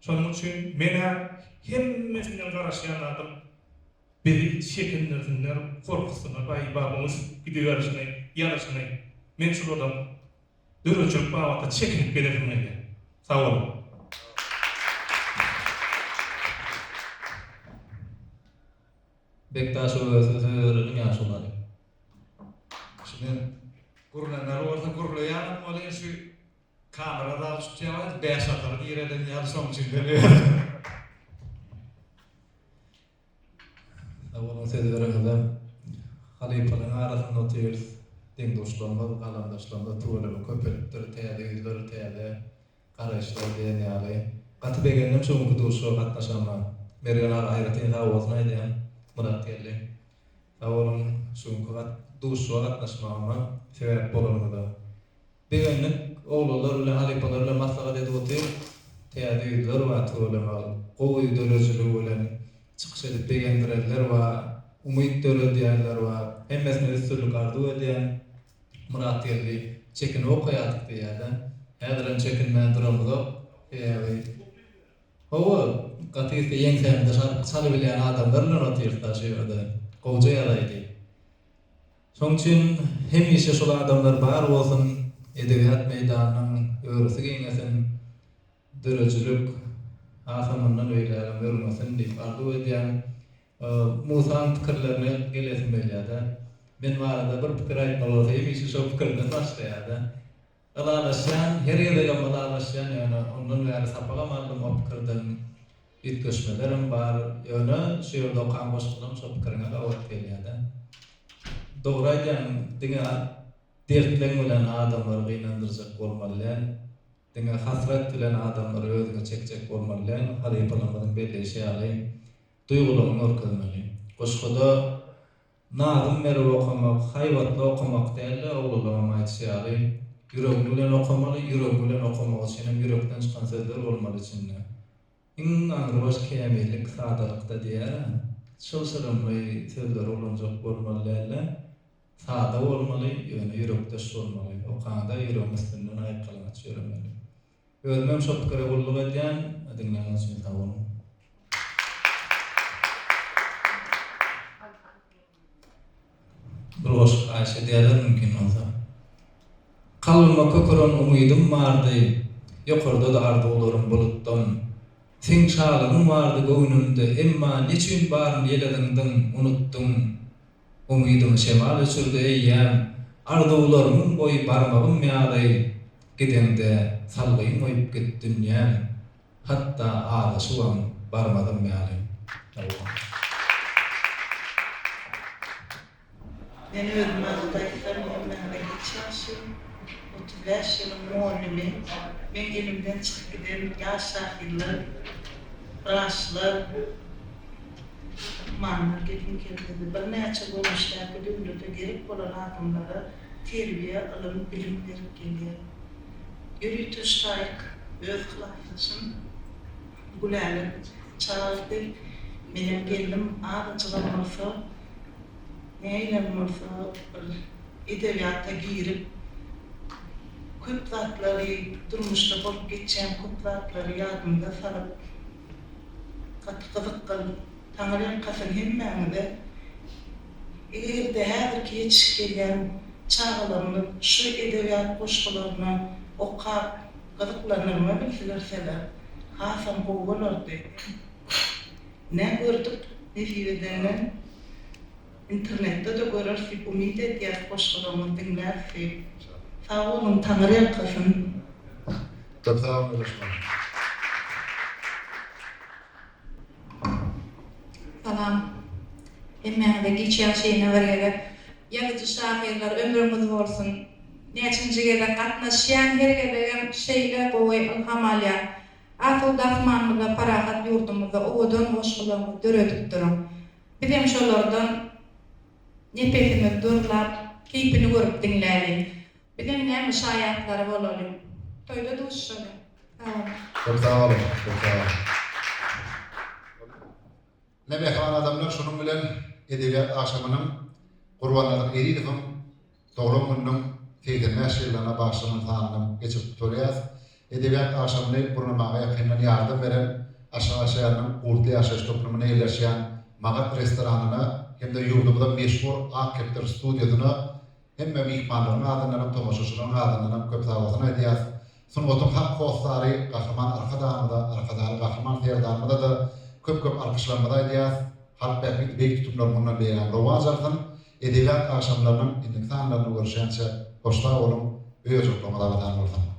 Şonuň üçin mene hemmesinden garaşýan adam biri şekenlerdinden korkusyna baý babamyz gidiverişine, ýaraşyna men şu adam döreçip bawata çekinip gelerim edi. Sag bolun. Bektaş öwrüň ýaşulary. Şimdi Gurlanlar orta gurlayan olan şu kamerada tutuyamaz, 5 atar diýerden ýa soň çyldyr. Awalın sözü berende halipalyň arasynda oturýar. Deň dostlarymyz, galandaşlarymyz tuğrulary köpelipdir, täze täze garaşlar diýen ýaly. Gaty begenim şoňky dostlar gatnaşama. Mergenler aýratyn hawasna edýän Murat geldi. Awalın şoňky dostlar gatnaşmama sebäp bolanmada. Begenim oglanlar bilen halipalar bilen maslahat edip otyr. Täze ýüzler we tuğrulary gowy döreçiligi bilen çykyş edip begendirler we umyt döredýärler we hemmesini üstünlük arzu edýän Murat geldi. Çekin okuýardyk diýerler. Häzirem çekinmän duramyzok. Hawa gatyrsy ýeňsemde saly bilen adamlar bilen otyrda şeýle gowja ýalaydy. Şoň üçin hemişe şol adamlar bar bolsun, edebiýat meýdanynyň öwrüsi giňesin, döreçilik asamyndan öýlärim bermesin diýip arzu edýän Musa'nın pikirlerine gelesim belirdi. Ben varada bir pikir aytmalı olsa, hemişe şol pikirden başlaýardy. Alalaşan, her ýerde alalaşan, ýöne ondan bäri sapalamadım o pikirden ýetgeşmelerim bar, ýöne şu ýerde okan boşlukym şol pikirine gawat gelýärdi. Dogry aýdýan, diňe dertleň bilen adamlar gynandyrjak bolmaly, diňe hasrat bilen adamlar özüne çekjek bolmaly, halipalarymyň belleşi ýaly duýgularyny örkezmeli. Goşgada nazım merip okamak, haýwatly okamak däl, oglanlarym aýtýary, ýüregi bilen okamaly, ýüregi bilen okamak üçin ýürekden çykan sözler bolmaly içinde. Iň aňyraş kämillik, sadalykda diýär. Şol sırymly sözler olanjak bolmaly, sada bolmaly, ýöne ýürekde bolmaly. Okanda ýüregimiz bilen aýkalan çöremäli. Özüm şol pikire gulluk edýän, diňleýän üçin sag bolun. Bir goşuk aýşe diýerler mümkin bolsa. Kalbyma köküren umydym bardy, ýokarda da arzuwlarym bulutdan. Sen şalygyň bardy göwnümde, emma niçin baryn ýelediňden unutdum. Umydym şemal sürdi eýýäm, arzuwlarymyň boý barmagym ýaly. Gidende salgyň oýup gitdim ýa. Hatda ağlaşywam barmadym ýaly. Ben özüme adaylarım, ben geçmişim, 35 yılın muallimi, ben elimden çıkıp giderim, yaş şahiller, raşlar, manlar, gelin kendisi, bir neçe bulmuşlar, güdümlü de gerek olan adımlara terbiye alım, bilim verip geliyor. Yürütüş tayık, öz kılaysın, gülelim, çağırdı, benim geldim, ağacılamasa, neylemasa, edebiyata girip, köp zatları, durmuşta bolup geçen köp zatları yadımda sarıp, kızık kılıp, Tanrı'nın kasın hemmende, eğer de her geç gelen çağlarını, şu edebiyat koşullarına, o kızıklarına bilgilerseler, Hasan boğulurdu. Ne gördük, ne fiilden, internette de görürsük, umid ediyat koşullarını dinlersek. Sağ olun, Tanrı'nın kasın. Çok sağ olun. Salam. Emmende geçen şeyine berger. Yazıcı şahirler ömrümüz bolsun. Neçinci gele katnaşyan hergebe şeyle gowy ilham alýar. Atyl dahmanmyza parahat ýurdumyza owadan boşgulamy döredip durun. Bizim şolardan nepetimiz durlar, keypini görüp dinläli. Bizim näme şaýatlary bolalım. Toýda duşşaly. Çok sağ olun. Çok sağ olun. Nemehan adamlar şunun bilen edebiyat akşamının Gurbanlaryk Eridow'un doğum gününün teýdirmäş ýyllarına başlanan tanym geçip tutarýar. Edebiyat akşamyny burnamaga ýakyndan ýardym beren Aşağı Şäheriniň Gurtly ýaşaş toplumyna ýerleşýän Magat restoranyna hemde ýurdumyzda meşhur Akepter studiýasyna hemme mihmanlaryň adynlaryň tomaşaçylaryň adynlaryň köp sagatyny aýdýar. Sunwatyn hak hostary Gahraman Arkadaly Gahraman Serdamyda da köp alkışlanmada aýdýar. Halk bäkmit beýik tutumlar mundan beýan rowazardan edebiyat akşamlarynyň insanlaryny görüşýänçe hoşta bolun, öýe joklamada bolsun.